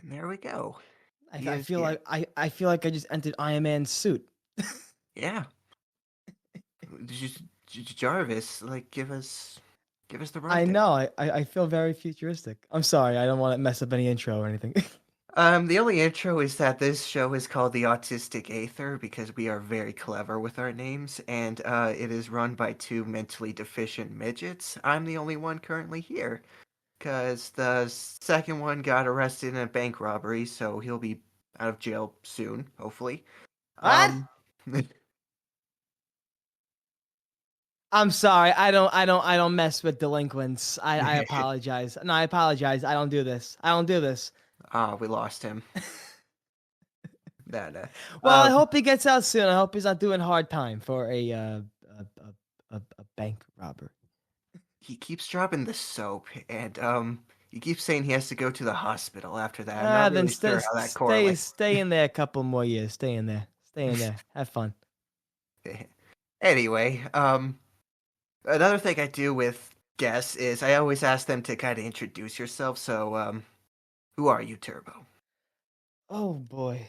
And there we go. I feel like I feel like I just entered Iron Man's suit. Yeah. Just Jarvis, like give us the I rundown. know. I feel very futuristic. I'm sorry. I don't want to mess up any intro or anything. The only intro is that this show is called the Autistic Aether because we are very clever with our names, and it is run by two mentally deficient midgets. I'm the only one currently here because the second one got arrested in a bank robbery, so he'll be out of jail soon, hopefully. What? Um, I'm sorry. I don't mess with delinquents. I apologize. No, I apologize. I don't do this. I don't do this. we lost him. That Well, I hope he gets out soon. I hope he's not doing hard time for a bank robber. he keeps dropping the soap, and he keeps saying he has to go to the hospital after that. I'm Ah, not then really sure how that correlates. stay in there a couple more years. Stay in there. Stay in there. Have fun. Anyway, another thing I do with guests is I always ask them to kind of introduce yourself. So, who are you, Turbo? Oh boy,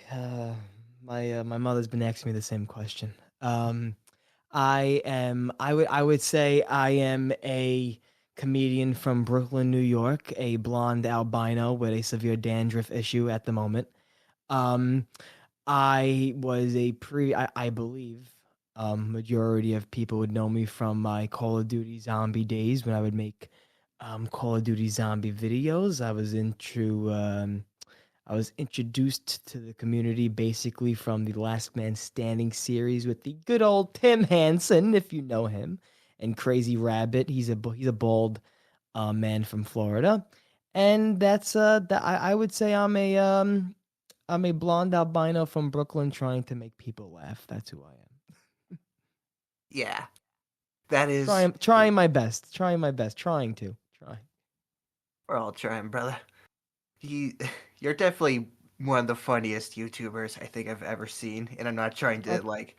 my mother's been asking me the same question. Um, I would say I am a comedian from Brooklyn, New York, a blonde albino with a severe dandruff issue at the moment. Um, I was a I believe majority of people would know me from my Call of Duty zombie days when I would make Call of Duty zombie videos. I was introduced to the community basically from the Last Man Standing series with the good old Tim Hansen, if you know him, and Crazy Rabbit. He's a bald man from Florida, and that's that I would say I'm a blonde albino from Brooklyn trying to make people laugh. That's who I am. Yeah, that is. Trying my best. Trying my best. Trying to. Trying. We're all trying, brother. He, you're definitely one of the funniest YouTubers I think I've ever seen, and I'm not trying Oh, to like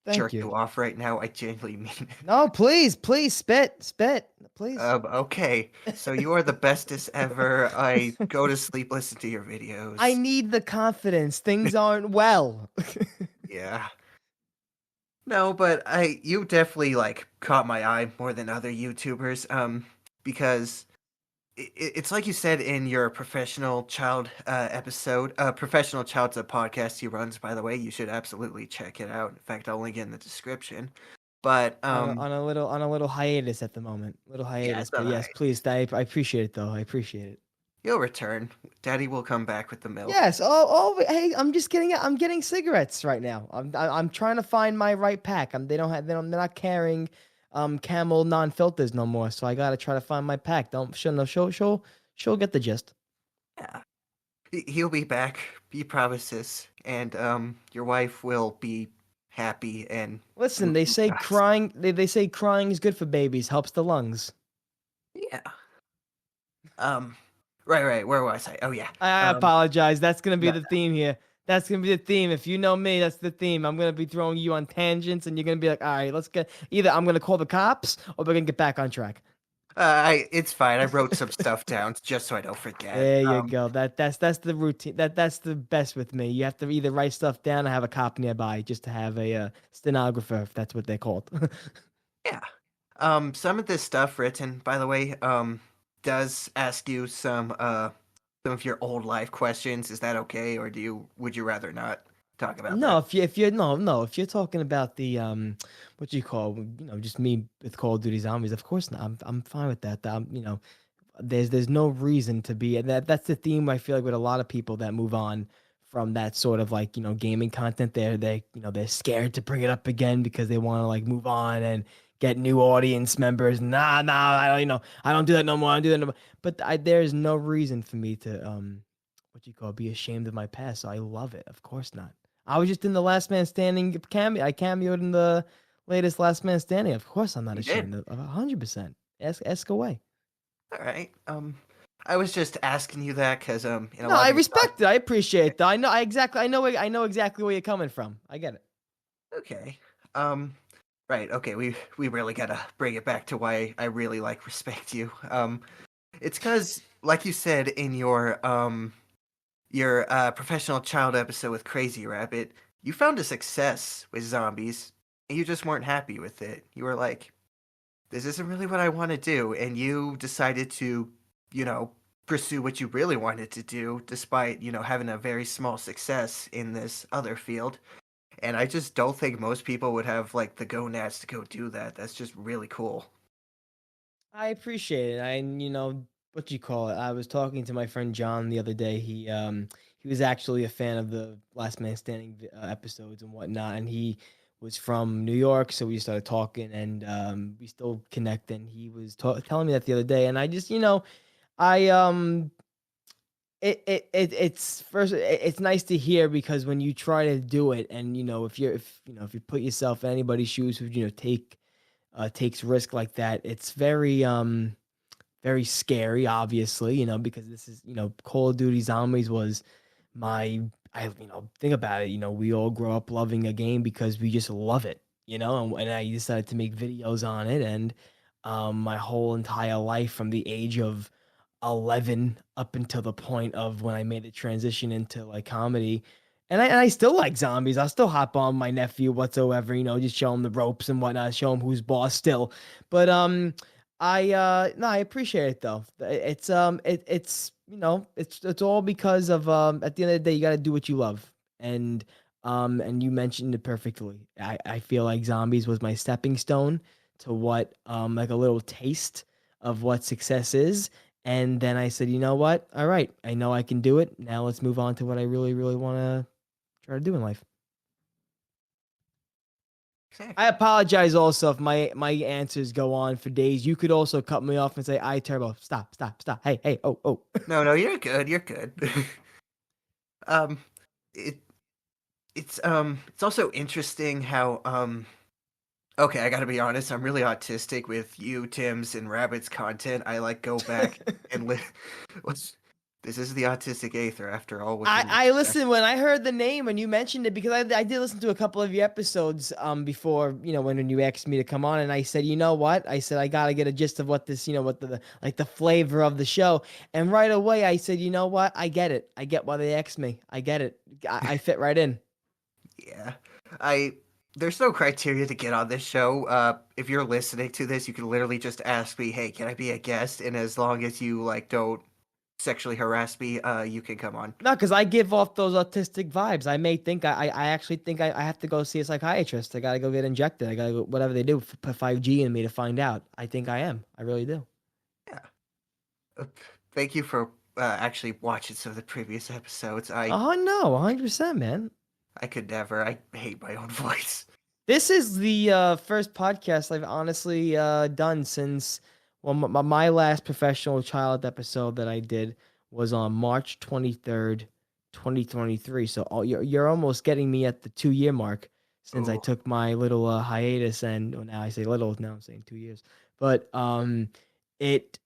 thank jerk you. you off right now. I genuinely mean it. No, please spit, please. Okay, so you are the bestest ever. I go to sleep, listen to your I videos. need the confidence. Things aren't well. Yeah. No, but you definitely like caught my eye more than other YouTubers. Because it's like you said in your professional child episode. Professional child's a podcast he runs, by the way. You should absolutely check it out. In fact, I'll link it in the description. But On a little hiatus at the moment. Little yeah, hiatus, it's but yes, alright. please. I appreciate it though. I appreciate it. He'll return. Daddy will come back with the milk. Yes. Hey, I'm getting cigarettes right now. I'm trying to find my right pack. They don't have, they're not carrying, Camel non-filters no more. So I gotta try to find my pack. Don't, she'll, no, she'll get the gist. Yeah. He'll be back. He promises, and your wife will be happy and Listen, they say guys. they say crying is good for babies, helps the lungs. Yeah. Um. Right. Where was I? Oh yeah. I Um. apologize. That's gonna be No, the theme here. That's gonna be the theme. If you know me, that's the theme. I'm gonna be throwing you on tangents, and you're gonna be like, "All right, let's get either I'm gonna call the cops, or we're gonna get back on track." it's fine. I wrote some stuff down just so I don't forget. There you go. That's the routine. That's the best with me. You have to either write stuff down or have a cop nearby, just to have a stenographer, if that's what they're called. Yeah. Some of this stuff written, by the way, does ask you some of your old life questions. Is that okay, or would you rather not talk about No, that? if you're no, if you're talking about the what you call, just me with Call of Duty Zombies, of course not. I'm fine with that. There's no reason to be, and that's the theme I feel like with a lot of people that move on from that sort of like, gaming content. They're scared to bring it up again because they want to like move on and get new audience members. Nah, I don't do that no more. I don't do that no more. But there's no reason for me to what you call be ashamed of my past. So I love it. Of course not. I was just in the Last Man Standing cameo. I cameoed in the latest Last Man Standing. Of course, I'm not You did. ashamed of 100%. Ask away. All right. I was just asking you that because in a No, lot I of your respect it. I appreciate it. I know exactly where you're coming from. I get it. okay. Right. Okay. We really gotta bring it back to why I really like respect you. It's because, like you said in your professional child episode with Crazy Rabbit, you found a success with zombies, and you just weren't happy with it. You were like, this isn't really what I want to do, and you decided to, you know, pursue what you really wanted to do, despite, having a very small success in this other field. And I just don't think most people would have like the gonads to go do that. That's just really cool. I appreciate it. What you call it? I was talking to my friend John the other day. He was actually a fan of the Last Man Standing episodes and whatnot, and he was from New York, so we started talking, and we still connect. And he was telling me that the other day, and I just, I it's first it's nice to hear because when you try to do it, and if you put yourself in anybody's shoes who takes risk like that, it's very scary, obviously, because this is, Call of Duty Zombies was my, think about it, we all grow up loving a game because we just love it, and I decided to make videos on it. And my whole entire life from the age of 11 up until the point of when I made the transition into like comedy. And I still like zombies. I still hop on my nephew whatsoever, just show him the ropes and whatnot, show him who's boss still. But I appreciate it though. It's all because of at the end of the day you got to do what you love. And you mentioned it perfectly. I feel like zombies was my stepping stone to what like a little taste of what success is. And then I said, you know what? All right, I know I can do it. Now let's move on to what I really, really want to try to do in life. I Exactly. apologize also if my answers go on for days. You could also cut me off and say, "I Turbo, stop, stop, stop. Hey, hey, oh, oh." No, no, you're good. You're good. um, it it's also interesting how okay, I gotta be honest. I'm really autistic with you, Tim's, and Rabbit's content. I like go back and what's this is the autistic Aether after all I within I the listened when I heard the name and you mentioned it because I did listen to a couple of your episodes before, when you asked me to come on. And I said, you know what? I said I gotta get a gist of what this, what the like the flavor of the show. And right away I said, you know what? I get it. I get why they asked me. I get it. I fit right in. Yeah. I there's no criteria to get on this show. If you're listening to this, you can literally just ask me, "Hey, can I be a guest?" And as long as you like don't sexually harass me, you can come on. No, because I give off those autistic vibes. I may think I actually think I have to go see a psychiatrist. I gotta go get injected. I gotta go whatever they do, put 5G in me to find out. I think I am. I really do. Yeah. Uh, Thank you for actually watching some of the previous episodes. Oh no, 100%, man. I could never. I hate my own voice. This is the first podcast I've honestly done since, well, my last professional child episode that I did was on March 23rd, 2023. So you're almost getting me at the 2 year mark since I Oh, took my little hiatus. And well, now I say little, now I'm saying 2 years. But it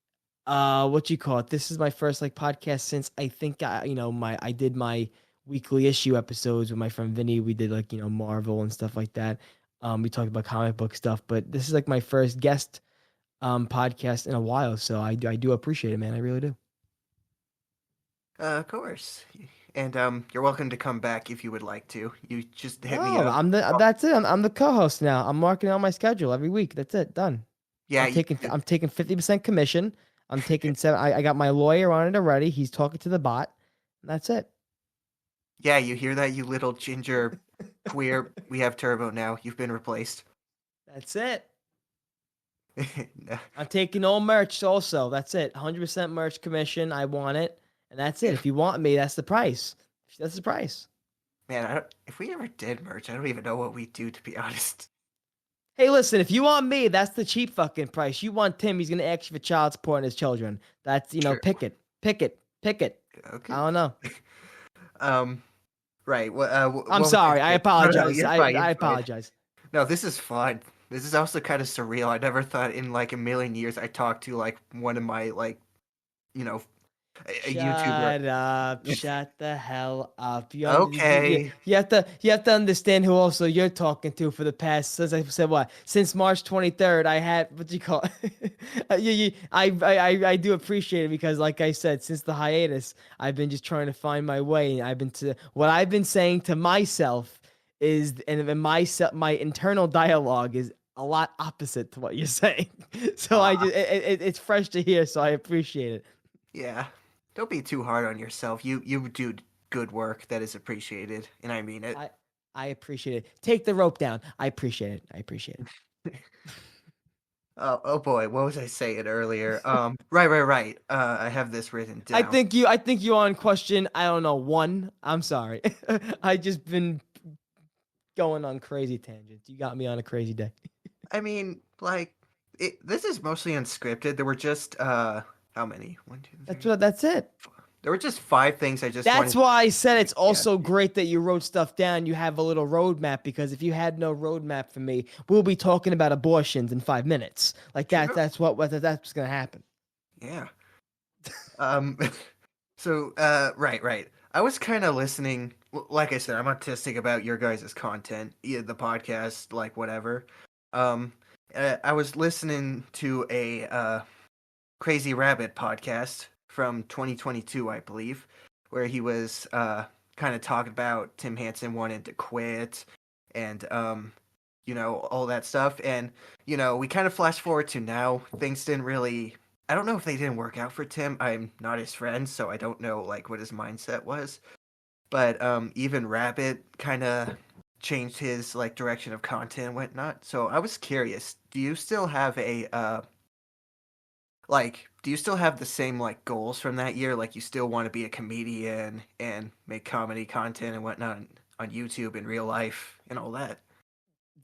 what you call it? This is my first like podcast since I think I did my weekly issue episodes with my friend Vinny. We did like, Marvel and stuff like that. We talked about comic book stuff, but this is like my first guest podcast in a while. So I do appreciate it, man. I really do. of course. And you're welcome to come back if you would like to. You just hit me No, up. Oh, that's it. I'm the co-host now. I'm marking out my schedule every week. That's it. Done. yeah, I'm taking 50% commission. I'm taking seven. I got my lawyer on it already. He's talking to the bot. And that's it. yeah. You hear that, you little ginger queer? We have Turbo now. You've been replaced. That's it. No. I'm taking all merch also. That's it. 100% merch commission. I want it. And that's it. If you want me, that's the price. That's the price. Man, if we ever did merch, I don't even know what we'd do, to be honest. Hey, listen, if you want me, that's the cheap fucking price. You want Tim, he's going to ask you for child support and his children. That's, True. pick it. Pick it. Pick it. I Okay. don't know. Um. Right. I'm What was I sorry. I saying? No, no, apologize. you're I, fine. You're I fine. apologize. No, this is fun. This is also kind of surreal. I never thought in like a million years I talked to like one of my like, you know, a YouTuber. Shut up. Shut the hell up. Okay. You have to understand who also you're talking to for the past, since I said what? Since March 23rd, I had, what do you call it? I do appreciate it because, like I said, since the hiatus, I've been just trying to find my way. What I've been saying to myself is, and my internal dialogue is a lot opposite to what you're saying. So it's fresh to hear, so I appreciate it. Yeah. Don't be too hard on yourself. You do good work that is appreciated, and I mean it. I I appreciate it. Take the rope down. I appreciate it. I appreciate Oh boy, what was I saying earlier? Right. I have this written it. down. I think you're on question, I don't know, one. I'm sorry. I just been going on crazy tangents. You got me on a crazy day. I mean, like, this is mostly unscripted. There were just how many? One, two, three. That's it. Four. There were just five things I just That's wanted. why I said it's Yeah, also great that you wrote stuff down. You have a little roadmap because if you had no roadmap for me, we'll be talking about abortions in 5 minutes. Like that. true. That's gonna happen. Yeah. Um. So, right. I was kind of listening. Like I said, I'm autistic about your guys' content, yeah, the podcast, like whatever. Um, I was listening to a Crazy Rabbit podcast from 2022, I believe, where he was kind of talking about Tim Hansen wanting to quit and all that stuff. And we kind of flash forward to now. Things didn't really. I don't know if they didn't work out for Tim. I'm not his friend, so I don't know like what his mindset was. But even Rabbit kind of changed his like direction of content and whatnot. So I was curious. Do you still have a do you still have the same like goals from that year? Like you still want to be a comedian and make comedy content and whatnot on YouTube in real life and all that?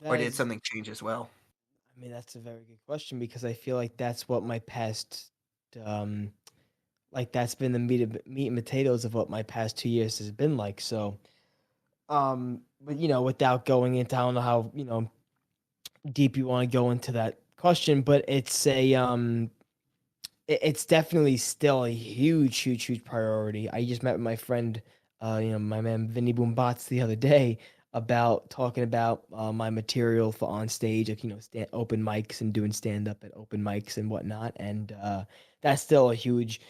Or That did is something change as well? I mean, that's a very good question because I feel like that's what my past, um, like that's been the meat and potatoes of what my past 2 years has been like. So, but without going into, I don't know how deep you want to go into that question, but it's definitely still a huge priority. I just met with my friend, my man Vinny Boombots the other day about talking about my material for on stage, like open mics and doing stand up at open mics and whatnot. And that's still a huge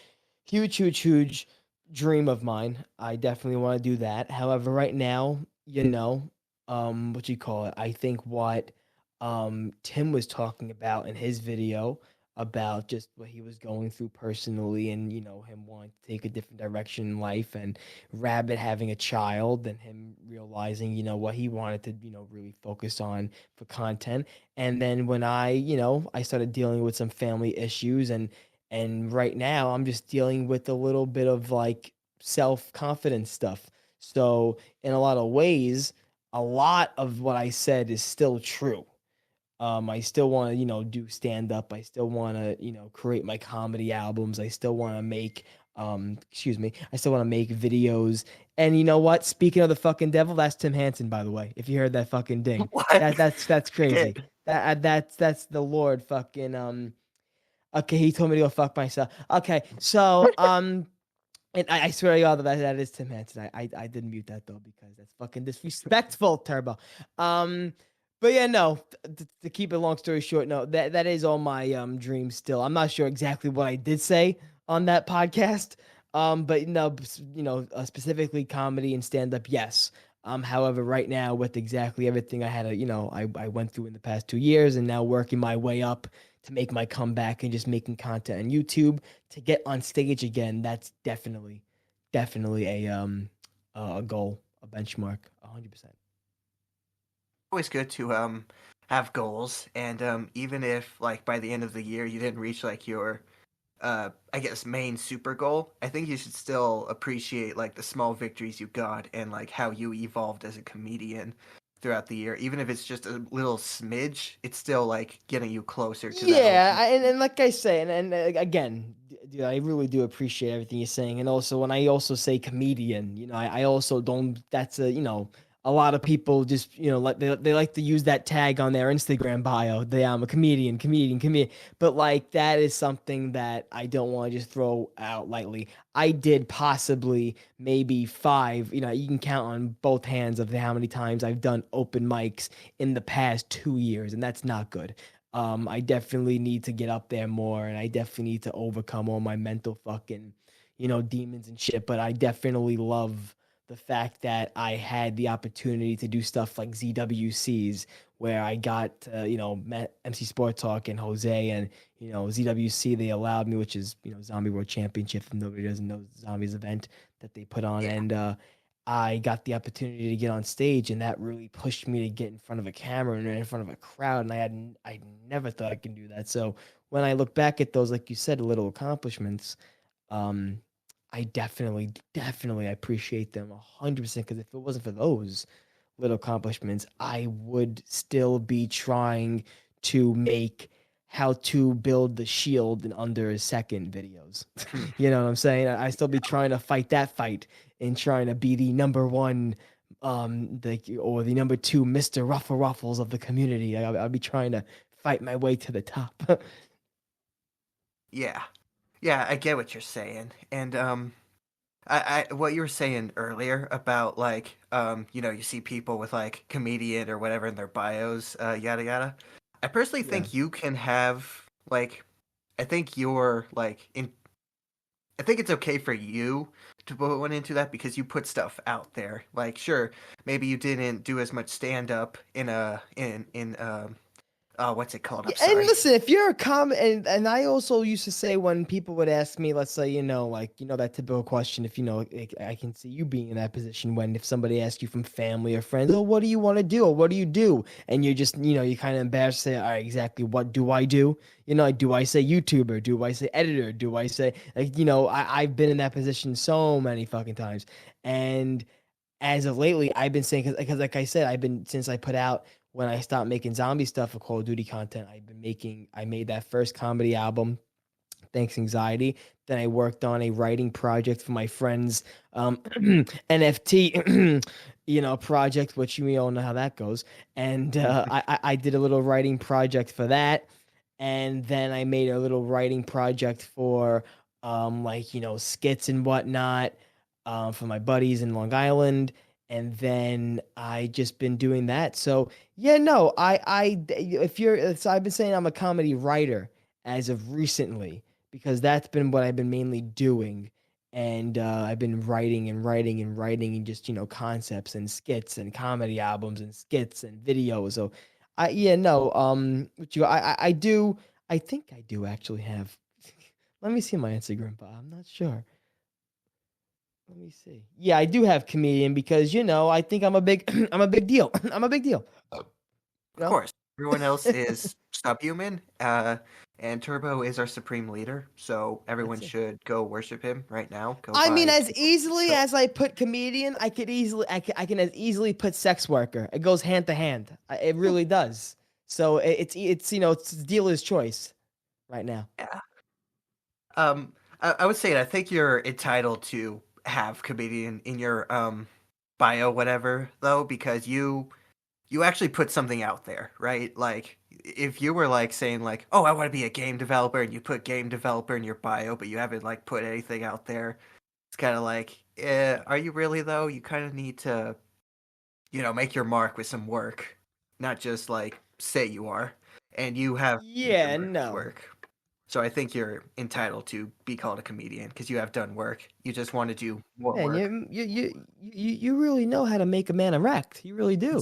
dream of mine. I definitely want to do that. However, right now, what you call it? I think what Tim was talking about in his video about just what he was going through personally and him wanting to take a different direction in life and Rabbit having a child and him realizing what he wanted to really focus on for content. And then when I started dealing with some family issues and right now I'm just dealing with a little bit of like self-confidence stuff. So in a lot of ways, a lot of what I said is still true. I still want to, do stand up. I still want to, create my comedy albums. I still want to make, excuse me, I still want to make videos. And you know what? Speaking of the fucking devil, that's Tim Hansen, by the way. If you heard that fucking ding, What? that's I crazy. did. That's the Lord fucking. Okay, he told me to go fuck myself. Okay, so and I swear to God that is Tim Hansen. I didn't mute that though because that's fucking disrespectful, Turbo. Um, but yeah, no. To keep it long story short, no, that is all my dreams still. I'm not sure exactly what I did say on that podcast. But no, specifically comedy and stand up, yes. However, right now with exactly everything I had to, I went through in the past 2 years and now working my way up to make my comeback and just making content on YouTube to get on stage again, that's definitely a goal, a benchmark, 100%. Always good to have goals and even if like by the end of the year you didn't reach like your I guess main super goal, I think you should still appreciate like the small victories you got and like how you evolved as a comedian throughout the year. Even if it's just a little smidge, it's still like getting you closer to that Yeah, ultimate. and like I say, and again, dude, I really do appreciate everything you're saying. And also, when I also say comedian, I also don't. That's a lot of people just, like they like to use that tag on their Instagram bio. They I'm a comedian, comedian, comedian. But like that is something that I don't want to just throw out lightly. I did possibly maybe five, you can count on both hands of how many times I've done open mics in the past 2 years, and that's not good. I definitely need to get up there more, and I definitely need to overcome all my mental fucking, demons and shit. But I definitely love the fact that I had the opportunity to do stuff like ZWCs, where I got met MC Sport Talk and Jose, and ZWC they allowed me, which is Zombie World Championship. If nobody doesn't know, Zombies event that they put on, Yeah. and I got the opportunity to get on stage, and that really pushed me to get in front of a camera and in front of a crowd. And I never thought I could do that. So when I look back at those, like you said, little accomplishments, um, I definitely, definitely appreciate them 100%. Because if it wasn't for those little accomplishments, I would still be trying to make how to build the shield in under a second videos. Hmm. You know what I'm saying? I still be trying to fight that fight and trying to be the number one, or the number two Mr. Ruffle Ruffles of the community. I'll be trying to fight my way to the top. Yeah. Yeah, I get what you're saying. And I what you were saying earlier about like you see people with like comedian or whatever in their bios, yada yada. I personally Yeah. think you can have like I think you're like in I think it's okay for you to put one into that because you put stuff out there. Like sure, maybe you didn't do as much stand up in a in what's it called? I'm Yeah, and sorry. listen, if you're a and I also used to say when people would ask me, let's say, like, that typical question, if like, I can see you being in that position when if somebody asks you from family or friends, oh, what do you want to do? Or what do you do? And you're just, you kind of embarrassed to say, all right, exactly what do I do? Like, do I say YouTuber? Do I say editor? Do I say, like, I've been in that position so many fucking times. And as of lately, I've been saying because like I said, I've been since I put out when I stopped making zombie stuff for Call of Duty content, I made that first comedy album, Thanks Anxiety. Then I worked on a writing project for my friend's NFT, project, which you all know how that goes. And I did a little writing project for that, and then I made a little writing project for like skits and whatnot, for my buddies in Long Island. And then I just been doing that. So yeah, no, if you're, so I've been saying I'm a comedy writer as of recently because that's been what I've been mainly doing. And I've been writing and writing and writing and just, concepts and skits and comedy albums and skits and videos. So yeah, no, I do, I think I do actually have, let me see my Instagram, but I'm not sure. Let me see. Yeah, I do have comedian because I think I'm a big I'm a big deal. I'm a big deal. You Of know? course, everyone else is subhuman, and Turbo is our supreme leader, so everyone That's it. should go worship him right now. Go I mean, buy as Kindle. easily So as I put comedian, I can as easily put sex worker. It goes hand to hand. It really does. So it's it's dealer's choice right now. yeah, I would say I think you're entitled to have comedian in your bio, whatever, though, because you actually put something out there, right? Like if you were like saying like, "Oh, I want to be a game developer," and you put game developer in your bio, but you haven't like put anything out there, it's kind of like, are you really though? You kind of need to, make your mark with some work, not just like say you are, and you have made your Yeah, mark with no. work. So I think you're entitled to be called a comedian because you have done work. You just want to do more Man, work. you really know how to make a man erect. You really do.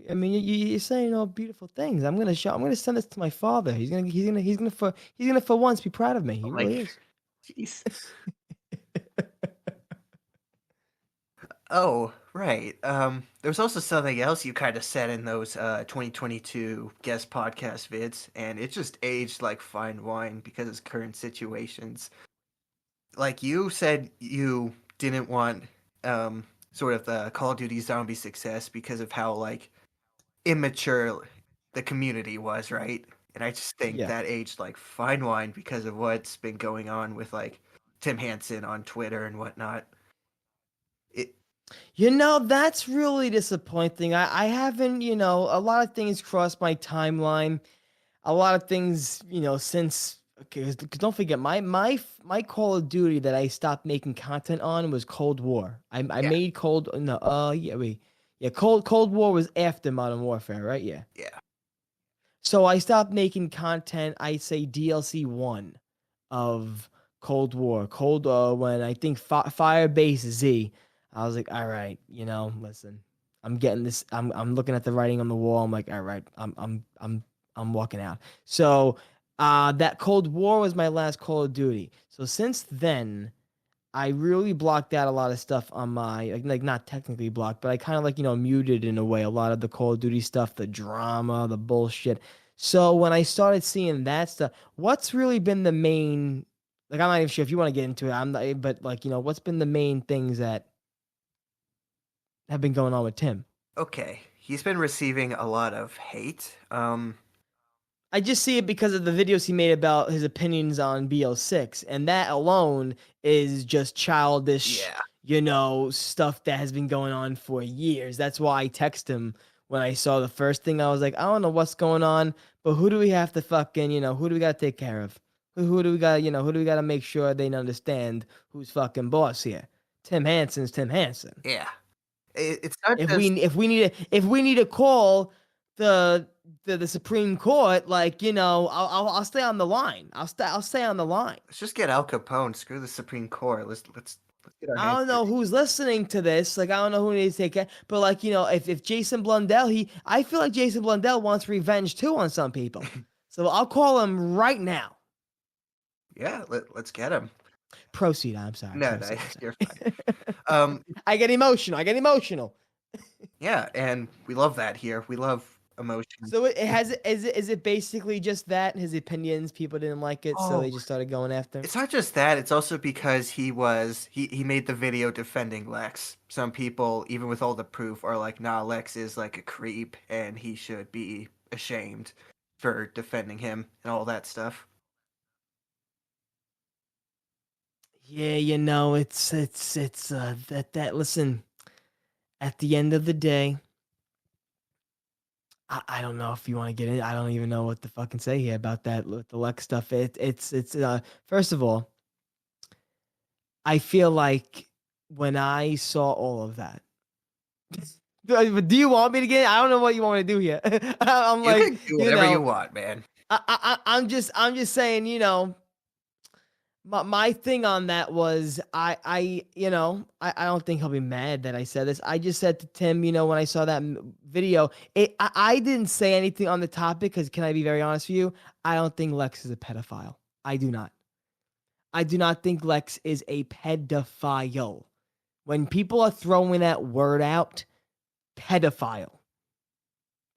I mean, you're saying all beautiful things. I'm gonna send this to my father. He's gonna for once be proud of me. He really Like, is. jeez. Oh, right. There was also something else you kind of said in those 2022 guest podcast vids, and it just aged like fine wine because of current situations. Like you said, you didn't want sort of the Call of Duty zombie success because of how like immature the community was, right? And I just think Yeah. that aged like fine wine because of what's been going on with like Tim Hansen on Twitter and whatnot. That's really disappointing. I haven't, a lot of things crossed my timeline. A lot of things, since okay, 'cause don't forget my Call of Duty that I stopped making content on was Cold War. I Yeah, made Cold no, yeah, wait. Yeah, Cold War was after Modern Warfare, right? Yeah. yeah, So I stopped making content, I say DLC 1 of Cold War. When I think Firebase Z, I was like, all right, listen, I'm getting this. I'm looking at the writing on the wall. I'm like, all right, I'm walking out. So that Cold War was my last Call of Duty. So since then, I really blocked out a lot of stuff on my like not technically blocked, but I kind of like, muted in a way a lot of the Call of Duty stuff, the drama, the bullshit. So when I started seeing that stuff, what's really been the main like I'm not even sure if you want to get into it. I'm not but like, what's been the main things that have been going on with Tim? okay. He's been receiving a lot of hate. I just see it because of the videos he made about his opinions on BO6, and that alone is just childish, Yeah. stuff that has been going on for years. That's why I text him when I saw the first thing. I was like, I don't know what's going on, but who do we have to fucking, who do we got to take care of? Who do we got, who do we got to make sure they understand who's fucking boss here? Tim Hansen's Tim Hansen. Yeah. It's not If we just if we need to call the the Supreme Court, like I'll stay on the line. I'll stay on the line. let's just get Al Capone. Screw the Supreme Court. Let's get our I hands don't know dirty. who's listening to this. Like I don't know who needs to take it, but like if Jason Blundell, I feel like Jason Blundell wants revenge too on some people. So I'll call him right now. Yeah, let's get him. Proceed. I'm sorry. No, no, Proceed. I'm you're fine. sorry. Um, I get emotional. I get emotional. yeah, and we love that here. We love emotion. So it has is it basically just that his opinions people didn't like it, so Oh, they just started going after. it's not just that, it's also because he made the video defending Lex. Some people, even with all the proof, are like, nah, Lex is like a creep and he should be ashamed for defending him and all that stuff. Yeah, it's that listen, at the end of the day, I don't know if you want to get in. I don't even know what to fucking say here about that with the Lex stuff. It's first of all, I feel like when I saw all of that, do you want me to get? I don't know what you want me to do here. I'm You like, can do whatever you want, man. I'm just saying, my thing on that was I don't think he'll be mad that I said this. I just said to Tim, when I saw that video, I didn't say anything on the topic because can I be very honest with you? I don't think Lex is a pedophile. I do not. I do not think Lex is a pedophile. When people are throwing that word out, pedophile,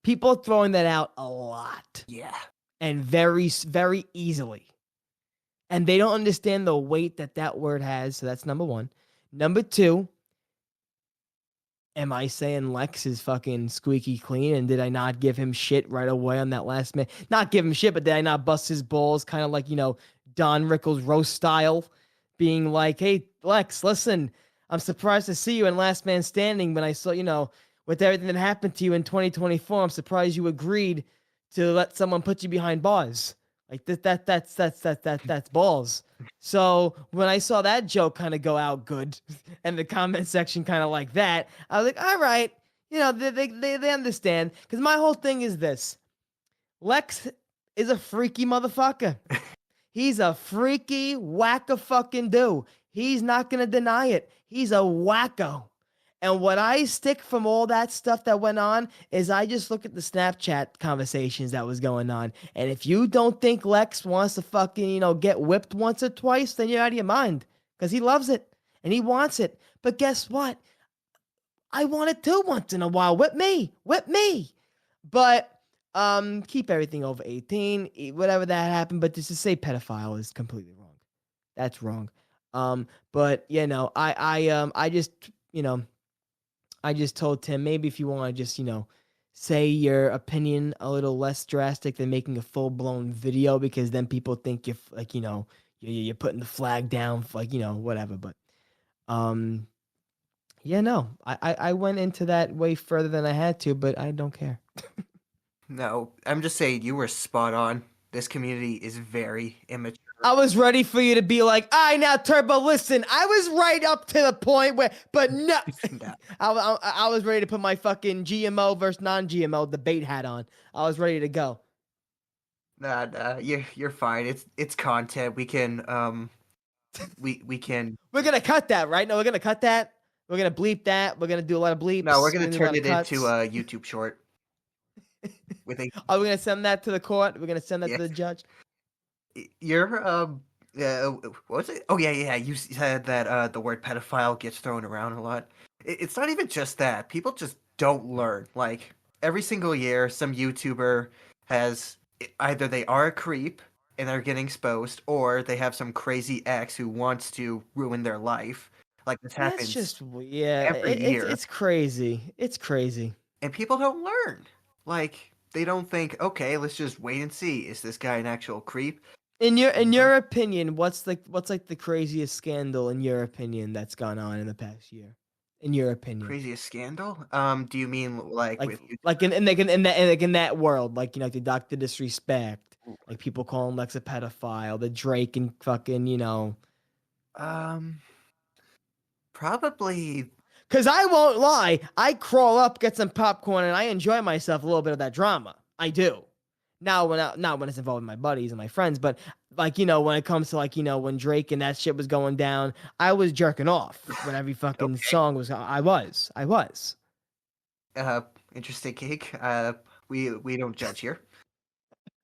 people are throwing that out a lot Yeah. and very, very easily. And they don't understand the weight that that word has. So that's number one. Number two, am I saying Lex is fucking squeaky clean? And did I not give him shit right away on that last minute? Not give him shit, but did I not bust his balls kind of like, Don Rickles roast style? Being like, hey, Lex, listen, I'm surprised to see you in Last Man Standing when I saw, with everything that happened to you in 2024, I'm surprised you agreed to let someone put you behind bars. Like that's balls. So when I saw that joke kind of go out good, and the comment section kind of like that, I was like, all right, they understand. Because my whole thing is this: Lex is a freaky motherfucker. He's a freaky wacko fucking dude. He's not gonna deny it. He's a wacko. And what I stick from all that stuff that went on is I just look at the Snapchat conversations that was going on. And if you don't think Lex wants to fucking, get whipped once or twice, then you're out of your mind. Because he loves it and he wants it. But guess what? I want it too once in a while. Whip me. Whip me. But keep everything over 18. Whatever that happened. But just to say pedophile is completely wrong. That's wrong. But I just, I just told Tim, maybe if you want to just, say your opinion a little less drastic than making a full blown video, because then people think you're like, you're putting the flag down, like, whatever. But, um, Yeah, no, I went into that way further than I had to, but I don't care. No, I'm just saying you were spot on. This community is very immature. I was ready for you to be like, "All right, now Turbo, listen." I was right up to the point where, but no, No, I was ready to put my fucking GMO versus non-GMO debate hat on. I was ready to go. nah, you're fine. It's content. We can We're gonna cut that, right? No, we're gonna cut that. We're gonna bleep that. We're gonna do a lot of no, we're bleeps. We're gonna gonna do a lot turn of it into cuts. a YouTube short with a Are we gonna send that to the court? We're gonna send that yeah. to the judge. You're yeah, what was it? Oh yeah. You said that the word pedophile gets thrown around a lot. It's not even just that. People just don't learn. Like every single year, some YouTuber has either they are a creep and they're getting exposed, or they have some crazy ex who wants to ruin their life. Like this That's happens just yeah. every year, It's crazy. It's crazy. and people don't learn. Like they don't think, okay, let's just wait and see. Is this guy an actual creep? In No. your opinion, what's like the craziest scandal in your opinion that's gone on in the past year? In your opinion, Craziest scandal? Do you mean like with in that world, like the Doctor Disrespect, YouTube? like people calling Lex a pedophile, the Drake and fucking Um, probably. Cause I won't lie, I crawl up, get some popcorn, and I enjoy myself a little bit of that drama. I do. Now when not when it's involving my buddies and my friends, but like when it comes to like when Drake and that shit was going down, I was jerking off when every fucking Okay. song was. I was. Uh, interesting cake. We don't judge here.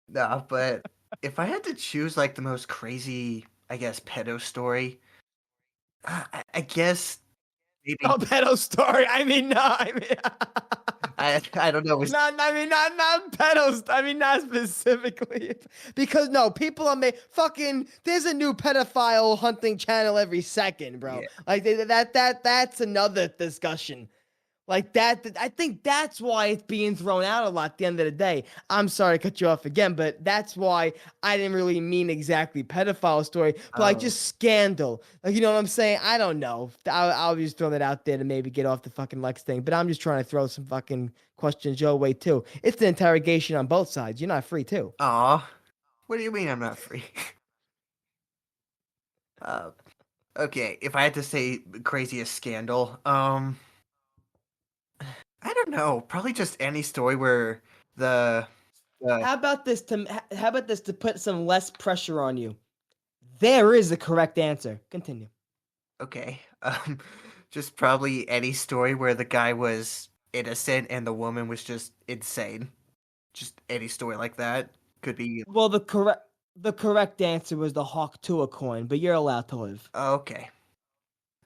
No, but if I had to choose like the most crazy, I guess, pedo story, I guess maybe Oh, pedo story. I mean, no, I mean. I don't know. Was Not pedos. I mean, not specifically because no, people are fucking. There's a new pedophile hunting channel every second, bro. yeah. Like that's another discussion. Like I think that's why it's being thrown out a lot at the end of the day. I'm sorry to cut you off again, but that's why I didn't really mean exactly pedophile story, but like Oh, just scandal. Like, you know what I'm saying? I don't know. I'll just throw that out there to maybe get off the fucking Lex thing, but I'm just trying to throw some fucking questions your way too. It's an interrogation on both sides. You're not free too. aw. What do you mean I'm not free? uh, okay. If I had to say craziest scandal, I don't know. Probably just any story where the the How about this to put some less pressure on you? There is the correct answer. Continue. okay. Just probably any story where the guy was innocent and the woman was just insane. Just any story like that could be Well, the correct answer was the Hawk Tua coin, but you're allowed to live. okay.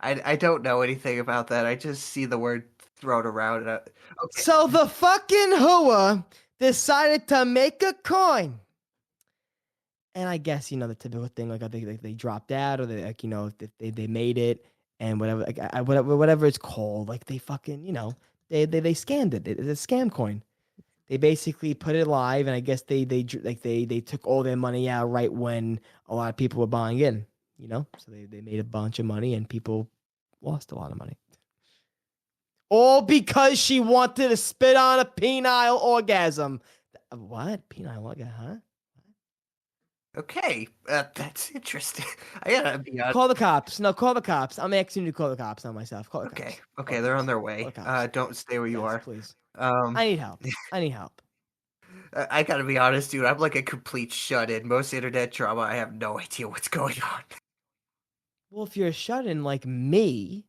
I don't know anything about that. I just see the word thrown around. Okay. So the fucking Hua decided to make a coin. And I guess, the typical thing, like I think they dropped out or they like, they made it and whatever, like, whatever it's called, like they fucking, they scammed it. It's a scam coin. They basically put it live, and I guess they took all their money out right when a lot of people were buying in, so they made a bunch of money and people lost a lot of money. All because she wanted to spit on a penile orgasm. What? Penile orgasm, huh? Okay. That's interesting. I gotta be honest. Call the cops. No, call the cops. I'm asking you to call the cops, not myself. Call the Okay. cops. Call Okay. the They're on cops. their Call the way. cops. Don't stay where you Yes, are. please. Um, I need help. I need help. I gotta be honest, dude. I'm like a complete shut in. Most internet drama, I have no idea what's going on. Well, if you're a shut-in like me,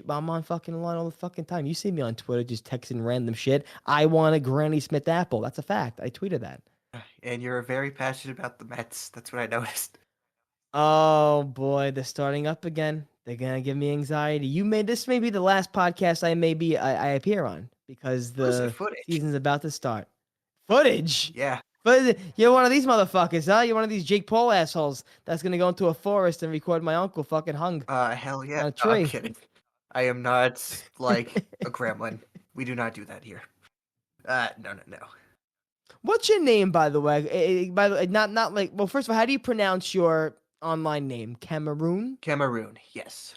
I'm on fucking line all the fucking time. You see me on Twitter just texting random shit. I want a Granny Smith apple. That's a fact. I tweeted that. And you're very passionate about the Mets. That's what I noticed. Oh boy, they're starting up again. They're gonna give me anxiety. This may be the last podcast I appear on because What is it? the Footage. season's about to start. Footage. Yeah. But you're one of these motherfuckers, huh? You're one of these Jake Paul assholes that's gonna go into a forest and record my uncle fucking hung Hell yeah. on a No, I'm tree. kidding. I am not like a gremlin. We do not do that here. No. What's your name, by the way? By the way, not like. Well, first of all, how do you pronounce your online name? Cameroon. Cameroon, yes.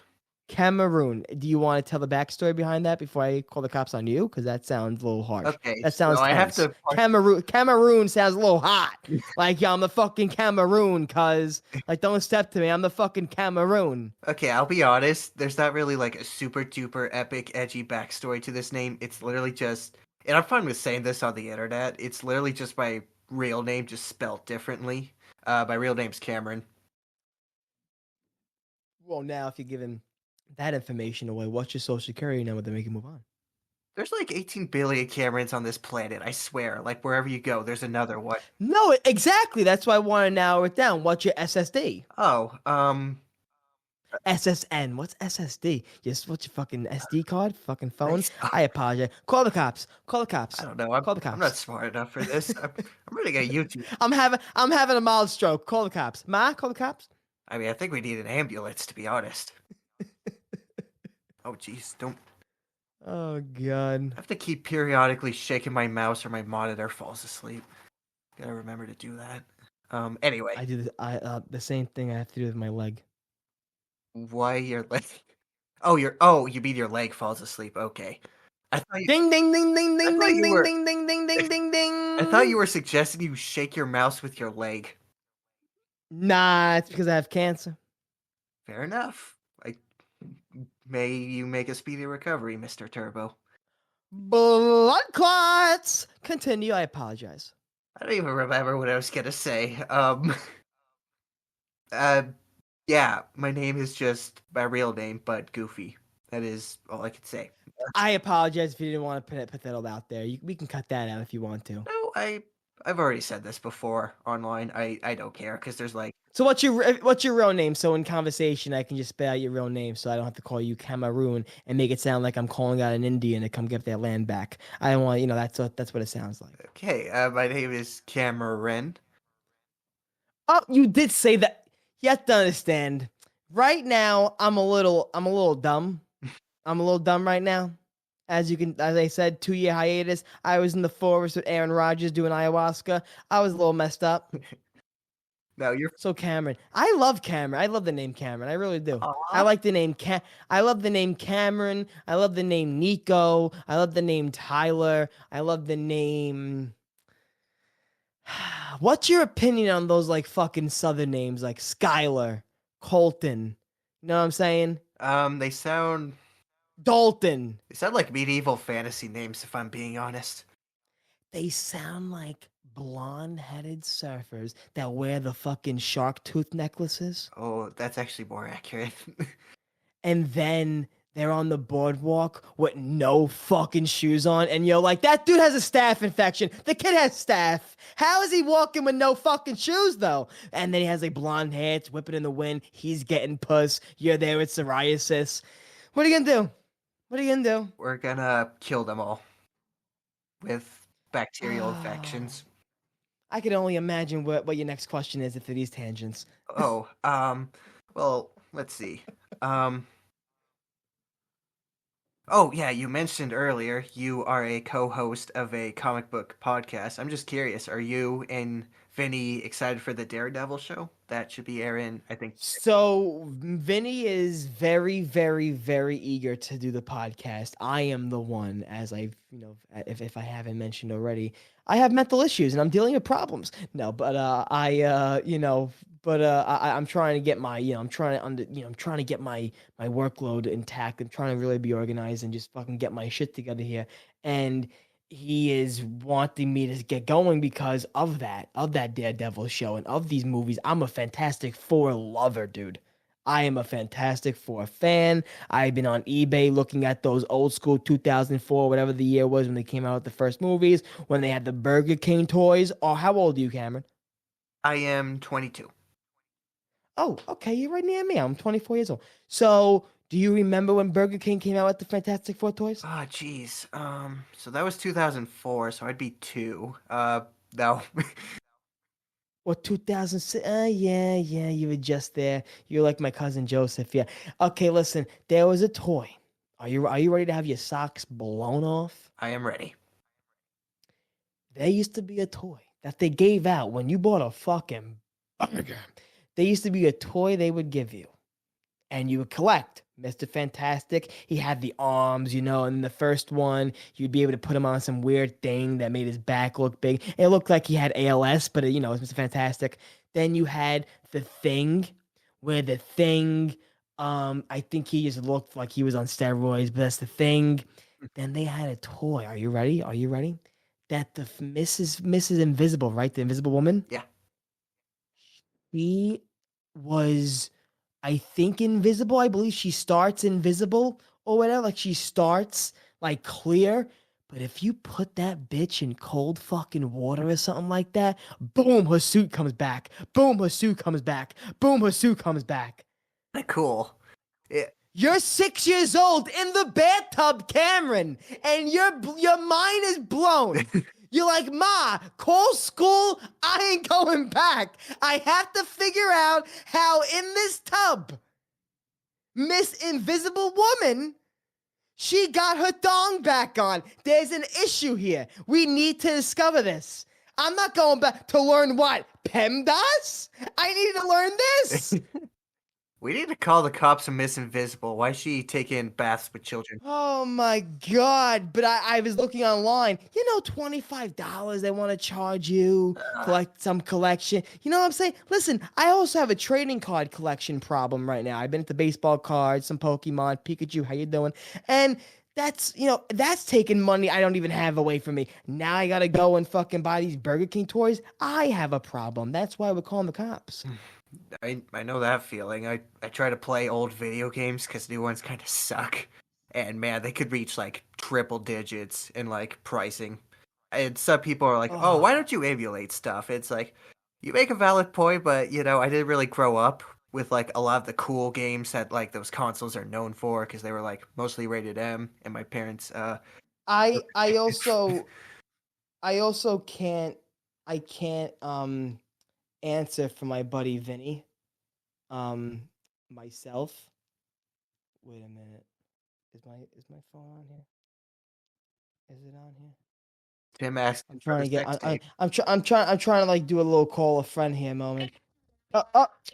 Cameroon. Do you want to tell the backstory behind that before I call the cops on you? Because that sounds a little harsh. Okay, That so sounds I have tense. to. Cameroon sounds a little hot. Like, yeah, I'm the fucking Cameroon, cuz. Like, don't step to me. I'm the fucking Cameroon. Okay, I'll be honest. There's not really like a super duper epic, edgy backstory to this name. It's literally just, and I'm fine with saying this on the internet. It's literally just my real name, just spelled differently. My real name's Cameron. Well, now, if you're giving that information away, what's your social security number to make you move on? There's like 18 billion Camerons on this planet. I swear. Like wherever you go, there's another one. No, exactly. That's why I want to narrow it down. What's your SSD? Oh, SSN. What's SSD? Yes, what's your fucking SD card? Fucking phone? nice. I apologize. Call the cops. Call the I cops. don't know. Call the I'm not cops. smart enough for this. I'm running a YouTube. I'm having a mild stroke. Call the cops. Ma, call the cops. I mean, I think we need an ambulance to be honest. Oh, jeez, don't. Oh god. I have to keep periodically shaking my mouse or my monitor falls asleep. Gotta remember to do that. Anyway, I do this, I the same thing I have to do with my leg. why your leg? You mean your leg falls asleep? Okay. I thought you. Ding ding ding ding I ding thought ding you ding were. ding ding ding ding ding I thought you ding. were suggesting you shake your mouse with your leg. Nah, it's because I have cancer. Fair enough. I may you make a speedy recovery, Mr. Turbo. Blood clots. Continue. I apologize. I don't even remember what I was gonna say. Uh, yeah, my name is just my real name, but Goofy. That is all I could say. I apologize if you didn't want to put that all out there. We can cut that out if you want to. No, I've already said this before online. I don't care because there's like So what's your real name? So in conversation, I can just spell out your real name, so I don't have to call you Cameroon and make it sound like I'm calling out an Indian to come get their land back. I don't want that's what it sounds like. okay. My name is Cameron. Oh, you did say that. You have to understand. Right now, I'm a little dumb. I'm a little dumb right now. As I said, 2 year hiatus. I was in the forest with Aaron Rodgers doing ayahuasca. I was a little messed up. No, you're. So Cameron, I love Cameron. I love the name Cameron. I really do. I Aw. like the name I love the name Cameron. I love the name Nico. I love the name Tyler. I love the name. What's your opinion on those like fucking southern names like Skylar, Colton? You know what I'm saying? They sound Dalton. like medieval fantasy names, if I'm being honest. They sound like blonde-headed surfers that wear the fucking shark tooth necklaces. Oh, that's actually more accurate. And then they're on the boardwalk with no fucking shoes on, and you're like, that dude has a staph infection. The kid has staph. How is he walking with no fucking shoes though? And then he has like blonde hair, it's whipping in the wind. He's getting puss. You're there with psoriasis. What are you gonna do? What are you gonna do? We're gonna kill them all with bacterial Oh, infections. I could only imagine what your next question is after these tangents. Oh, well, let's see. Um, oh yeah, you mentioned earlier you are a co-host of a comic book podcast. I'm just curious, are you and Vinny excited for the Daredevil show? That should be airing, I think. So Vinny is very, very, very eager to do the podcast. I am the one, as if I haven't mentioned already, I have mental issues and I'm dealing with problems. No, but I'm trying to get my, I'm trying to get my workload intact. I'm trying to really be organized and just fucking get my shit together here. And he is wanting me to get going because of that Daredevil show and of these movies. I'm a Fantastic Four lover, dude. I am a Fantastic Four fan. I've been on eBay looking at those old school 2004, whatever the year was when they came out with the first movies, when they had the Burger King toys. Oh, how old are you, Cameron? I am 22. Oh, okay, you're right near me. I'm 24 years old. So, do you remember when Burger King came out with the Fantastic Four toys? Ah, jeez. So that was 2004, so I'd be 2. No. Or 2006. Yeah, yeah, you were just there. You're like my cousin Joseph. Yeah. Okay, listen. There was a toy. Are you ready to have your socks blown off? I am ready. There used to be a toy that they gave out when you bought a fucking burger. There used to be a toy they would give you. and you would collect. Mr. Fantastic, he had the arms, and in the first one, you'd be able to put him on some weird thing that made his back look big. It looked like he had ALS, but it was Mr. Fantastic. Then you had the Thing, where the Thing, I think he just looked like he was on steroids, but that's the Thing. Then they had a toy. Are you ready? Are you ready? That the Mrs. Invisible, right? The Invisible Woman. Yeah. She was, I think, invisible. I believe she starts invisible or whatever. Like she starts like clear. But if you put that bitch in cold fucking water or something like that, boom, her suit comes back. Boom, her suit comes back. Boom, her suit comes back. Cool. Yeah. You're 6 years old in the bathtub, Cameron, and your mind is blown. You're like, Ma, call school. I ain't going back. I have to figure out how in this tub, Miss Invisible Woman, she got her thong back on. There's an issue here. We need to discover this. I'm not going back to learn what PEMDAS. I need to learn this. We need to call the cops on Miss Invisible. Why is she taking baths with children? Oh my God. But I was looking online. $25 they want to charge you for like some collection. You know what I'm saying? Listen, I also have a trading card collection problem right now. I've been at the baseball cards, some Pokemon, Pikachu, how you doing? And that's taking money I don't even have away from me. Now I gotta go and fucking buy these Burger King toys. I have a problem. That's why we're calling the cops. I know that feeling. I try to play old video games because new ones kind of suck. And man, they could reach like triple digits in like pricing. And some people are like, "Oh, why Oh. don't you emulate stuff?" It's like you make a valid point, but I didn't really grow up with like a lot of the cool games that like those consoles are known for because they were like mostly rated M, and my parents I I also I also can't answer for my buddy Vinny. Um Myself. Wait a minute. Is my phone on here? Is it on here? Tim I'm asking for trying the to get sex tape. I'm trying to like do a little call a friend here moment. Uh,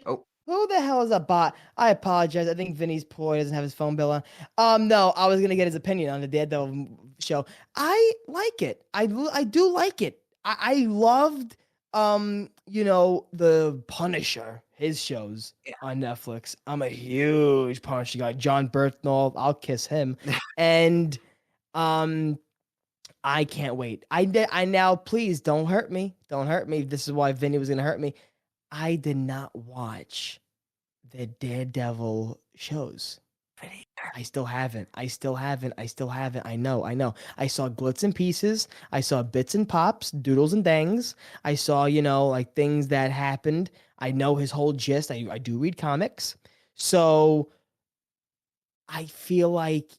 Oh, who the hell is a bot? I apologize. I think Vinny's poor. He doesn't have his phone bill on. No, I was gonna get his opinion on the Daredevil show. I like it. I do like it. I loved the Punisher, his shows on Netflix. I'm a huge Punisher guy. John Berthnall, I'll kiss him. And um I can't wait. I now please don't hurt me. Don't hurt me. This is why Vinny was gonna hurt me. I did not watch the Daredevil shows. I still haven't. I still haven't. I still haven't. I know. I know. I saw glitz and pieces. I saw bits and pops, doodles and dangs. I saw, like things that happened. I know his whole gist. I do read comics. So I feel like,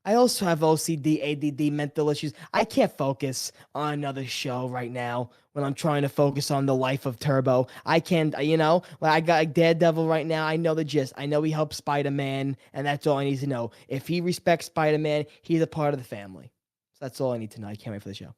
I also have OCD, ADD, mental issues. I can't focus on another show right now when I'm trying to focus on the life of Turbo. I can't, I got Daredevil right now. I know the gist. I know he helped Spider-Man, and that's all I need to know. If he respects Spider-Man, he's a part of the family. So that's all I need to know. I can't wait for the show.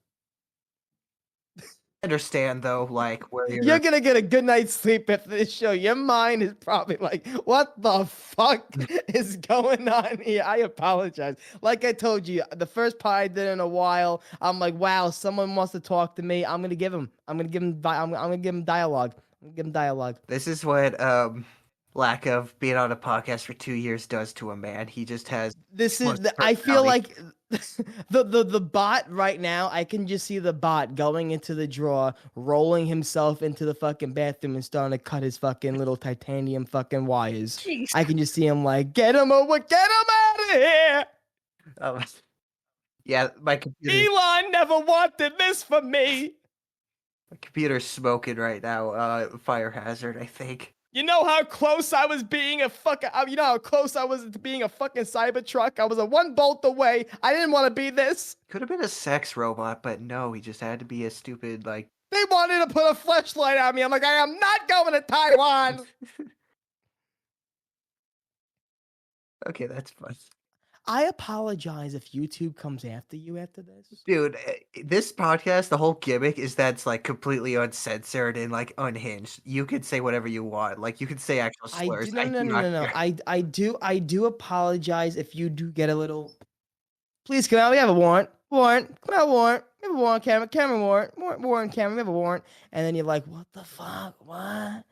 understand though, like where You're you're. gonna get a good night's sleep after this show. Your mind is probably like, what the fuck is going on here? I apologize. Like I told you, the first part I did in a while, I'm like, wow, someone wants to talk to me. I'm gonna give him. I'm gonna give him dialogue. I'm gonna give him dialogue. This is what lack of being on a podcast for 2 years does to a man. He just has This is most I feel personality. like the bot right now, I can just see the bot going into the drawer, rolling himself into the fucking bathroom and starting to cut his fucking little titanium fucking wires. Jeez. I can just see him like, get him over, get him out of here. Um, yeah, Elon never wanted this for me. my computer's smoking right now. Fire hazard, I think. You know how close I was being a fucking, you know how close I was to being a fucking Cybertruck? I was a one bolt away. I didn't want to be this. Could have been a sex robot, but no, he just had to be a stupid like. They wanted to put a flashlight on me. I'm like, I am not going to Taiwan. Okay, that's fun. I apologize if YouTube comes after you after this. Dude, this podcast, the whole gimmick is that it's like completely uncensored and like unhinged. You could say whatever you want. Like you could say actual I do slurs. no I no do no not no no. care. I do apologize if you do get a little. Please come out. We have a warrant. Warrant. Come out. Warrant. We have a warrant. Camera. Camera warrant. Warrant. Camera. We have a warrant. And then you're like, what the fuck? What?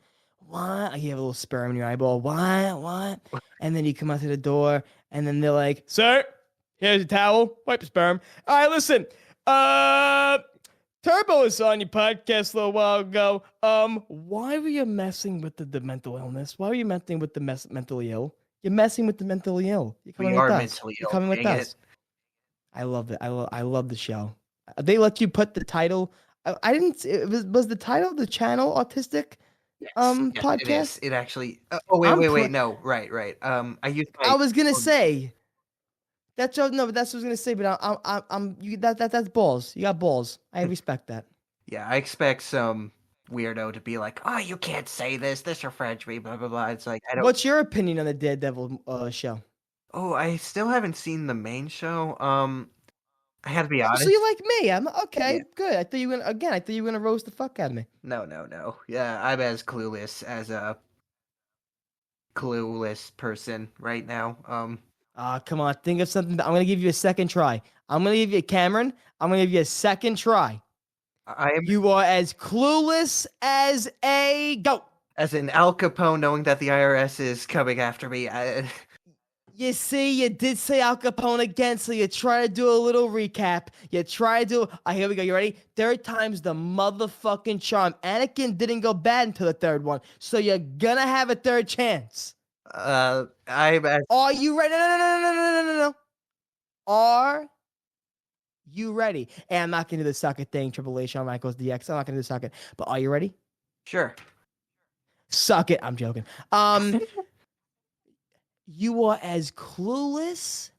What? You have a little sperm in your eyeball. What? What? And then you come out to the door, and then they're like, sir, here's a towel. Wipe the sperm. All right, listen. Uh, Turbo was on your podcast a little while ago. Why were you messing with the mental illness? Why were you messing with the mentally ill? You're messing with the mentally ill. You're coming We with are us. mentally You're ill. coming with Dang it. us. I love it. I love the show. They let you put the title. I didn't. It was the title of the channel Autistic Yes. Yes, it is. podcast. It actually. Oh wait, I'm wait, pr- wait. No, right, right. I used my I was gonna own. say that's no, but that's what I was gonna say. But I'm you that's balls. You got balls. I respect that. Yeah, I expect some weirdo to be like, "Oh, you can't say this. This refers me." Blah blah blah. It's like I don't. What's your opinion on the Daredevil show? Oh, I still haven't seen the main show. I had to be Oh, so you honest. like me? I'm Yeah. okay. Good. I thought you were gonna again. I thought you were gonna roast the fuck out of me. No, no, no. Yeah, I'm as clueless as a clueless person right now. Come on. Think of something. I'm gonna give you a second try. I'm gonna give you Cameron. I'm gonna give you a second try. I am You are as clueless as a goat. as an Al Capone, knowing that the IRS is coming after me. You see, you did say Al Capone again, so you try to do a little recap. You try to do. Here we go. You ready? Third time's the motherfucking charm. Anakin didn't go bad until the third one, so you're gonna have a third chance. I'm as Are you ready? No, no, no, no, no, no, no, no. Are you ready? And I'm not gonna do the socket thing. Triple H on Michaels DX. I'm not gonna do the socket. But are you ready? sure. Suck it. I'm joking. You are as clueless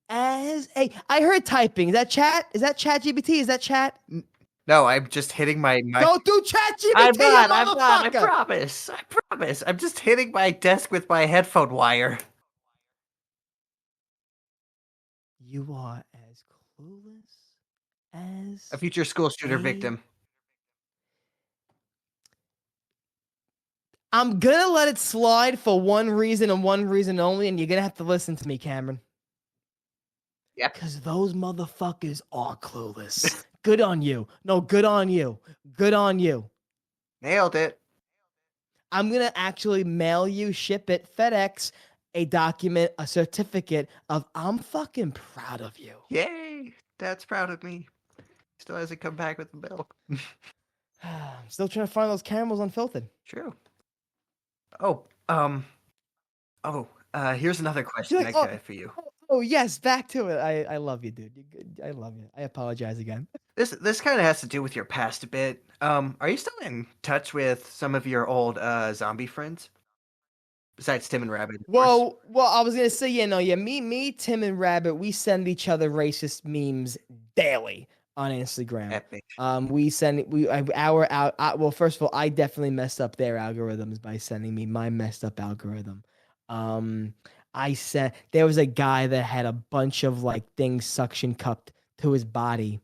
as a. I heard typing. Is that chat? Is that chat GPT? Is that chat? No, I'm just hitting my. Go through chat I'm GPT, you not. I'm not. I motherfucker. promise. I promise. I'm just hitting my desk with my headphone wire. You are as clueless as A future school shooter a. victim. I'm gonna let it slide for one reason and one reason only, and you're gonna have to listen to me, Cameron. Yeah. Because those motherfuckers are clueless. Good on you. No, good on you. Good on you. Nailed it. I'm going to actually mail you, ship it, FedEx, a document, a certificate of I'm fucking proud of you. Yay! Dad's proud of me. Still hasn't come back with the bill. I'm still trying to find those caramels unfiltered. True. Oh, here's another question Like, I got for you. oh, yes, back to it. I love you, dude. You're good. I love you. I apologize again. This kind of has to do with your past a bit. Are you still in touch with some of your old zombie friends? Besides Tim and Rabbit, of course. Well, I was gonna say, me, Tim, and Rabbit, we send each other racist memes daily on Instagram. Epic. Well, first of all, I definitely messed up their algorithms by sending me my messed up algorithm. I sent there was a guy that had a bunch of like things suction cupped to his body,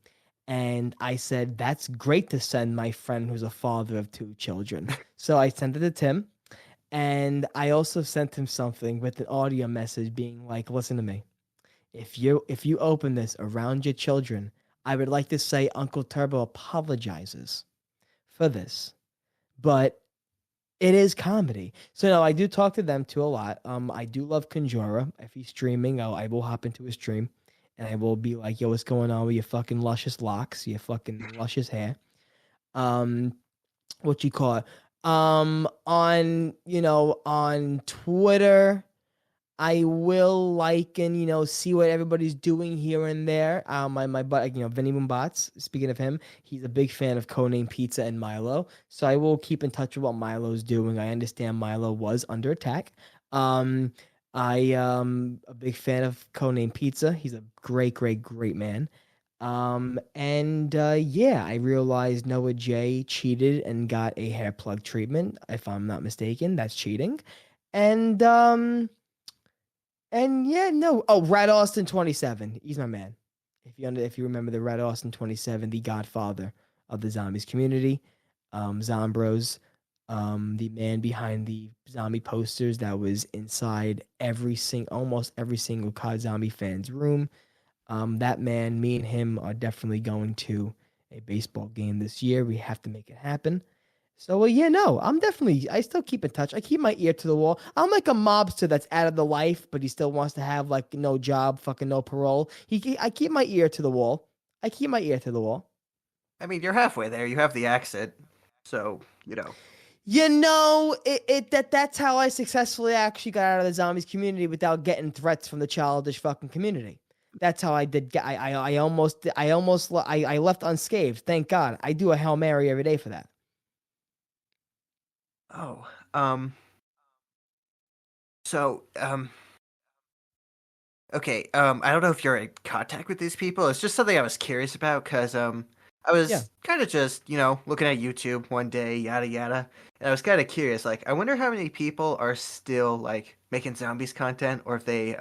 and I said that's great to send my friend who's a father of two children. So I sent it to Tim. And I also sent him something with an audio message being like, listen to me. If you open this around your children, I would like to say Uncle Turbo apologizes for this. But it is comedy. So no, I do talk to them too a lot. I do love Conjura. If he's streaming, I will hop into his stream and I will be like, yo, what's going on with your fucking luscious locks, your fucking luscious hair? What you call it? On Twitter, I will like and see what everybody's doing here and there. My butt, Vinny Moonbots. Speaking of him, he's a big fan of Codename Pizza and Milo, so I will keep in touch with what Milo's doing. I understand Milo was under attack. I a big fan of Codename Pizza. He's a great, great, great man. Yeah, I realized Noah J cheated and got a hair plug treatment. If I'm not mistaken, that's cheating. And And yeah, no. Oh, Red Austin 27. He's my man. If you remember the Red Austin 27, the godfather of the zombies community, Zombros, the man behind the zombie posters that was inside almost every single COD zombie fan's room. That man, me and him are definitely going to a baseball game this year. We have to make it happen. So yeah, no, I still keep in touch. I keep my ear to the wall. I'm like a mobster that's out of the life, but he still wants to have like no job, fucking no parole. I keep my ear to the wall. I keep my ear to the wall. I mean, you're halfway there. You have the accent, so you know. That's how I successfully actually got out of the zombies community without getting threats from the childish fucking community. That's how I did. I left unscathed. Thank God. I do a Hail Mary every day for that. Oh, um, so okay. I don't know if you're in contact with these people. It's just something I was curious about because I Yeah. was kind of just looking at YouTube one day, yada yada, and I was kind of curious. Like, I wonder how many people are still like making zombies content, or if they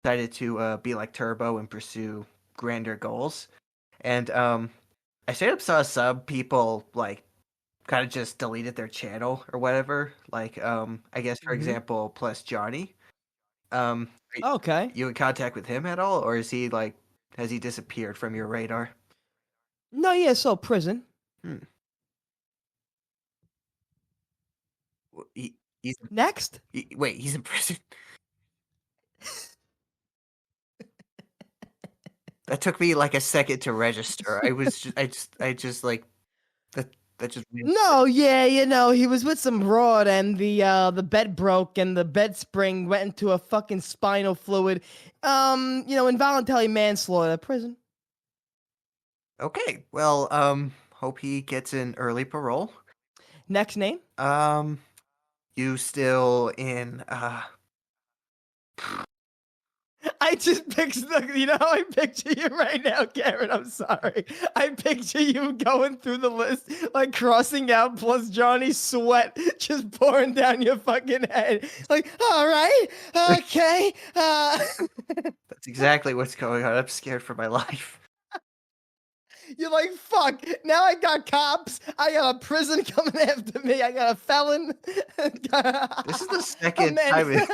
decided to be like Turbo and pursue grander goals. And I straight up saw some people like kind of just deleted their channel or whatever. Like, I guess for Mm-hmm. example, plus Johnny. Are Okay. you in contact with him at all, or is he like has he disappeared from your radar? No, yeah. So prison. Hmm. He's Next. wait, he's in prison. That took me like a second to register. I just like that. That just No, yeah, he was with some broad and the bed broke and the bed spring went into a fucking spinal fluid. Involuntary manslaughter, prison. okay. Well, hope he gets an early parole. Next name? Um, you still in I just picture how I picture you right now, Karen. I'm sorry. I picture you going through the list, like crossing out plus Johnny's sweat just pouring down your fucking head. Like, all right, okay. That's exactly what's going on. I'm scared for my life. You're like, fuck, now I got cops. I got a prison coming after me. I got a felon. This is the Oh, second man. time. This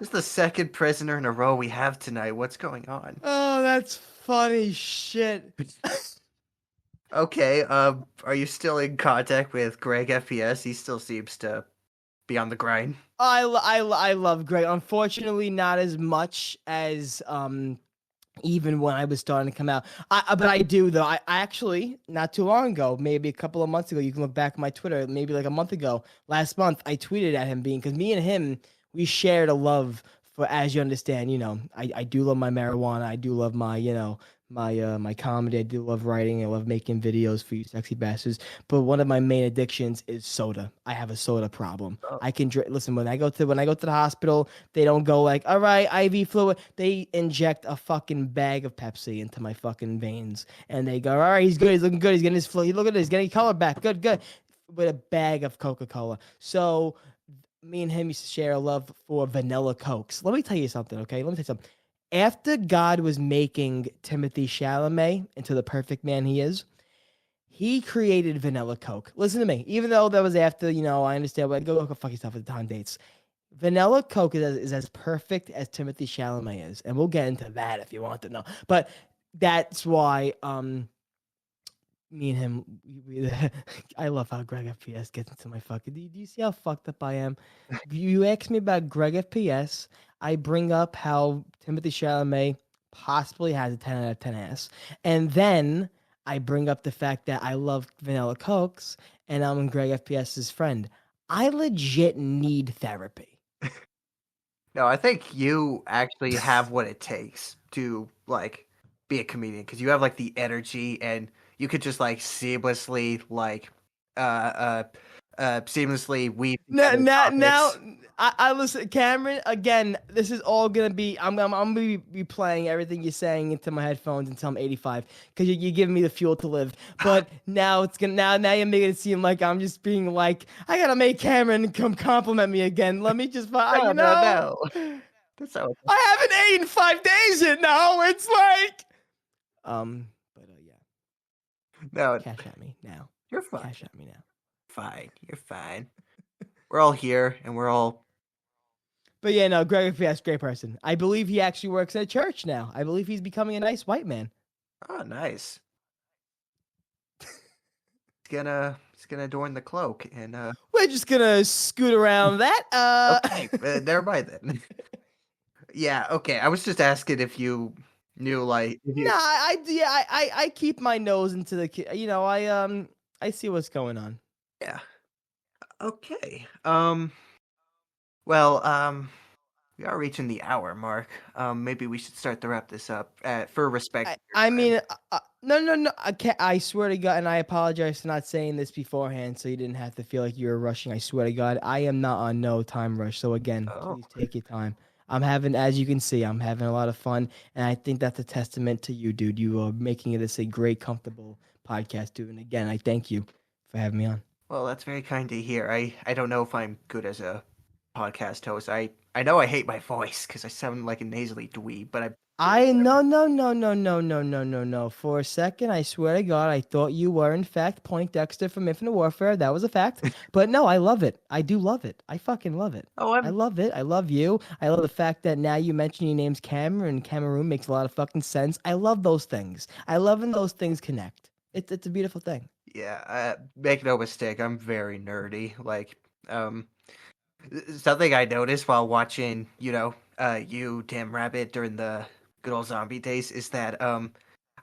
is the second prisoner in a row we have tonight. What's going on? Oh, that's funny shit. Okay. Are you still in contact with Greg FPS? He still seems to be on the grind. I love Greg. Unfortunately, not as much as even when I was starting to come out. But I do though. I actually not too long ago, maybe a couple of months ago, you can look back at my Twitter, maybe like a month ago, last month, I tweeted at him because me and him, we shared a love for, as you understand, I do love my marijuana. I do love my, my comedy. I do love writing. I love making videos for you sexy bastards. But one of my main addictions is soda. I have a soda problem. Oh, I can drink. Listen, when I go to the hospital, they don't go like, all right, IV fluid. They inject a fucking bag of Pepsi into my fucking veins, and they go, all right, he's good. He's looking good. He's getting his flow. Look at this. He's getting color back. Good, good. With a bag of Coca Cola. So me and him used to share a love for vanilla Cokes. Let me tell you something, okay? Let me tell you something. After God was making Timothy Chalamet into the perfect man he is, he created vanilla Coke. Listen to me. Even though that was after, I understand. But go fuck yourself at the time dates. Vanilla Coke is as perfect as Timothy Chalamet is, and we'll get into that if you want to know. But that's why me and him, I love how Greg FPS gets into my fucking. Do you see how fucked up I am? You ask me about Greg FPS, I bring up how Timothy Chalamet possibly has a 10 out of 10 ass, and then I bring up the fact that I love vanilla cokes, and I'm Greg FPS's friend. I legit need therapy. no, I think you actually have what it takes to like be a comedian because you have like the energy and you could just like seamlessly like uh uh seamlessly weave Now, together now, now topics. I listen, Cameron. Again, this is all gonna be. I'm gonna be playing everything you're saying into my headphones until I'm 85 because you're giving me the fuel to live. But now it's gonna now you're making it seem like I'm just being like I gotta make Cameron come compliment me again. Let me just, No, no, no. That's how. I haven't ate in 5 days yet. No, it's like, yeah, No, cash at me now. you're fine. Cash at me now. Fine. You're fine. We're all here, and we're all. But yeah, no, Greg Fias, great person. I believe he actually works at a church now. I believe he's becoming a nice white man. Oh, nice. It's gonna adorn the cloak, and We're just gonna scoot around that. okay, never mind then. Yeah, okay. I was just asking if you knew, like, if Nah, you. I keep my nose into I see what's going on. Yeah. Okay. Well, we are reaching the hour mark. Maybe we should start to wrap this up. For respect I, of your I time. mean, no, no, no. I can't. I swear to God, and I apologize for not saying this beforehand, so you didn't have to feel like you were rushing. I swear to God, I am not on no time rush. So again, Oh, please take your time. I'm having, as you can see, I'm having a lot of fun, and I think that's a testament to you, dude. You are making it a great, comfortable podcast, dude. And again, I thank you for having me on. well, that's very kind to hear. I don't know if I'm good as a podcast host. I know I hate my voice because I sound like a nasally dweeb, but I'm doing I whatever. no no no no no no no no no. For a second, I swear to God, I thought you were in fact Point Dexter from Infinite Warfare. That was a fact. But no, I love it. I do love it. I fucking love it. Oh, I I'm love it. I love you. I love the fact that now you mention your name's Cameron and Cameroon makes a lot of fucking sense. I love those things. I love when those things connect. It's a beautiful thing. yeah. Make no mistake, I'm very nerdy. Like, um, something I noticed while watching, you, Damn Rabbit, during the good old zombie days is that I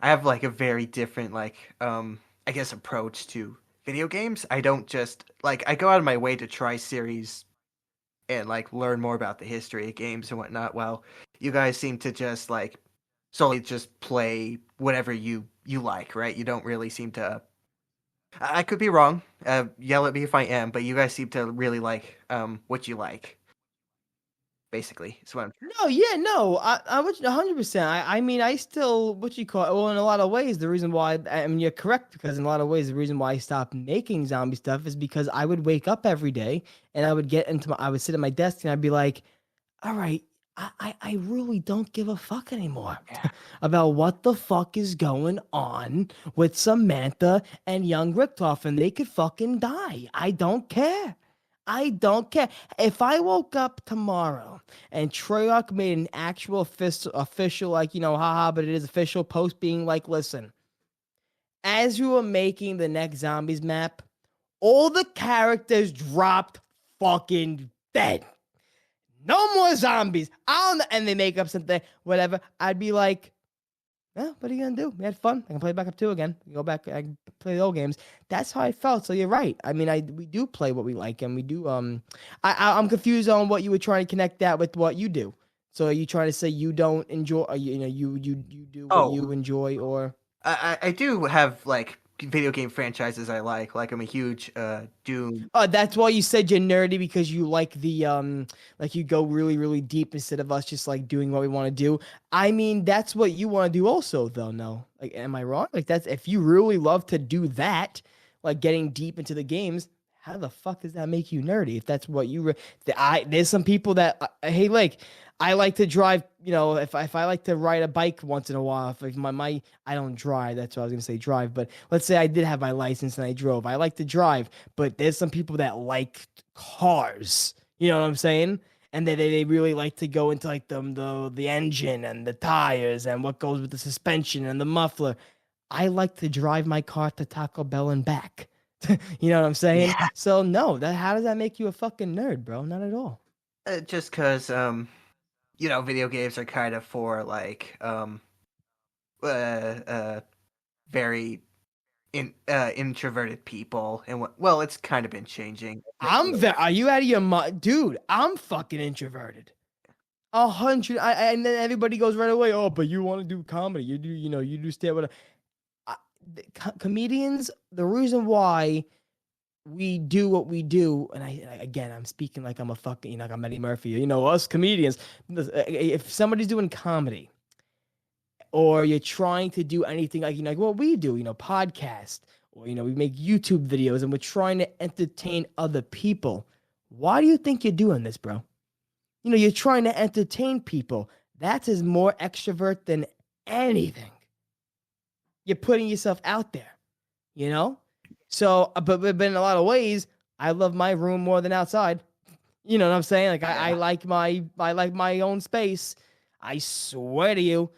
have like a very different I guess approach to video games. I don't just like I go out of my way to try series and like learn more about the history of games and whatnot. While you guys seem to just like solely just play whatever you like, right? You don't really seem to. I could be wrong. Yell at me if I am, but you guys seem to really like what you like. Basically, is what I'm. No, yeah, no, I would 100%. I mean, I still, what you call it, well, in a lot of ways, the reason why, I mean, you're correct, because in a lot of ways, the reason why I stopped making zombie stuff is because I would wake up every day and I would sit at my desk and I'd be like, all right, I really don't give a fuck anymore Yeah, about what the fuck is going on with Samantha and young Richtoff, and they could fucking die. I don't care. I don't care. If I woke up tomorrow and Treyarch made an actual official, like, haha, but it is official post being like, listen, as we were making the next zombies map, all the characters dropped fucking dead. No more zombies. I don't know. And they make up something, whatever. I'd be like, well, what are you gonna do? We had fun. I can play back up 2 again. Go back. I can play the old games. That's how I felt. So you're right. I mean, we do play what we like, and we do. I'm confused on what you were trying to connect that with what you do. So are you trying to say you don't enjoy? You do what Oh, you enjoy, or I do have like video game franchises I like. Like I'm a huge Doom. oh, that's why you said you're nerdy because you like like you go really, really deep instead of us just like doing what we want to do. I mean, that's what you want to do also, though. No, like, am I wrong? Like, that's if you really love to do that, like getting deep into the games. How the fuck does that make you nerdy? If that's what there's some people that hey, like I like to drive. If I like to ride a bike once in a while, if my I don't drive. That's what I was gonna say drive. But let's say I did have my license and I drove. I like to drive, but there's some people that like cars. You know what I'm saying? And they really like to go into like the engine and the tires and what goes with the suspension and the muffler. I like to drive my car to Taco Bell and back. You know what I'm saying? Yeah, So no, that how does that make you a fucking nerd, bro? Not at all. just because video games are kind of for like uh, uh very introverted people, and well, it's kind of been changing. Are you out of your mind, dude? I'm fucking introverted. 100. And then everybody goes right away. Oh, but you want to do comedy? You do stand with. Comedians. The reason why we do what we do, and again, I'm speaking like I'm a fucking, like I'm Eddie Murphy. Us comedians. If somebody's doing comedy, or you're trying to do anything like what we do, podcast, or we make YouTube videos, and we're trying to entertain other people. Why do you think you're doing this, bro? You're trying to entertain people. That is more extrovert than anything. You're putting yourself out there, you know? So, but in a lot of ways, I love my room more than outside. You know what I'm saying? Like I Yeah. like my own space. I swear to you,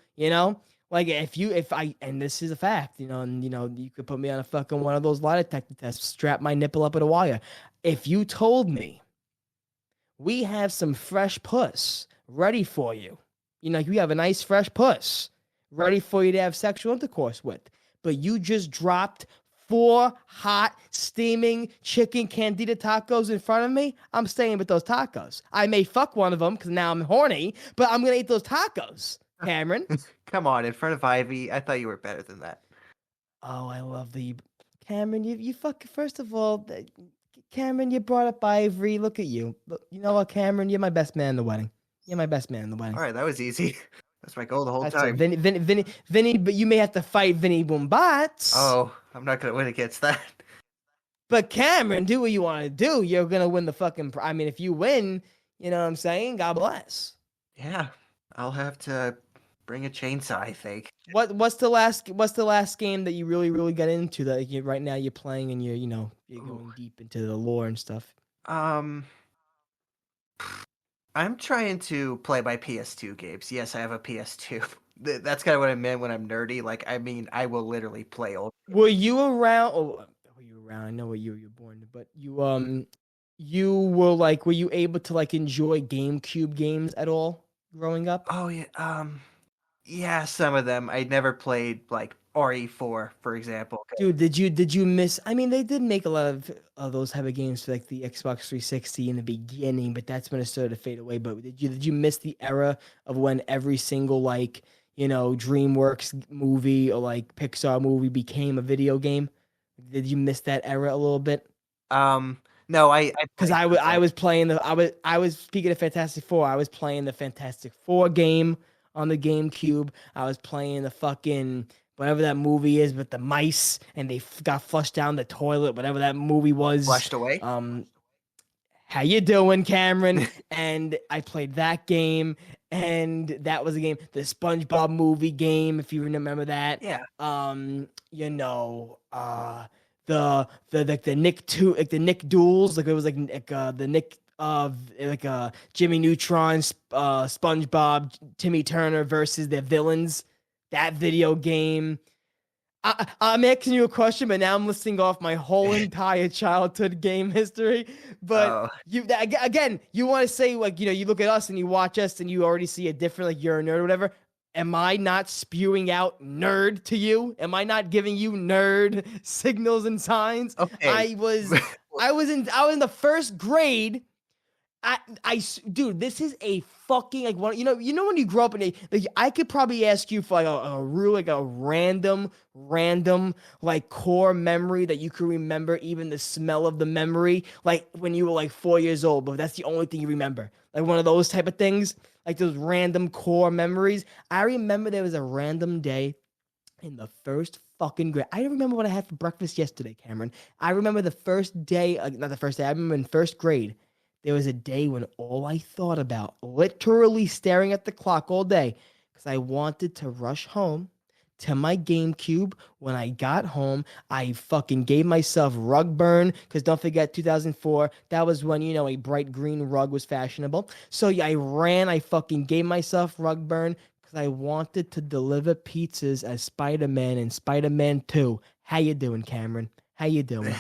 like if I and this is a fact, and you could put me on a fucking one of those lie detector tests, strap my nipple up at a wire. If you told me we have some fresh puss ready for you, like we have a nice fresh puss ready for you to have sexual intercourse with, but you just dropped four hot, steaming chicken candida tacos in front of me, I'm staying with those tacos. I may fuck one of them because now I'm horny, but I'm going to eat those tacos, Cameron. Come on, in front of Ivy. I thought you were better than that. Oh, I love the Cameron. You fuck. First of all, Cameron, you brought up Ivory. Look at you. Look, you know what, Cameron? You're my best man in the wedding. You're my best man in the wedding. All right, that was easy. That's my goal the whole That's it. time. Vinny, but you may have to fight Vinny Boombots. Oh, I'm not gonna win against that. But Cameron, do what you want to do. You're gonna win the fucking. I mean, if you win, you know what I'm saying? God bless. Yeah, I'll have to bring a chainsaw, I think. What's the last game that you really got into that right now you're playing and you're Ooh. going deep into the lore and stuff? Um, I'm trying to play my PS2 games. Yes, I have a PS2. That's kind of what I meant when I'm nerdy. Like, I mean, I will literally play old. Were you around? Oh, were you around? I know what year you're born, but you were like, were you able to like enjoy GameCube games at all growing up? Oh yeah, yeah, some of them. I never played like RE4, for example. Dude, did you miss? I mean, they did make a lot of those type of games for like the Xbox 360 in the beginning, but that's when it started to fade away. But did you miss the era of when every single like DreamWorks movie or like Pixar movie became a video game? Did you miss that era a little bit? Um, no, I Because played I was those, I like, was playing I was speaking of Fantastic Four. I was playing the Fantastic Four game on the GameCube. I was playing the fucking whatever that movie is with the mice and they got flushed down the toilet. Whatever that movie was. flushed away. Um, how you doing, Cameron? And I played that game, and that was a game. The SpongeBob movie game, if you remember that. Yeah. The Nick two like the Nick duels, like it was the Nick Jimmy Neutron, SpongeBob, Timmy Turner versus their villains. That video game. I'm asking you a question, but now I'm listing off my whole entire childhood game history. But Oh, again, you want to say like you look at us and you watch us and you already see a different like you're a nerd or whatever. Am I not spewing out nerd to you? Am I not giving you nerd signals and signs? okay. I was I was in the first grade. Dude, this is a fucking like one. When you grow up in a like, I could probably ask you for like a real like a random like core memory that you can remember, even the smell of the memory, like when you were like 4 years old. But that's the only thing you remember, like one of those type of things, like those random core memories. I remember there was a random day in the first fucking grade. I don't remember what I had for breakfast yesterday, Cameron. I remember the first day, not the first day. I remember in first grade. There was a day when all I thought about, literally staring at the clock all day, because I wanted to rush home to my GameCube. When I got home, I fucking gave myself rug burn, because don't forget 2004, that was when, a bright green rug was fashionable. So yeah, I fucking gave myself rug burn, because I wanted to deliver pizzas as Spider-Man in Spider-Man 2. How you doing, Cameron? How you doing?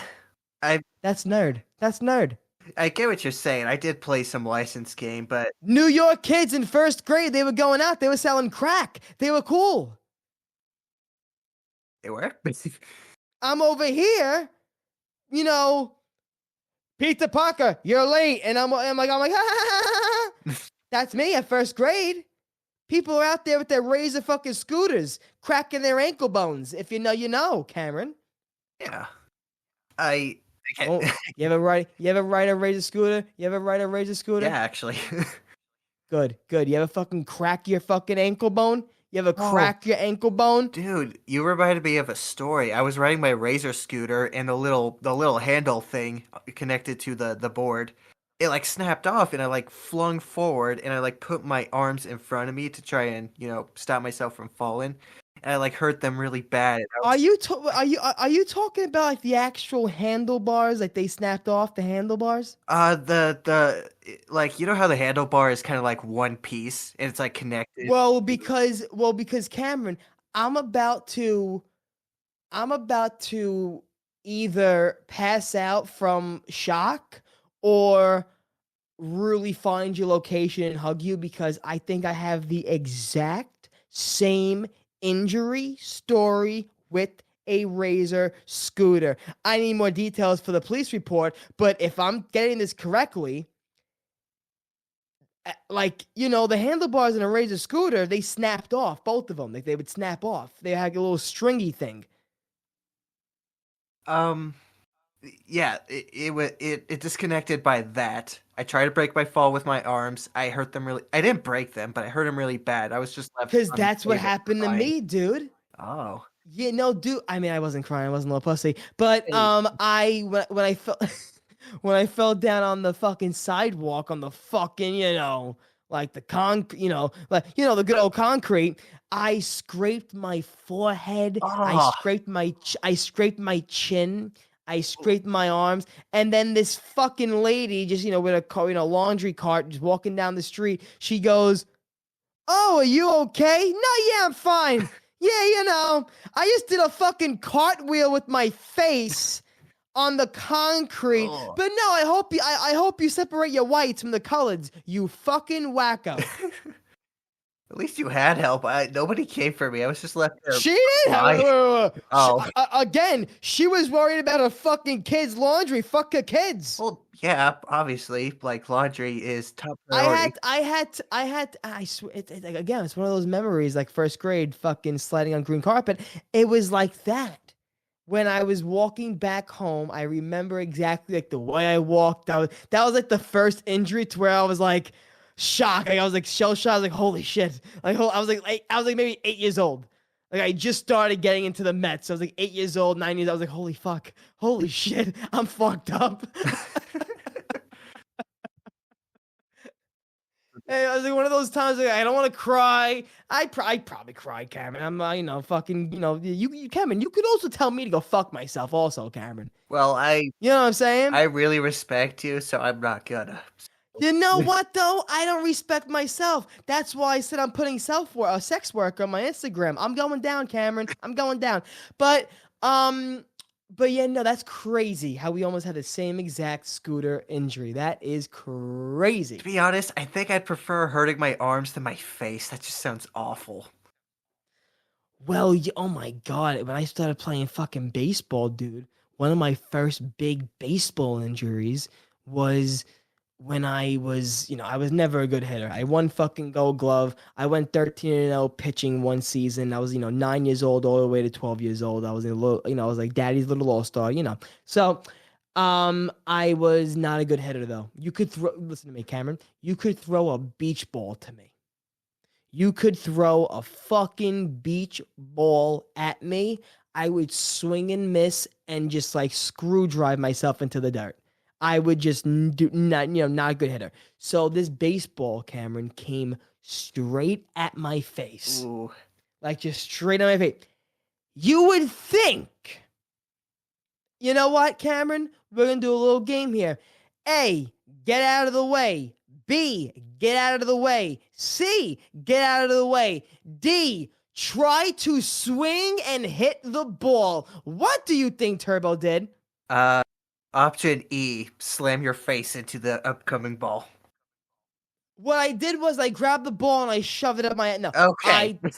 I That's nerd. That's nerd. I get what you're saying. I did play some licensed game, but New York kids in first grade, they were going out, they were selling crack. They were cool. they were. I'm over here, you know, Peter Parker, you're late. And I'm like, that's me at first grade. People are out there with their razor fucking scooters, cracking their ankle bones. If you know, you know, Cameron. Yeah. I can't. Oh, you ever ride a razor scooter? You ever ride a razor Yeah, scooter? actually. Good, good. You ever fucking crack your fucking ankle bone? You ever Oh, crack your ankle bone? dude, you reminded me of a story. I was riding my Razor scooter and the little handle thing connected to the board. it like snapped off, and I like flung forward, and I like put my arms in front of me to try and stop myself from falling, and I like hurt them really bad. And I was Are you talking about like the actual handlebars, like they snapped off the handlebars? like how the handlebar is kind of like one piece and it's like connected. Well, because Cameron, I'm about to I'm about to either pass out from shock or really find your location and hug you because I think I have the exact same injury story with a Razor scooter. I need more details for the police report, but if I'm getting this correctly, like the handlebars in a Razor scooter, they snapped off, both of them. Like they would snap off. They had a little stringy thing. Um, yeah, it disconnected by that. I tried to break my fall with my arms. I hurt them really. I didn't break them, but I hurt them really bad. I was just left Cause on the that's what table happened to crying. me, dude. Oh, Yeah, no, dude. I mean, I wasn't crying. I wasn't a little pussy. But hey, I when I fell when I fell down on the fucking sidewalk on the fucking like the the good old concrete. I scraped my forehead. oh, I scraped my chin. I scraped my arms, and then this fucking lady, just with a car, laundry cart, just walking down the street. She goes, "Oh, are you okay?" "No, yeah, I'm fine." "Yeah, I just did a fucking cartwheel with my face on the concrete. oh. But no, I hope you separate your whites from the coloreds, you fucking wacko." At least you had help. Nobody came for me. I was just left there She didn't have crying. Oh, again, she was worried about her fucking kids' laundry. Fuck her kids. well, yeah, obviously, like laundry is top I priority. had, I had, I had, I swear, again, it's one of those memories like first grade, fucking sliding on green carpet. It was like that. When I was walking back home, I remember exactly like the way I walked. That was like the first injury to where I was like shocked. Like I was like shell shocked. I was like, holy shit. I was like maybe 8 years old. Like I just started getting into the Mets. I was like 8 years old, 9 years. I was like, holy fuck, holy shit, I'm fucked up. Hey, I was like one of those times like, I don't want to cry. I probably cry, Cameron. I'm fucking you Cameron. You could also tell me to go fuck myself, also, Cameron. Well, I You know what I'm saying? I really respect you, so I'm not gonna. You know what though? I don't respect myself. That's why I said I'm putting sex work on my Instagram. I'm going down, Cameron. I'm going down. But um, but yeah, no, that's crazy. How we almost had the same exact scooter injury. That is To crazy. be honest, I think I'd prefer hurting my arms than my face. That just sounds awful. Well, oh my God, when I started playing fucking baseball, dude, one of my first big baseball injuries was when I was never a good hitter. I won fucking Gold Glove. I went 13-0 pitching one season. I was, 9 years old all the way to 12 years old. I was a little, I was like daddy's little all-star. So, I was not a good hitter though. Listen to me, Cameron. You could throw a beach ball to me. You could throw a fucking beach ball at me. I would swing and miss and just like screw drive myself into the dirt. I would just do not, not a good hitter. So this baseball, Cameron, came straight at my face. Ooh. Like just straight on my face. You would think, you know what, Cameron? We're going to do a little game here. A, get out of the way. B, get out of the way. C, get out of the way. D, try to swing and hit the ball. What do you think Turbo did? Uh, Option E, slam your face into the upcoming ball. What I did was I grabbed the ball and I shoved it up my head. No, Okay.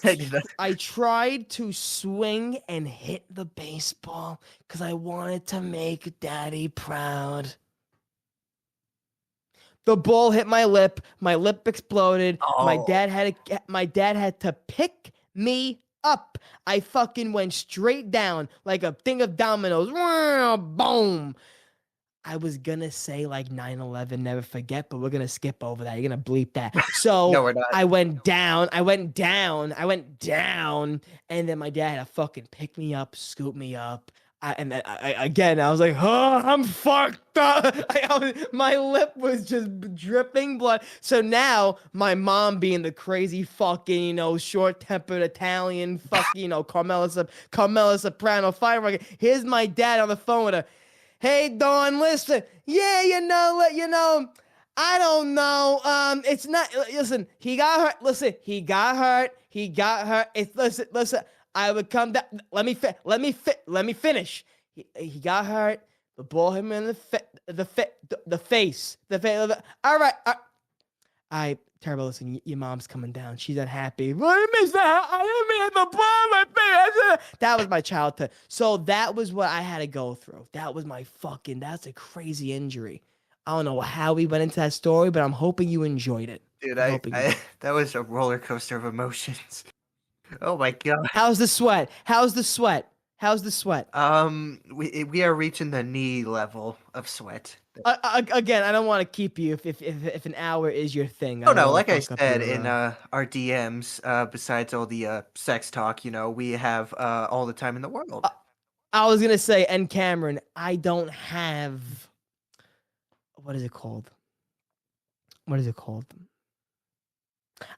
I did not- I tried to swing and hit the baseball because I wanted to make Daddy proud. The ball hit my lip. My lip exploded. Oh, My dad had to pick me up. I fucking went straight down like a thing of dominoes. Boom. I was gonna say like 9/11, never forget, but we're gonna skip over that. You're gonna bleep that. no, So we're not. I went down, and then my dad had to fucking pick me up, scoop me up. Again, I was like, oh, I'm fucked up. My lip was just dripping blood. So now my mom, being the crazy fucking, short-tempered Italian fucking, Carmela Soprano fireworker. Here's my dad on the phone with her. Hey, Dawn, listen. Yeah, I don't know. It's not. Listen, he got hurt. Listen, he got hurt. He got hurt. Listen. I would come down. Let me finish. He got hurt. The ball hit him in the face. All right. Terrible. Listen, your mom's coming down. She's unhappy. I missed that. I didn't mean the ball. That was my childhood. So that was what I had to go through. That's a crazy injury. I don't know how we went into that story, but I'm hoping you enjoyed it. Dude, I'm hoping you did. that was a roller coaster of emotions. Oh my god. How's the sweat? We are reaching the knee level of sweat. Again, I don't want to keep you if an hour is your thing. Oh no, like I fuck up said your, in our DMs, besides all the sex talk, we have all the time in the world. I was gonna say, and Cameron, I don't have. What is it called? I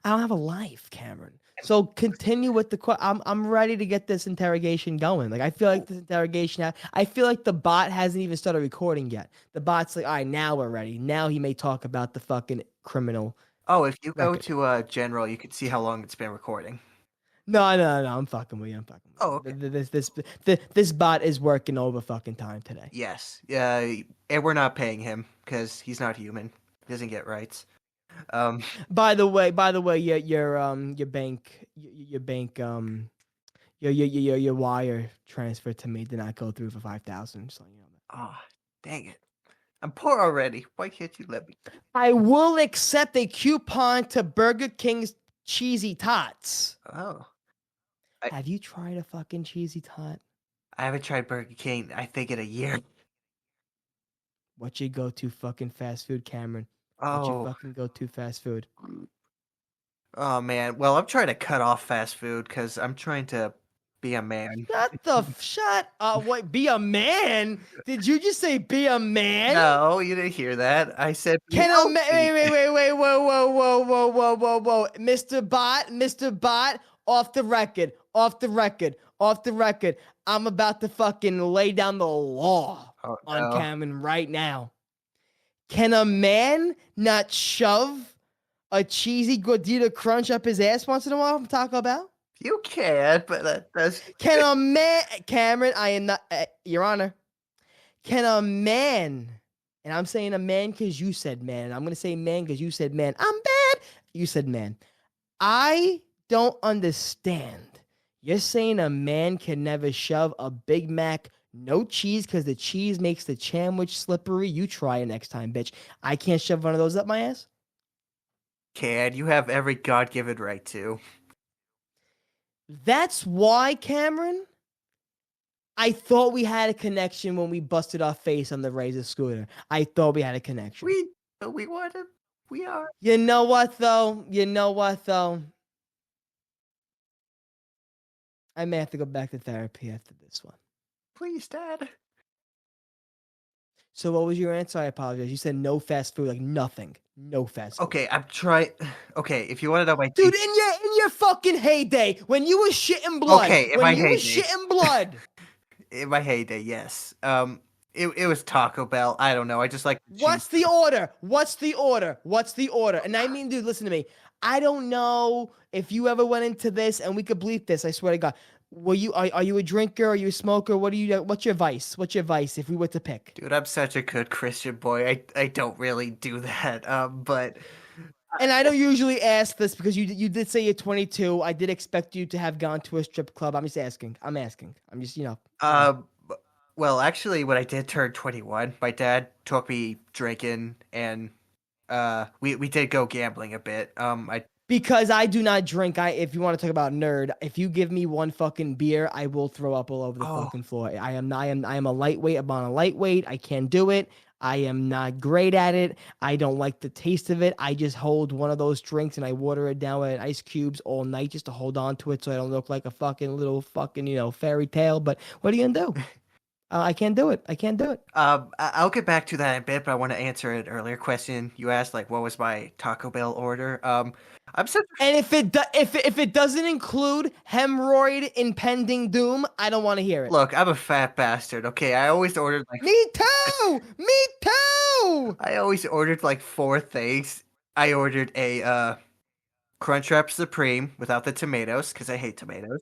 don't have a life, Cameron. So continue with the. I'm ready to get this interrogation going. Like I feel like this interrogation. I feel like the bot hasn't even started recording yet. The bot's like, all right, now we're ready. Now he may talk about the fucking criminal. Oh, if you go record. to general, you can see how long it's been recording. No. I'm fucking with you. Oh, okay. This bot is working over fucking time today. Yes. And we're not paying him because he's not human. He doesn't get rights. By the way, your wire transfer to me did not go through for 5,000. So you know that. Oh, dang it! I'm poor already. Why can't you let me? I will accept a coupon to Burger King's cheesy tots. Oh, have you tried a fucking cheesy tot? I haven't tried Burger King. I think in a year. What's your go-to fucking fast food, Cameron? What's Oh. your fucking go-to fast food? Oh man. Well, I'm trying to cut off fast food because I'm trying to be a man. Shut up. Wait, be a man? Did you just say be a man? No, you didn't hear that. I said Can a man wait, whoa. Mr. Bot, off the record. I'm about to fucking lay down the law on Cameron right now. Can a man not shove a cheesy gordita crunch up his ass once in a while from Taco Bell? You can, but that's. Can a man, Cameron? I am not, Your Honor. Can a man, and I'm saying a man because you said man, and I'm gonna say man because you said man. I'm bad. You said man. I don't understand. You're saying a man can never shove a Big Mac, no cheese, because the cheese makes the sandwich slippery. You try it next time, bitch. I can't shove one of those up my ass. Can you have every God-given right to? That's why, Cameron, I thought we had a connection when we busted our face on the Razor scooter. I thought we had a connection. We are. You know what, though? I may have to go back to therapy after this one. Please, Dad. So what was your answer? I apologize. You said no fast food, like nothing. No fast food. Okay, I'm trying. Okay, if you want to know my dude, in your fucking heyday, when you were shitting blood. Okay, in my heyday, yes. It was Taco Bell. I don't know. I just like. What's the order? And I mean, dude, listen to me. I don't know if you ever went into this, and we could bleep this. I swear to God. Are you a drinker? Are you a smoker? What's your vice? If we were to pick? Dude, I'm such a good Christian boy. I don't really do that. But. And I don't usually ask this because you did say you're 22. I did expect you to have gone to a strip club. I'm just asking. I'm just, Well, actually, when I did turn 21, my dad took me drinking, and we did go gambling a bit. Because I do not drink. If you want to talk about nerd, if you give me one fucking beer, I will throw up all over the fucking floor. I am a lightweight. I'm on a lightweight. I can't do it. I am not great at it. I don't like the taste of it. I just hold one of those drinks and I water it down with ice cubes all night just to hold on to it so I don't look like a fucking little fucking, fairy tale. But what are you gonna do? I can't do it. I can't do it. I'll get back to that in a bit, but I want to answer an earlier question you asked, like what was my Taco Bell order. I'm such a And if it doesn't include hemorrhoid impending doom, I don't want to hear it. look. I'm a fat bastard. Okay, I always ordered like Me too. Me too. I always ordered like four things. I ordered a Crunchwrap Supreme without the tomatoes because I hate tomatoes.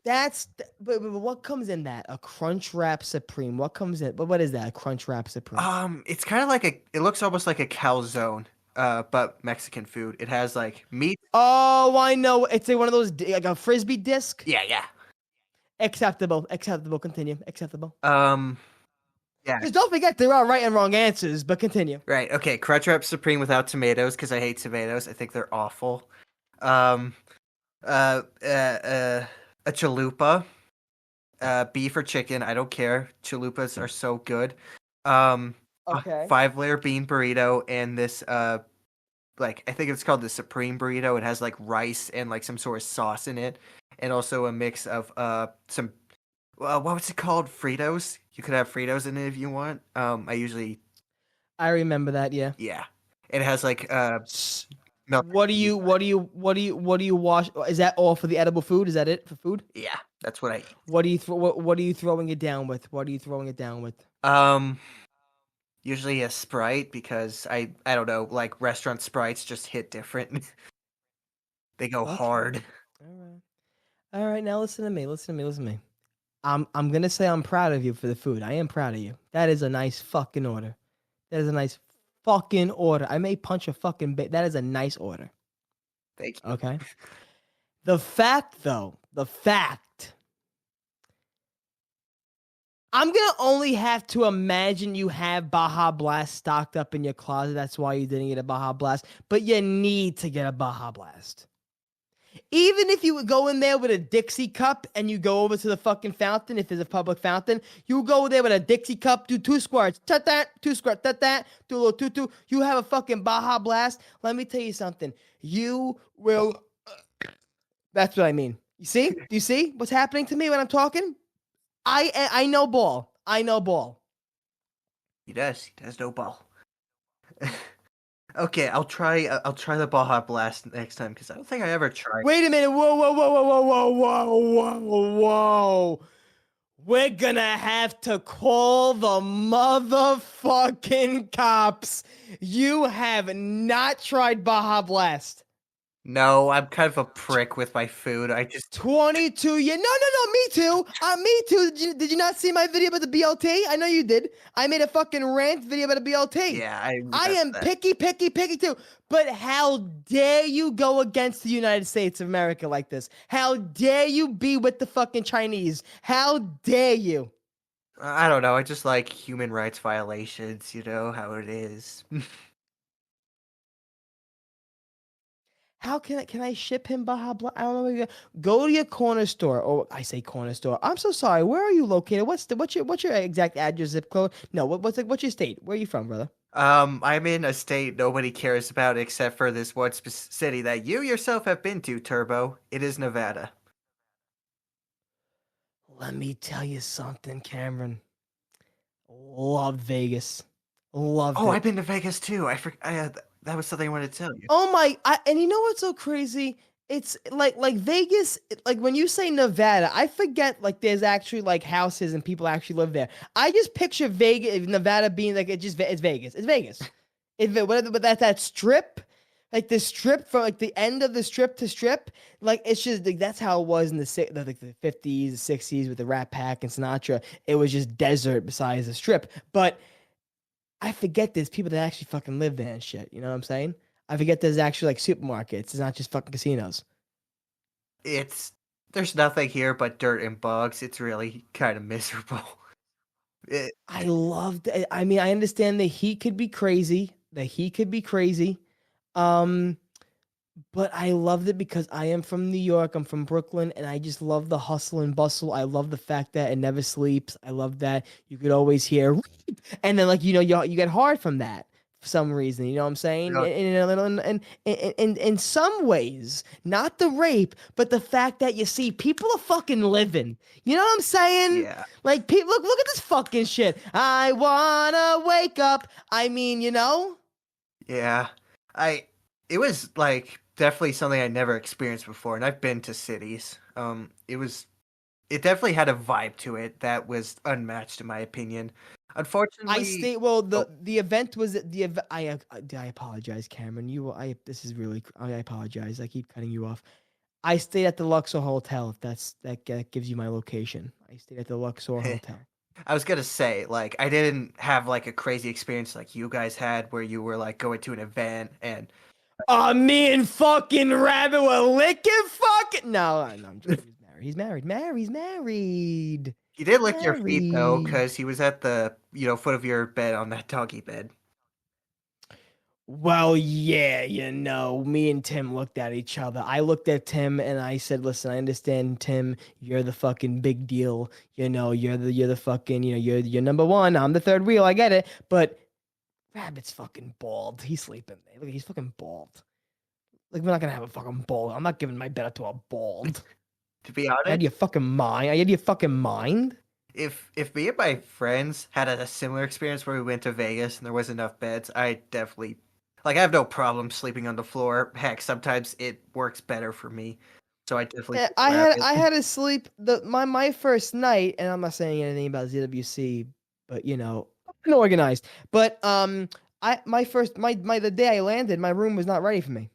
But what comes in that? A Crunch Wrap Supreme. What comes in? But what is that? A Crunch Wrap Supreme. It's kind of like it looks almost like a calzone, but Mexican food. It has like meat. Oh, I know. It's like one of those like a frisbee disc. Yeah, yeah. Acceptable. Acceptable. Continue. Acceptable. Um, yeah. Because don't forget there are right and wrong answers. But continue. Right. Okay. Crunchwrap Supreme without tomatoes because I hate tomatoes. I think they're awful. Um, a chalupa, beef or chicken. I don't care. Chalupas are so good. Um, a Okay. 5-layer bean burrito and this like I think it's called the Supreme burrito. It has like rice and like some sort of sauce in it, and also a mix of some what was it called? Fritos. You could have Fritos in it if you want. I usually I remember that. Yeah. yeah. And it has like S- melted What do cheese. you? What do you? What do you wash? Is that all for the edible food? Is that it for food? Yeah, that's what I eat. What do you throw? What are you throwing it down with? What are you throwing it down with? Um, usually a Sprite because I don't know, like restaurant Sprites just hit different. They go Okay. hard. All right. All right. Now listen to me. Listen to me. Listen to me. I'm gonna say I'm proud of you for the food. I am proud of you. That is a nice fucking order. That is a nice fucking order. I may punch a fucking bit. That is a nice order. Thank you. Okay. The fact, though, the fact, I'm gonna only have to imagine you have Baja Blast stocked up in your closet. That's why you didn't get a Baja Blast, but you need to get a Baja Blast. Even if you would go in there with a Dixie cup and you go over to the fucking fountain, if there's a public fountain, you go there with a Dixie cup, do 2 squirts, tut that, 2 squirts, tut that, do a little tutu. You have a fucking Baja Blast. Let me tell you something. You will. That's what I mean. You see? Do you see what's happening to me when I'm talking? I know ball. I know ball. He does. He does no ball. Okay, I'll try. I'll try the Baja Blast next time because I don't think I ever tried. Wait a minute. Whoa, whoa, whoa, whoa, whoa, whoa, whoa, whoa. We're gonna have to call the motherfucking cops. You have not tried Baja Blast. No, I'm kind of a prick with my food. I just 22 years. No, me too. Me too. Did you not see my video about the BLT? I know you did. I made a fucking rant video about the BLT. yeah, I I remember am that. picky too. But how dare you go against the United States of America like this? How dare you be with the fucking Chinese? How dare you? I don't know. I just like human rights violations. You know how it is. How can I ship him Baja Blast? I don't know. Go to your corner store. Or I say corner store. I'm so sorry. Where are you located? What's your exact address, zip code? No. What's your state? Where are you from, brother? I'm in a state nobody cares about except for this one city that you yourself have been to, Turbo. It is Nevada. Let me tell you something, Cameron. Love Vegas. Loved Oh, I've it. been to Vegas too. That was something I wanted to tell you. Oh my! And you know what's so crazy? It's like Vegas. Like when you say Nevada, I forget like there's actually like houses and people actually live there. I just picture Vegas, Nevada being like it's Vegas. It's Vegas. But that strip, like the strip from like the end of the strip to strip, like it's just like that's how it was in the 50s, the 60s with the Rat Pack and Sinatra. It was just desert besides the strip. But I forget there's people that actually fucking live there and shit. You know what I'm saying? I forget there's actually like supermarkets. It's not just fucking casinos. It's there's nothing here but dirt and bugs. It's really kind of miserable. It, I loved it. I mean, I understand the heat could be crazy. The heat could be crazy. Um, but I loved it because I am from New York. I'm from Brooklyn, and I just love the hustle and bustle. I love the fact that it never sleeps. I love that you could always hear, and then like you get hard from that. for some reason. You know what I'm saying? No, In some ways, not the rape, but the fact that you see people are fucking living. You know what I'm saying? yeah, Like, people, look at this fucking shit. I wanna wake up. I mean, you know. yeah. I it was like definitely something I never experienced before, and I've been to cities. It definitely had a vibe to it that was unmatched in my opinion. I Unfortunately, stay well. oh, The event was I apologize, Cameron. I this is really I apologize. I keep cutting you off. I stayed at the Luxor Hotel. If that gives you my location. I stayed at the Luxor Hotel. I was gonna say, like, I didn't have like a crazy experience like you guys had, where you were like going to an event and Me and fucking Rabbit were licking fucking. No, I'm joking. He's married. He's married. He's married. he did He's lick your feet though, married. because he was at the foot of your bed on that doggy bed. Well, yeah, me and Tim looked at each other. I looked at Tim and I said, "Listen, I understand, Tim. You're the fucking big deal. You're the fucking, you're number one. I'm the third wheel. I get it. But Rabbit's fucking bald. He's sleeping. Look, he's fucking bald. Like, we're not gonna have a fucking bald. I'm not giving my bed up to a bald. To be I honest, had your fucking mind. I had your fucking mind. if me and my friends had a similar experience where we went to Vegas and there was enough beds, I definitely like I have no problem sleeping on the floor. Heck, sometimes it works better for me. So I definitely Yeah, pick Rabbit. I had to sleep my first night, and I'm not saying anything about ZWC, but unorganized. But I my first my the day I landed, my room was not ready for me.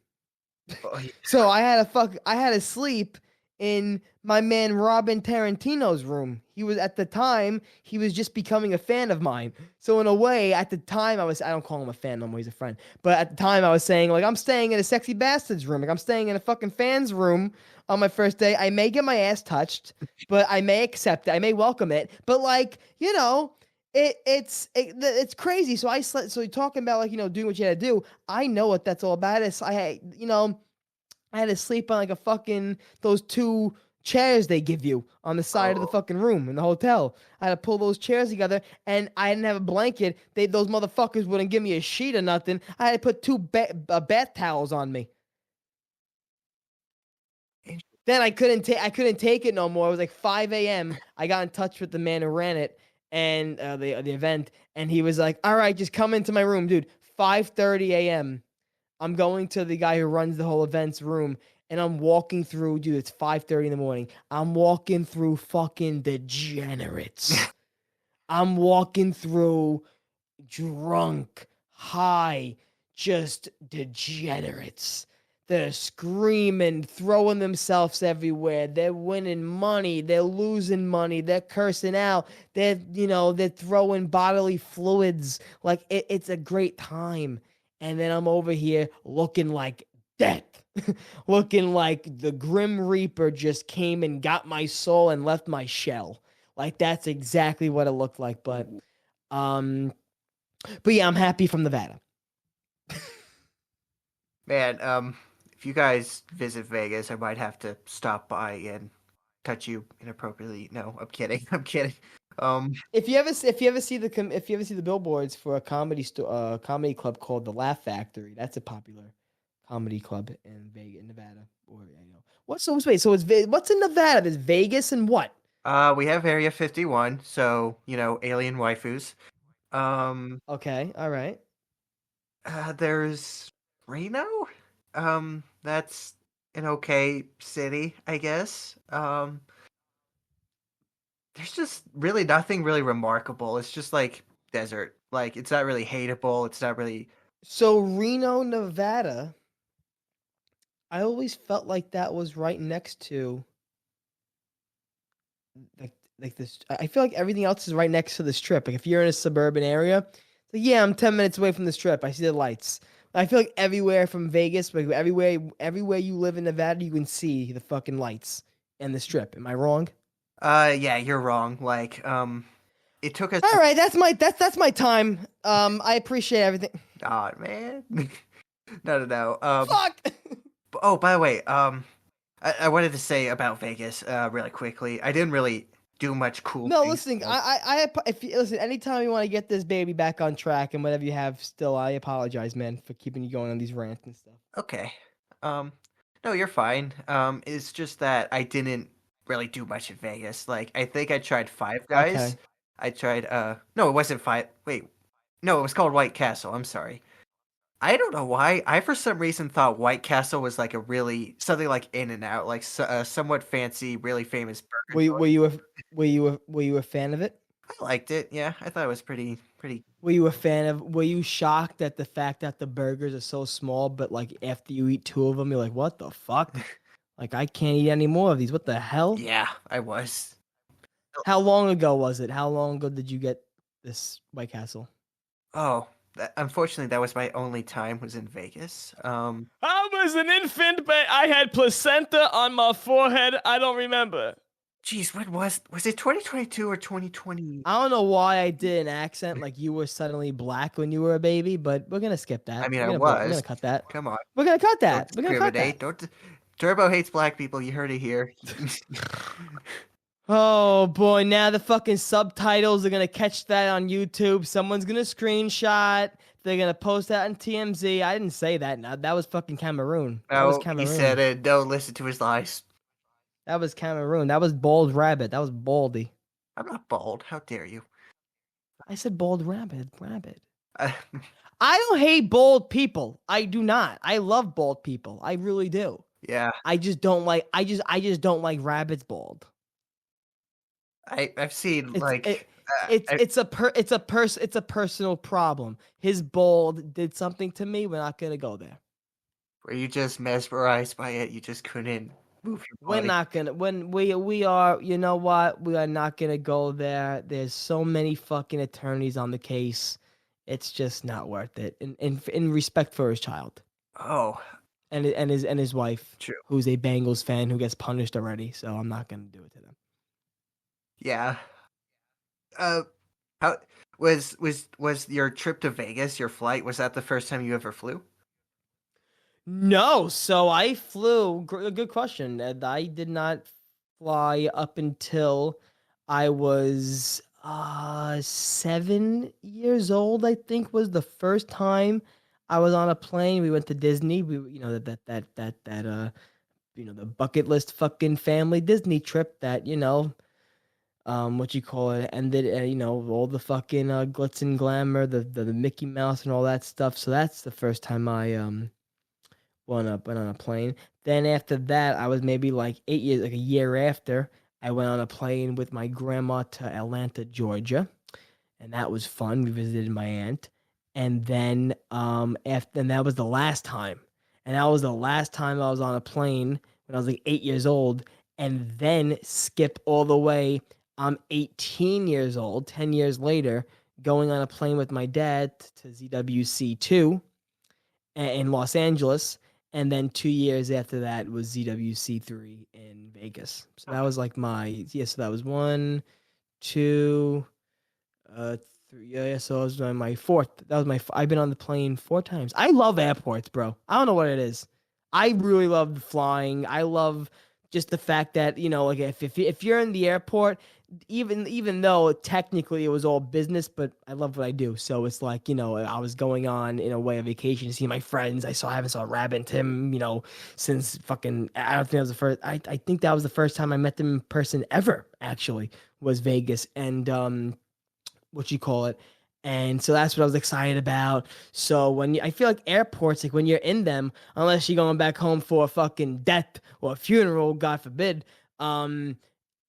Oh, yeah. So I had to sleep in my man Robin Tarantino's room. He was at the time he was just becoming a fan of mine. So in a way, at the time I don't call him a fan no more, he's a friend. But at the time I was saying like I'm staying in a sexy bastard's room. Like I'm staying in a fucking fan's room on my first day. I may get my ass touched, but I may accept it. I may welcome it. But like, it's crazy. So I slept. So you're talking about like doing what you had to do. I know what that's all about. I had to sleep on like a fucking those two chairs they give you on the side of the Oh, fucking room in the hotel. I had to pull those chairs together, and I didn't have a blanket. Those motherfuckers wouldn't give me a sheet or nothing. I had to put two bath towels on me. Then I couldn't take it no more. It was like 5 a.m. I got in touch with the man who ran it and the event, and he was like, "All right, just come into my room, dude." 5:30 a.m. I'm going to the guy who runs the whole events room, and I'm walking through, dude, it's 5:30 in the morning. I'm walking through fucking degenerates. I'm walking through drunk, high, just degenerates. They're screaming, throwing themselves everywhere. They're winning money. They're losing money. They're cursing out. They're throwing bodily fluids. Like it's a great time. And then I'm over here looking like death. Looking like the Grim Reaper just came and got my soul and left my shell. Like that's exactly what it looked like. Um, but yeah, I'm happy from Nevada. man, if you guys visit Vegas, I might have to stop by and touch you inappropriately. No, I'm kidding. I'm kidding. Um, If you ever see the billboards for a comedy club called the Laugh Factory, that's a popular comedy club in Vegas, Nevada. Or what's so wait, so what's in Nevada? There's Vegas and what? we have Area 51, so alien waifus. Um, Okay, all right. there's Reno. That's an okay city, I guess. There's just really nothing really remarkable. It's just like desert. Like it's not really hateable. It's not really. So Reno, Nevada. I always felt like that was right next to like this. I feel like everything else is right next to the strip. Like if you're in a suburban area, it's like yeah, I'm 10 minutes away from the strip. I see the lights. I feel like everywhere from Vegas, like everywhere you live in Nevada, you can see the fucking lights and the strip. Am I wrong? Yeah, you're wrong. Like, it took us. All right, that's my time. I appreciate everything. Oh man, no, no, no. Fuck. Oh, by the way, I wanted to say about Vegas, really quickly. I didn't really. do much cool No, things. listen, So, if you listen, anytime you want to get this baby back on track and whatever you have still, I apologize, man, for keeping you going on these rants and stuff. okay. Um, no, you're fine. It's just that I didn't really do much in Vegas. Like, I think I tried Five Guys. Okay. I tried, no, it wasn't Five. Wait, no, it was called White Castle. I'm sorry. I don't know why. I for some reason thought White Castle was like a really something like In and Out, like somewhat fancy, really famous burger Were you were joint. you a were you a fan of it? I liked it. Yeah, I thought it was pretty. Were you shocked at the fact that the burgers are so small, but like after you eat two of them, you're like, what the fuck? Like I can't eat any more of these. What the hell? Yeah, I was. How long ago was it? How long ago did you get this White Castle? Oh, unfortunately, that was my only time was in Vegas. I was an infant, but I had placenta on my forehead. I don't remember. Geez, when was it 2022 or 2020? I don't know why I did an accent like you were suddenly black when you were a baby, but we're gonna skip I that. mean, I We're was. gonna cut that. Come on, We're gonna cut don't that. We're gonna cut discriminate. that. Don't. Turbo hates black people. You heard it here. Oh boy, now the fucking subtitles are gonna catch that on YouTube. Someone's gonna screenshot. They're gonna post that on TMZ. I didn't say that. No, that was fucking Cameroon. That was No, he said Cameroon. it. Don't listen to his lies. That was Cameroon. That was Bald Rabbit. That was Baldy. I'm not bald. How dare you? I said Bald Rabbit. Rabbit. Uh, I don't hate bald people. I do not. I love bald people. I really do. yeah, I just don't like. I just don't like rabbits bald. I've seen It's like it's a personal problem. His bald did something to me. We're not gonna go there. where you just mesmerized by it. You just couldn't move your We're body. not gonna when we are. You know what? We are not gonna go there. There's so many fucking attorneys on the case. It's just not worth it. In respect for his child Oh, and his wife, true. who's a Bengals fan who gets punished already. So I'm not gonna do it to them. Yeah. Uh, how was your trip to Vegas? Your flight was that the first time you ever flew? No, so I flew. Good question. And I did not fly up until I was 7 years old. I think was the first time I was on a plane. We went to Disney. We, the bucket list fucking family Disney trip that what you call it ended. All the fucking glitz and glamour, the Mickey Mouse and all that stuff. So that's the first time I went on a plane. Then after that, I was maybe like 8 years, like a year after, I went on a plane with my grandma to Atlanta, Georgia, and that was fun. We visited my aunt, and then and that was the last time, and that was the last time I was on a plane when I was like 8 years old, and then skip all the way. I'm 18 years old, 10 years later, going on a plane with my dad to ZWC2 in Los Angeles, and then 2 years after that was ZWC3 in Vegas. So that was like my So that was one, two, three. Yeah. So it was my fourth. That was my. I've been on the plane 4 times. I love airports, bro. I don't know what it is. I really love flying. I love just the fact that like if you're in the airport, even though technically it was all business, but I love what I do. So it's like I was going on in a way a vacation to see my friends. I haven't saw Rabbit and Tim since fucking I don't think that was the first. I think that was the first time I met them in person ever. Actually, was Vegas and what you call it. And so that's what I was excited about. So I feel like airports, like when you're in them, unless you're going back home for a fucking death or a funeral, God forbid,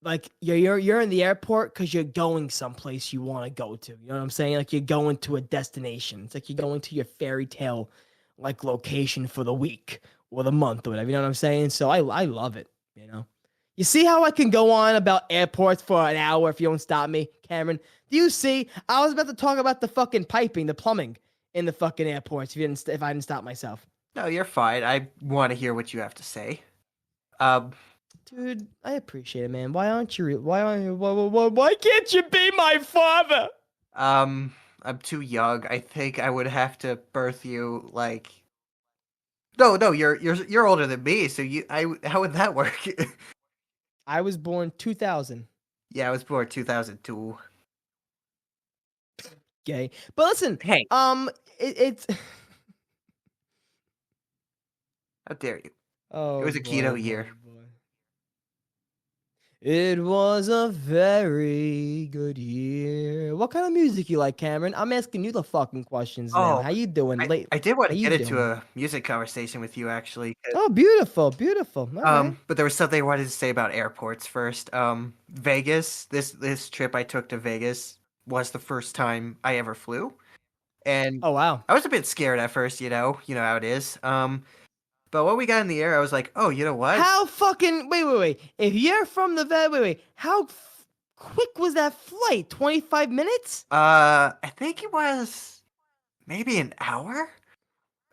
like you're in the airport because you're going someplace you want to go to. You know what I'm saying? Like you're going to a destination. It's like you're going to your fairy tale like location for the week or the month or whatever. You know what I'm saying? So I love it. You see how I can go on about airports for an hour if you don't stop me, Cameron? Do you see? I was about to talk about the fucking piping, the plumbing in the fucking airports if I didn't stop myself. No, you're fine. I want to hear what you have to say. Um, Dude, I appreciate it, man. Why can't you be my father? I'm too young. I think I would have to birth you like. No, no, you're older than me. So how would that work? I was born 2000. Yeah, I was born 2002. Okay, but listen, Hey, um, it's how dare you? It oh was a boy, keto boy, year. boy. It was a very good year. What kind of music you like, Cameron? I'm asking you the fucking questions now. Oh, How you doing? I did want How to you get into doing? a music conversation with you actually. Oh, beautiful, beautiful. All right. But there was something I wanted to say about airports first. Vegas. This trip I took to Vegas was the first time I ever flew, and Oh wow. I was a bit scared at first. You know how it is. But when we got in the air, I was like, oh, you know what? How fucking wait. If you're from the wait. How quick was that flight? 25 minutes? I think it was maybe an hour.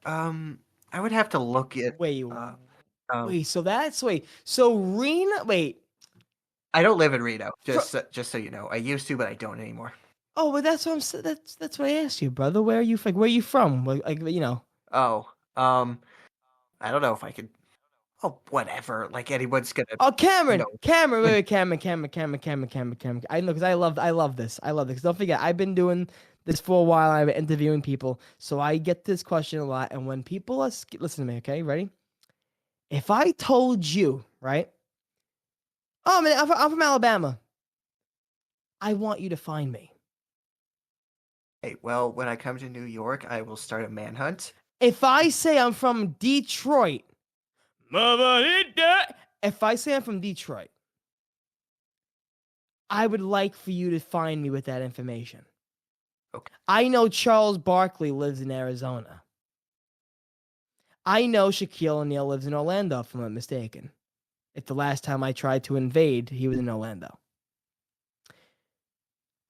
I would have to look it Wait, up. Um, So Rena, wait. I don't live in Reno, Fr just so you know. I used to, but I don't anymore. oh, but that's what that's what I asked you, brother. Where are you? Like, where are you from? Like, you know. Oh, I don't know if I could. Oh, whatever. Like anyone's gonna, Oh, you Cameron, know. Cameron, When, wait, Cameron. I know because I love this. I love this. Don't forget, I've been doing this for a while. I've been interviewing people, so I get this question a lot. And when people are listen to me, okay, ready? If I told you, right? Oh man, I'm from Alabama. I want you to find me. hey, well, when I come to New York, I will start a manhunt. If I say I'm from Detroit, if I say I'm from Detroit, I would like for you to find me with that information. Okay. I know Charles Barkley lives in Arizona. I know Shaquille O'Neal lives in Orlando, if I'm not mistaken. If the last time I tried to invade, he was in Orlando.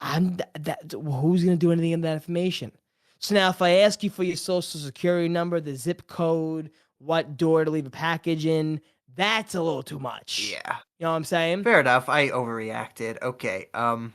Who's going to do anything in that information? So now, if I ask you for your social security number, the zip code, what door to leave a package in, that's a little too much. Yeah. You know what I'm saying? Fair enough. I overreacted. Okay. No,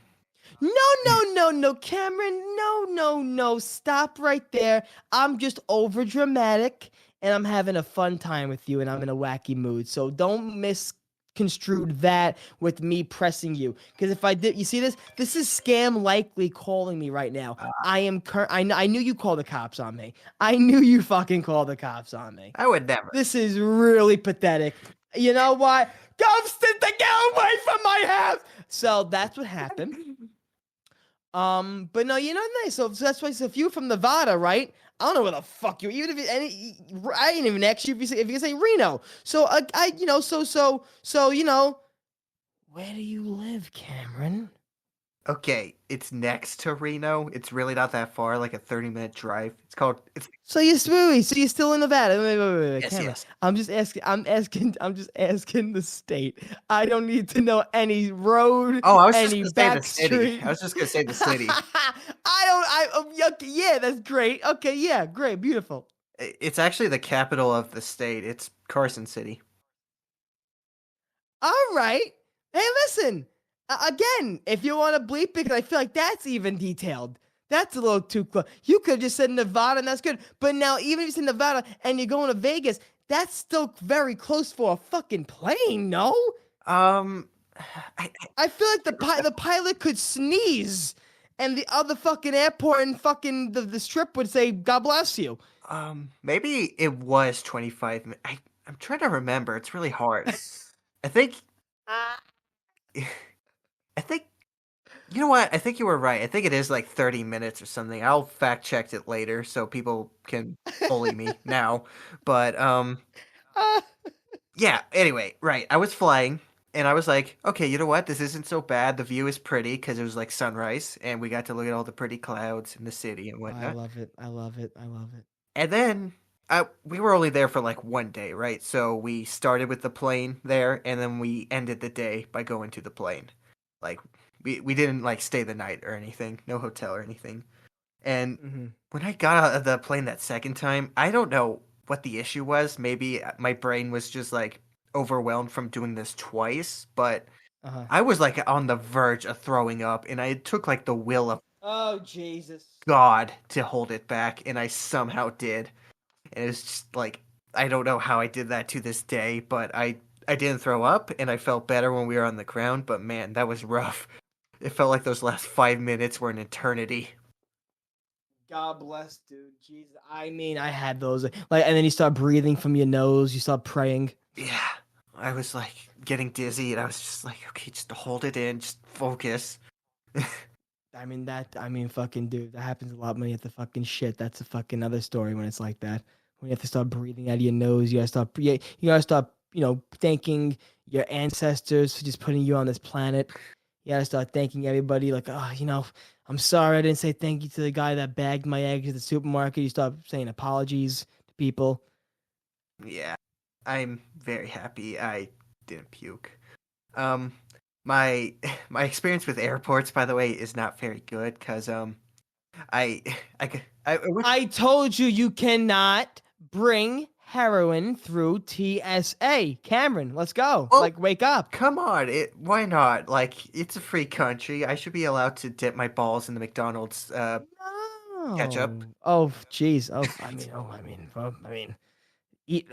Cameron. No. Stop right there. I'm just over dramatic and I'm having a fun time with you and I'm in a wacky mood. So don't misconstrue that with me pressing you. Because if I did, you see this? This is scam likely calling me right now. I am I knew you called the cops on me. I knew you fucking called the cops on me. I would never. This is really pathetic. You know what? Ghosted to get away from my house. So that's what happened. But no, you know, nice. So that's why. So if you're from Nevada, right? I don't know where the fuck you. Even if I didn't even ask you if you say Reno. So you know, so you know, where do you live, Cameron? Okay, it's next to Reno. It's really not that far, like a 30-minute drive. It's called. It's So you're smoothie. So you're still in Nevada. Wait, yes, Cameron. yes. I'm just asking. I'm just asking the state. I don't need to know any road, Oh, I was just any gonna say the back city. I street. was just gonna say the city. Okay, yeah, that's great. Okay, yeah, great, beautiful. It's actually the capital of the state. It's Carson City. All right. Hey, listen. Again, if you want to bleep it, because I feel like that's even detailed. That's a little too close. You could have just said Nevada, and that's good. But now, even if you said Nevada and you're going to Vegas, that's still very close for a fucking plane, no? Um, I I feel like can't remember. the pilot could sneeze, and the other fucking airport and fucking the strip would say, "God bless you." Maybe it was 25 minutes. I'm trying to remember. It's really hard. I think I think you know what? I think you were right. I think it is like 30 minutes or something. I'll fact check it later so people can bully me now. But Uh, yeah, anyway, right. I was flying and I was like, okay, you know what? This isn't so bad. The view is pretty because it was like sunrise and we got to look at all the pretty clouds in the city and I whatnot. love it. I love it. I love it. And then we were only there for like one day, right? So we started with the plane there, and then we ended the day by going to the plane. Like we didn't like stay the night or anything, no hotel or anything. And Mm-hmm. when I got out of the plane that second time, I don't know what the issue was. Maybe my brain was just like overwhelmed from doing this twice, but Uh huh. I was like on the verge of throwing up, and I took like the will of Oh Jesus. God to hold it back, and I somehow did. And it's just like I don't know how I did that to this day, but I didn't throw up, and I felt better when we were on the ground. But man, that was rough. It felt like those last 5 minutes were an eternity. God bless, dude. Jesus, I mean, I had those like, and then you start breathing from your nose. You start praying. Yeah, I was like getting dizzy, and I was just like, okay, just hold it in, just focus. I mean, fucking dude, that happens a lot when you have to fucking shit. That's a fucking other story when it's like that. When you have to start breathing out of your nose, you gotta stop, thanking your ancestors for just putting you on this planet. You gotta start thanking everybody, like, oh, I'm sorry I didn't say thank you to the guy that bagged my eggs at the supermarket. You start saying apologies to people. Yeah, I'm very happy I didn't puke. Um, my my experience with airports, by the way, is not very good because I I wish. I told you you cannot bring heroin through TSA. Cameron, let's go. Well, Like, wake up. come on, why not? Like, it's a free country. I should be allowed to dip my balls in the McDonald's ketchup. No. Oh, jeez. Eat.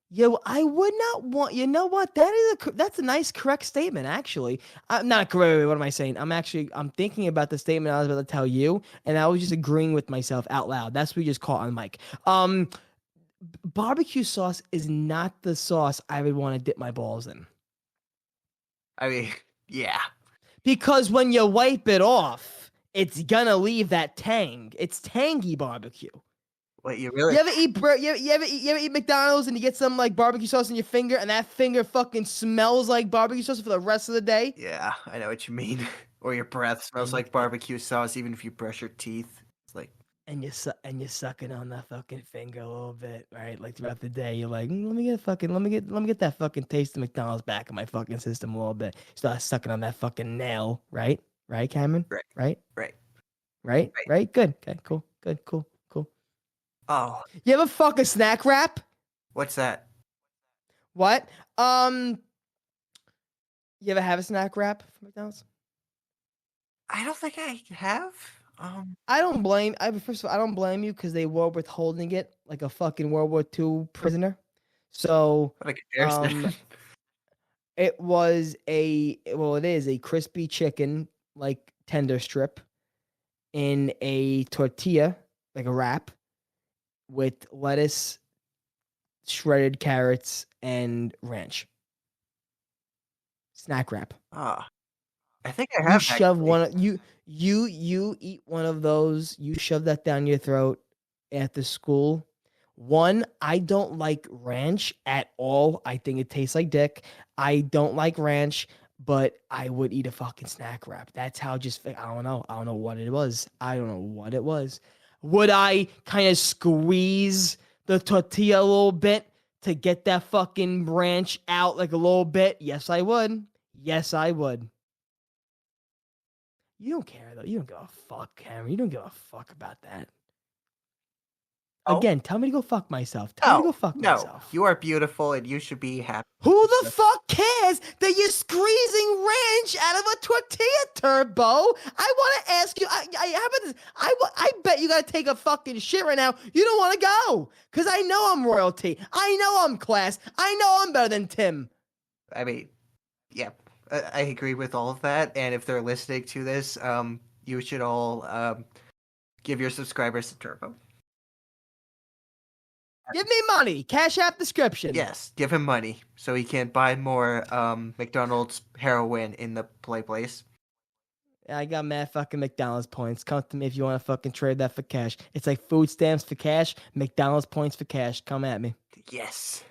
Yo, I would not want. You know what? That's a nice, correct statement. Actually, I'm not correct. What am I saying? I'm thinking about the statement I was about to tell you, and I was just agreeing with myself out loud. That's what we just caught on mic. Barbecue sauce is not the sauce I would want to dip my balls in. I mean, yeah. Because when you wipe it off, it's gonna leave that tang. It's tangy barbecue. What you really? You ever eat McDonald's and you get some like barbecue sauce in your finger and that finger fucking smells like barbecue sauce for the rest of the day? Yeah, I know what you mean. Or your breath smells And you like barbecue sauce, even if you brush your teeth. It's like, and you're sucking on that fucking finger a little bit, right? Like throughout the day, you're like, let me get that fucking taste of McDonald's back in my fucking system a little bit. Start sucking on that fucking nail, right? Right, Cameron? right, Right? right, Right? right. Right? Good. Okay, cool. Good, cool, cool. Oh, You ever fuck a snack wrap? what's that? What? You ever have a snack wrap from McDonald's? I don't think I have. I don't blame. First of all, I don't blame you because they were withholding it like a fucking World War II prisoner. So, What a comparison. um, it is a crispy chicken like tender strip in a tortilla, like a wrap, with lettuce, shredded carrots, and ranch. Snack wrap. Ah, I think I You have shove actually. one you eat one of those, you shove that down your throat after school. One, I don't like ranch at all. I think it tastes like dick. I don't like ranch, but I would eat a fucking snack wrap. That's how just I don't know. I don't know what it was. I don't know what it was. Would I kind of squeeze the tortilla a little bit to get that fucking ranch out like a little bit? Yes, I would. Yes, I would. You don't care though. You don't give a fuck, Cameron. You don't give a fuck about that. Oh, Again, tell me to go fuck myself. Tell me to no, go fuck no. myself. You are beautiful, and you should be happy. Who the fuck cares that you're squeezing ranch out of a tortilla, Turbo? I want to ask you. How about this? I bet you gotta take a fucking shit right now. You don't want to go because I know I'm royalty. I know I'm class. I know I'm better than Tim. I mean, yeah, I agree with all of that. And if they're listening to this, you should all give your subscribers a turbo. Give me money. Cash app description. Yes, give him money so he can buy more McDonald's heroin in the place. I got mad fucking McDonald's points. Come to me if you want to fucking trade that for cash. It's like food stamps for cash, McDonald's points for cash. Come at me. Yes.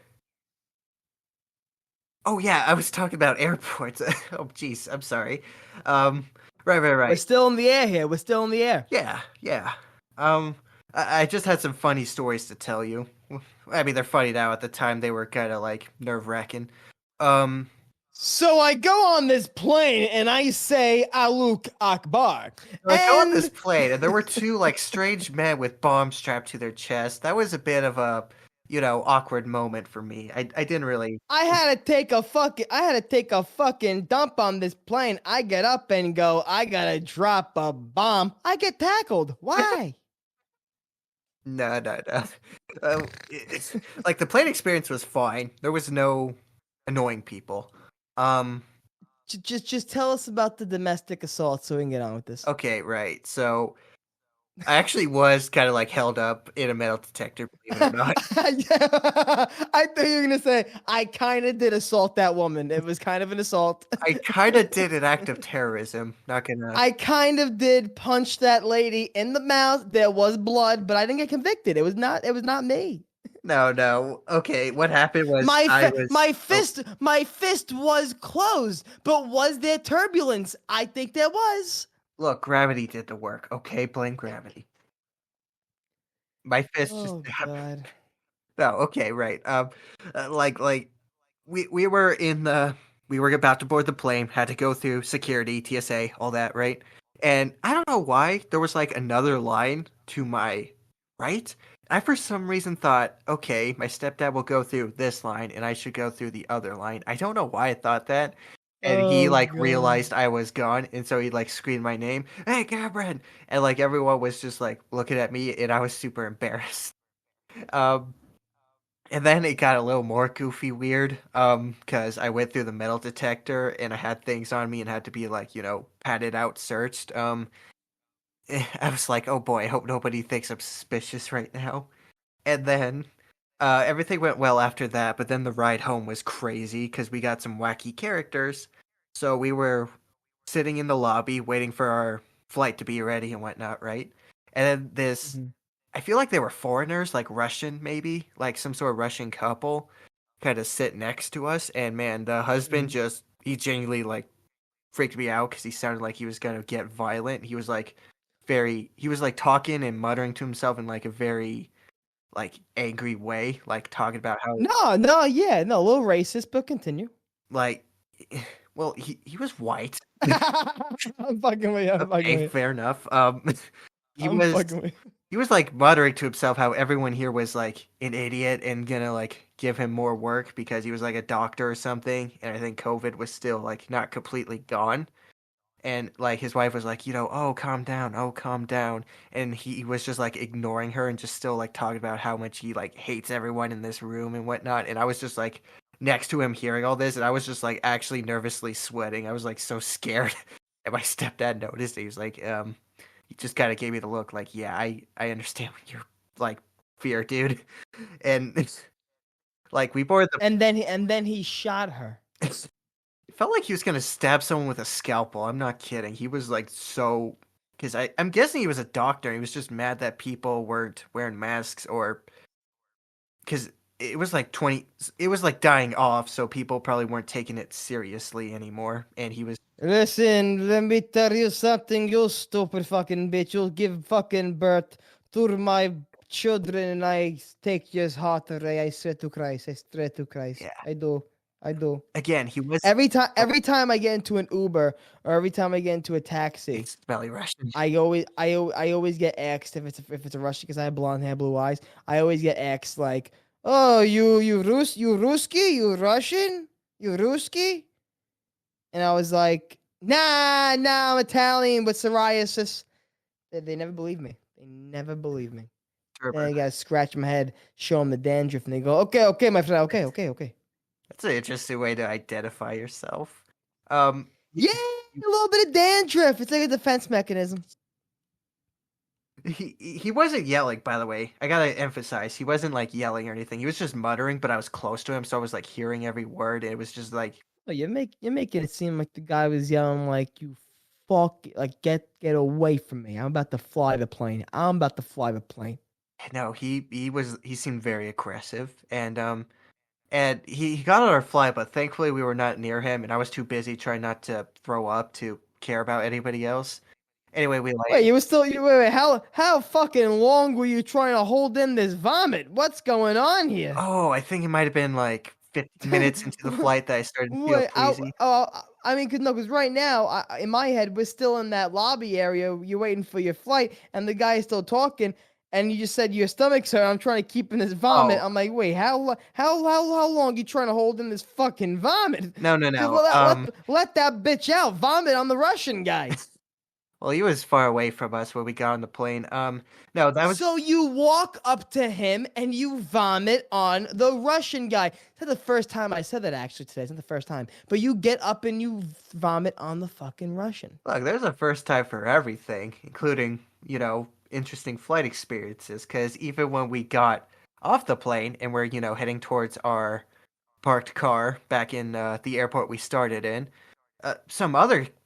Oh yeah, I was talking about airports. Oh jeez, I'm sorry. Um, right, right, We're right. still in the air here. We're still in the air. Yeah, yeah. Um, I just had some funny stories to tell you. I mean, they're funny now. At the time, they were kind of like nerve-wracking. Um, So I go on this plane and I say Aluk Akbar. so I go on this And plane, and there were two like strange men with bombs strapped to their chest. That was a bit of a, awkward moment for me. I didn't really. I had to take a fucking dump on this plane. I get up and go, I gotta drop a bomb. I get tackled. Why? No, no, no. It's like the plane experience was fine. There was no annoying people. Um, Just tell us about the domestic assault so we can get on with this. okay, right. So I actually was kind of like held up in a metal detector, believe it or not. Yeah, I thought you were gonna say I kind of did assault that woman. It was kind of an assault. I kind of did an act of terrorism. Not gonna. I kind of did punch that lady in the mouth. There was blood, but I didn't get convicted. It was not. It was not me. No, no. Okay, what happened was My I fi- was. my Oh, fist my fist was closed, but was there turbulence? I think there was. look, gravity did the work. Okay, blame gravity. My fist just. Oh God. No, okay, right. Like we were in the we were about to board the plane, had to go through security, TSA, all that, right? And I don't know why there was like another line to my right. I for some reason thought, okay, my stepdad will go through this line and I should go through the other line. I don't know why I thought that. And he Oh like God. realized I was gone, and so he like screamed my name, "Hey, Cameron!" And like everyone was just like looking at me, and I was super embarrassed. Um, and then it got a little more goofy weird, because I went through the metal detector and I had things on me and had to be like, patted out, searched. I was like, oh boy, I hope nobody thinks I'm suspicious right now. And then, everything went well after that, but then the ride home was crazy because we got some wacky characters. So we were sitting in the lobby waiting for our flight to be ready and whatnot, right? And then this Mhm. I feel like they were foreigners, like Russian maybe, like some sort of Russian couple, kind of sit next to us. And man, the husband Mhm. just he genuinely like freaked me out because he sounded like he was gonna get violent. He was like talking and muttering to himself in like a very like angry way, like talking about how No, no, yeah, no, a little racist, but continue. like, well, he was white. I'm fucking with you. I'm fucking Okay, with you. fair enough. He I'm was fucking with you. he was like muttering to himself how everyone here was like an idiot and gonna like give him more work because he was like a doctor or something, and I think COVID was still like not completely gone. And like his wife was like, oh, calm down, oh, calm down. And he was just like ignoring her and just still like talking about how much he like hates everyone in this room and whatnot. And I was just like next to him hearing all this, and I was just like actually nervously sweating. I was like so scared. And my stepdad noticed. He was like, he just kind of gave me the look like, yeah, I understand what you're like fear, dude. And like we boarded the And then he shot her. it felt like he was gonna stab someone with a scalpel. I'm not kidding. He was like so because I'm guessing he was a doctor. He was just mad that people weren't wearing masks or because it was like 20. It was like dying off, so people probably weren't taking it seriously anymore. And he was Listen, let me tell you something, you stupid fucking bitch. You'll give fucking birth to my children and I take your heart away. I swear to Christ. I swear to Christ. yeah. I do. I do. Again, he was Every time oh, every time I get into an Uber or every time I get into a taxi, it's smelly Russian. I always get asked if it's a Russian because I have blonde hair, blue eyes. I always get asked like, "Oh, you Ruski, you Russian, you Ruski," and I was like, "Nah, I'm Italian with psoriasis." They never believe me. They never believe me. Then I gotta scratch my head, show them the dandruff, and they go, "Okay, my friend, okay." That's an interesting way to identify yourself. Um, Yeah, a little bit of dandruff. It's like a defense mechanism. he wasn't yelling, by the way. I gotta emphasize, he wasn't like yelling or anything. He was just muttering, but I was close to him, so I was like hearing every word. And it was just like, Oh, you're making it seem like the guy was yelling like you fuck like get away from me. I'm about to fly the plane. I'm about to fly the plane. no, he seemed very aggressive, and he got on our flight, but thankfully we were not near him, and I was too busy trying not to throw up to care about anybody else. Anyway, we like, Wait, you were still you wait, how fucking long were you trying to hold in this vomit? What's going on here? oh, I think it might have been like 15 minutes into the flight that I started to feel Wait, queasy. I mean, cause no, cause right now, in my head, we're still in that lobby area. You're waiting for your flight, and the guy is still talking. And you just said your stomach's hurt. I'm trying to keep in this vomit. Oh, I'm like, wait, how long you trying to hold in this fucking vomit? no, no, Just no. let that bitch out. Vomit on the Russian guy. Well, he was far away from us when we got on the plane. No, that was So you walk up to him and you vomit on the Russian guy. It's not the first time I said that actually today. It's not the first time. But you get up and you vomit on the fucking Russian. look. There's a first time for everything, including interesting flight experiences. Because even when we got off the plane and we're heading towards our parked car back in the airport we started in,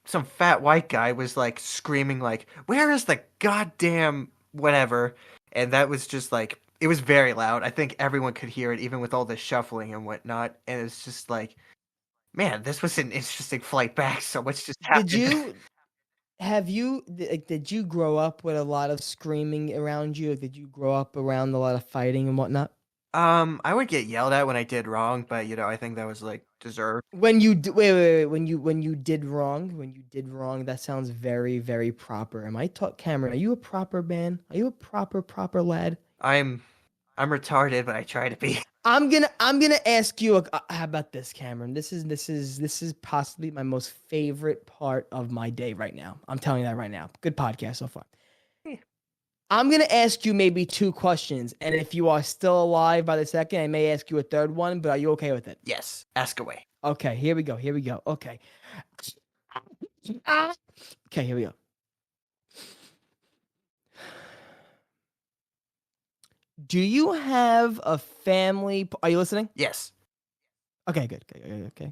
some fat white guy was like screaming like, "Where is the goddamn whatever?" And that was just like it was very loud. I think everyone could hear it, even with all the shuffling and whatnot. And it's just like, man, this was an interesting flight back. So much just Did happened. you did you grow up with a lot of screaming around you? Like, did you grow up around a lot of fighting and whatnot? I would get yelled at when I did wrong, but I think that was like deserved. When you wait, when you did wrong, that sounds very, very proper. Am I taught Cameron? Are you a proper man? Are you a proper lad? I'm I'm retarded, but I try to be. I'm gonna ask you. How about this, Cameron? This is possibly my most favorite part of my day right now. I'm telling you that right now. Good podcast so far. I'm gonna ask you maybe two questions, and if you are still alive by the second, I may ask you a third one. But are you okay with it? Yes, ask away. Okay, here we go. Here we go. Okay. Okay, here we go. Do you have a family? Are you listening? Yes. Okay, good. Good.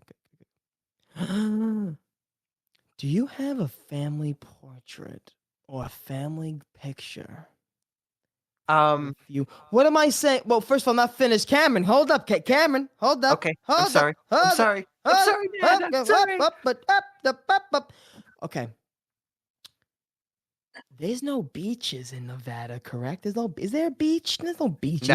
Do you have a family portrait or a family picture with Um. you? What am I saying? Well, first of all, not finished. Cameron, hold up. Cameron, hold up. Okay. I'm Hold up. sorry. I'm Hold up. sorry. I'm Hold up. sorry, Dad. Hold I'm up. sorry. Okay. There's no beaches in Nevada, correct? There's no. Is there a beach? There's no No, beaches.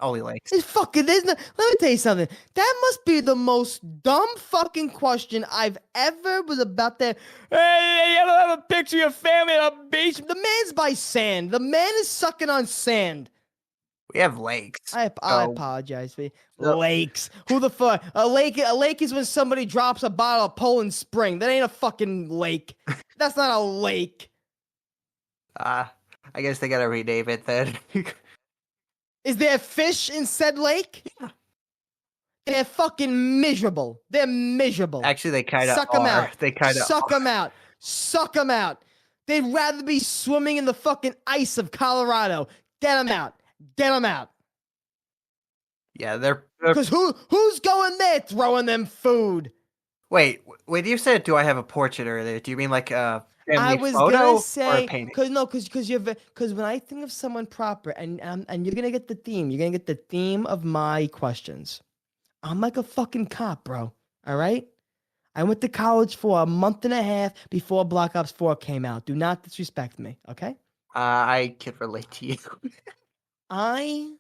only legs. It's fucking. There's no. Let me tell you something. That must be the most dumb fucking question I've ever was about. That. Hey, you don't have a picture of your family on a beach. The man's by sand. The man is sucking on sand. We have legs. I So, apologize for you. so Lakes. Who the fuck? A lake. A lake is when somebody drops a bottle of Poland Spring. That ain't a fucking lake. That's not a lake. uh, I guess they gotta rename it then. Is there fish in said lake? They're fucking miserable. They're miserable. Actually, they kind of Suck them are. out. They kind of Suck are. them out. Suck them out. They'd rather be swimming in the fucking ice of Colorado. Get them out. Get them out. Yeah, they're. Because who's going there throwing them food? Wait, when you said, "Do I have a portrait earlier?" Do you mean like a I family was gonna photo or a say painting? because when I think of someone proper and you're gonna get the theme. You're gonna get the theme of my questions. I'm like a fucking cop, bro. All right? I went to college for a month and a half before Black Ops 4 came out. Do not disrespect me, okay? I can relate to you. I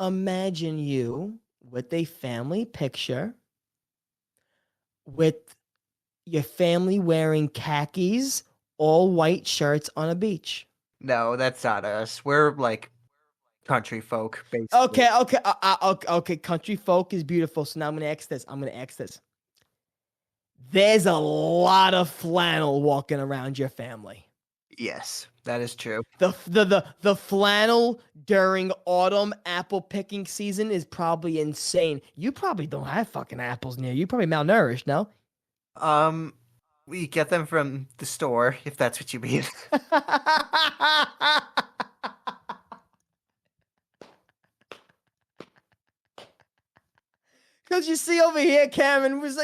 imagine you with a family picture with your family wearing khakis, all white shirts on a beach. No, that's not us. We're like country folk, basically. Okay. Country folk is beautiful. So now I'm gonna ask this. There's a lot of flannel walking around your family. Yes, that is true. The flannel during autumn apple picking season is probably insane. You probably don't have fucking apples near you. You're probably malnourished, no? Um, we get them from the store, if that's what you mean. Because you see over here, Cameron, was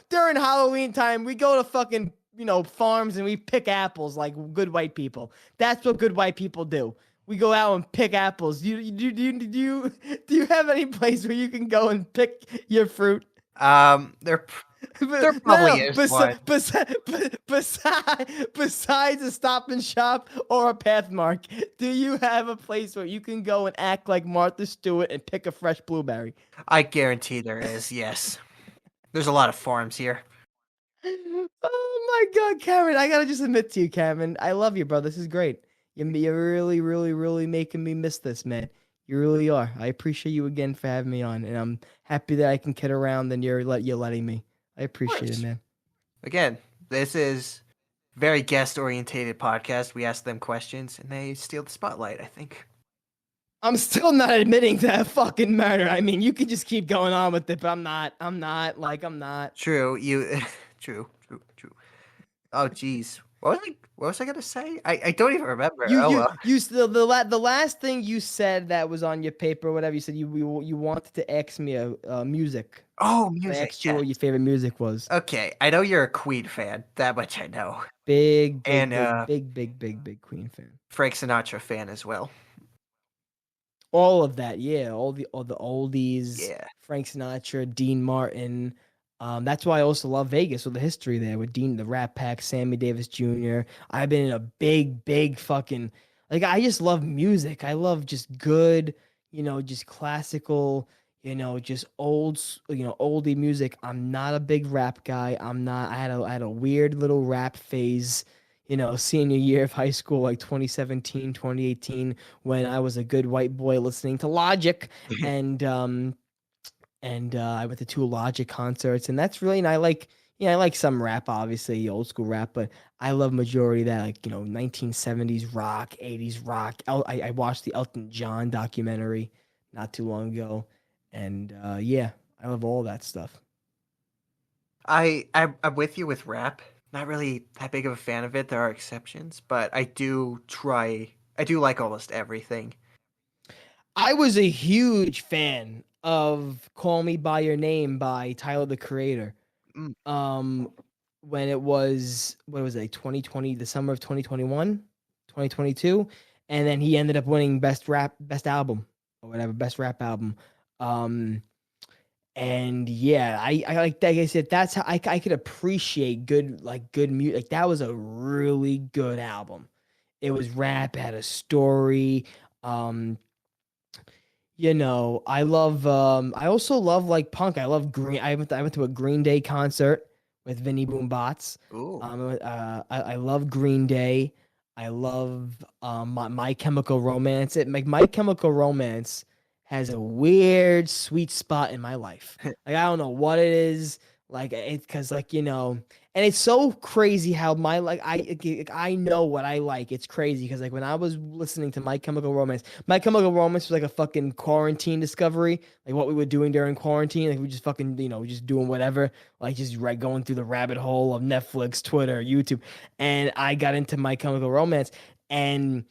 during Halloween time, we go to fucking farms and we pick apples like good white people. That's what good white people do. We go out and pick apples. Do you have any place where you can go and pick your fruit? There No, there probably no. is one. Besides a Stop and Shop or a Pathmark, do you have a place where you can go and act like Martha Stewart and pick a fresh blueberry? I guarantee there is. Yes, there's a lot of farms here. Oh my God, Cameron! I gotta just admit to you, Cameron, I love you, bro. This is great. You're really, really, really making me miss this, man. You really are. I appreciate you again for having me on, and I'm happy that I can kid around and you're letting me. I Of appreciate it, course. man. Again, this is very guest orientated podcast. We ask them questions and they steal the spotlight, I think. I'm still not admitting that fucking murder. I mean, you could just keep going on with it, but I'm not. I'm not. Like, I'm not. True, you true. Oh geez. What was I gonna say? I don't even remember. Oh well. The last thing you said that was on your paper, whatever you said, you wanted to ask me music. Oh, I music, asked you yes. what your favorite music was. Okay, I know you're a Queen fan. That much I know. Big, big, And big, big, big, big, big Queen fan. Frank Sinatra fan as well. All of that, yeah. All the oldies, Yeah. Frank Sinatra, Dean Martin. That's why I also love Vegas with the history there with Dean, the Rat Pack, Sammy Davis Jr. I've been in a big, big fucking like I just love music. I love just good, just classical, just oldie music. I'm not a big rap guy. I'm not. I had a weird little rap phase, senior year of high school, like 2017, 2018, when I was a good white boy listening to Logic and I went to two Logic concerts, and that's really and I like I like some rap, obviously old school rap, but I love majority of that, like 1970s rock, 80s rock. I watched the Elton John documentary not too long ago, and yeah, I love all that stuff. I'm with you with rap. Not really that big of a fan of it. There are exceptions, but I do try. I do like almost everything. I was a huge fan of "Call Me by Your Name" by Tyler the Creator. Mm. Um, when it was what was it, like 2020, the summer of 2021, 2022, and then he ended up winning best album or whatever, best rap album. Um, and yeah, like I said, that's how I could appreciate good music. Like that was a really good album. It was rap, it had a story. Um, I also love like punk. I love Green. I went to a Green Day concert with Vinny Boom Bots. Ooh. I love Green Day. I love My Chemical Romance. My Chemical Romance has a weird sweet spot in my life. Like I don't know what it is. Like it because and it's so crazy how I know what I like. It's crazy because like when I was listening to My Chemical Romance was like a fucking quarantine discovery, like what we were doing during quarantine. Like we just fucking just doing whatever, like just going through the rabbit hole of Netflix, Twitter, YouTube, and I got into My Chemical Romance, and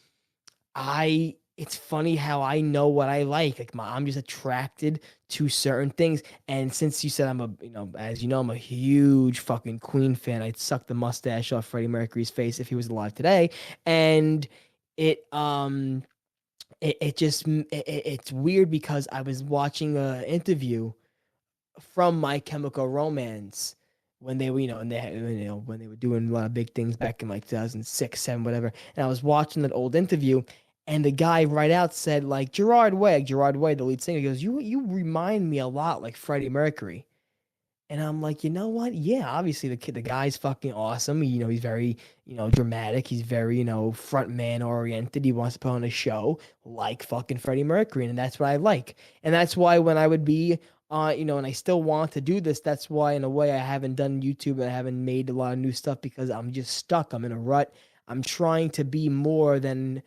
it's funny how I know what I like. Like I'm just attracted to certain things. And since you said as you know, I'm a huge fucking Queen fan. I'd suck the mustache off Freddie Mercury's face if he was alive today. And it it's weird because I was watching an interview from My Chemical Romance when they were, and they had, when they were doing a lot of big things back in like 2006, 7, whatever. And I was watching that old interview, and the guy right out said like Gerard Way, the lead singer, he goes, "You remind me a lot like Freddie Mercury." And I'm like, you know what? Yeah, obviously the guy's fucking awesome. He's very, dramatic. He's very, front man oriented. He wants to put on a show like fucking Freddie Mercury, and that's what I like. And that's why when I would be, and I still want to do this. That's why, in a way, I haven't done YouTube and I haven't made a lot of new stuff because I'm just stuck. I'm in a rut. I'm trying to be more than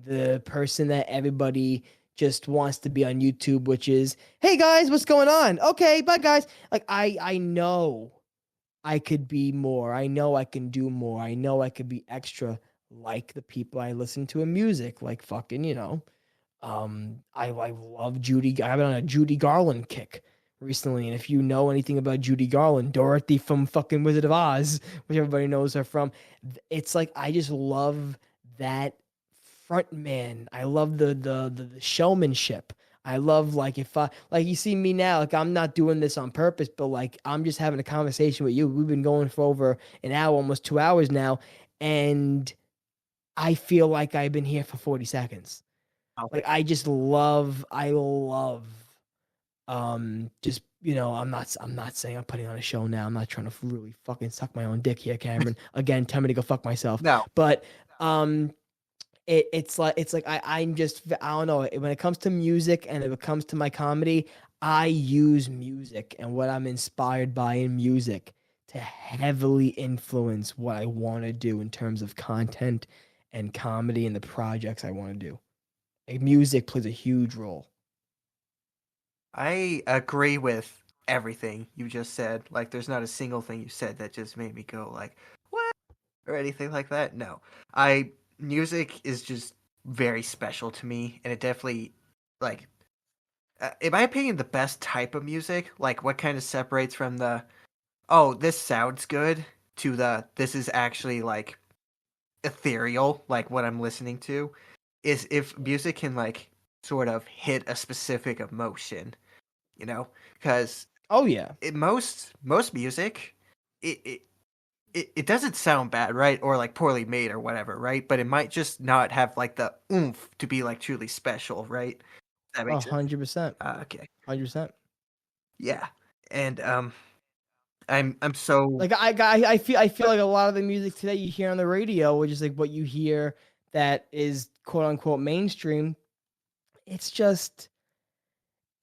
the person that everybody just wants to be on YouTube, which is, hey guys, what's going on? Okay, bye guys. Like I know I could be more. I know I can do more. I know I could be extra like the people I listen to in music, like fucking, I love Judy. I've been on a Judy Garland kick recently, and if you know anything about Judy Garland, Dorothy from fucking Wizard of Oz, which everybody knows her from, it's like I just love that front man. I love the showmanship. I love like if I like you see me now, like I'm not doing this on purpose, but like I'm just having a conversation with you. We've been going for over an hour, almost 2 hours now, and I feel like I've been here for 40 seconds. Like I love just I'm not saying I'm putting on a show now. I'm not trying to really fucking suck my own dick here, Cameron. Again, tell me to go fuck myself. No. But um it's like I'm just I don't know, when it comes to music and if it comes to my comedy, I use music and what I'm inspired by in music to heavily influence what I want to do in terms of content and comedy and the projects I want to do. Like, music plays a huge role. I agree with everything you just said. Like, there's not a single thing you said that just made me go like, "What?" or anything like that. No, I music is just very special to me, and it definitely like, in my opinion, the best type of music. Like, what kind of separates from the oh, this sounds good to the this is actually like ethereal, like what I'm listening to, is if music can like sort of hit a specific emotion, you know, because Oh yeah. most music, it, it it doesn't sound bad, right? Or like poorly made or whatever, right? But it might just not have like the oomph to be like truly special, right? That A makes sense. 100%. Okay, 100%. yeah, and I'm so Like I feel like a lot of the music today you hear on the radio, which is like what you hear that is quote unquote mainstream, it's just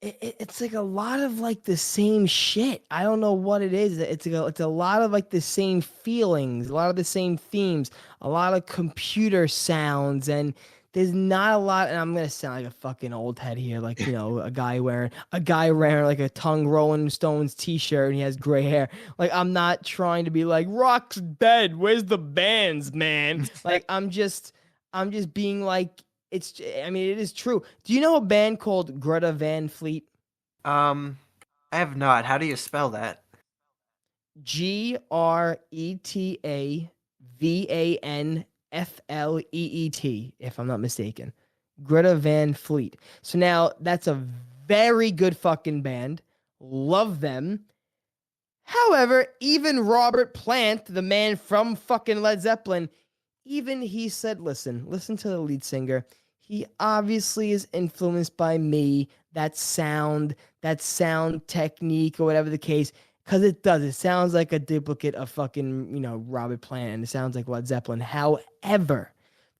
it's like a lot of like the same shit. I don't know what it is. It's a lot of like the same feelings, a lot of the same themes, a lot of computer sounds, and there's not a lot. And I'm gonna sound like a fucking old head here, like a guy wearing like a tongue Rolling Stones t-shirt, and he has gray hair. Like, I'm not trying to be like rock's dead. Where's the bands, man? Like, I'm just being like, I mean, it is true. Do you know a band called Greta Van Fleet? um I have not. How do you spell that? Greta Van Fleet, if I'm not mistaken. Greta Van Fleet. So now that's a very good fucking band. Love them. However, even Robert Plant, the man from fucking Led Zeppelin, even he said, listen to the lead singer. He obviously is influenced by me, that sound technique, or whatever the case, because it does. It sounds like a duplicate of fucking, Robert Plant, and it sounds like Led Zeppelin. However,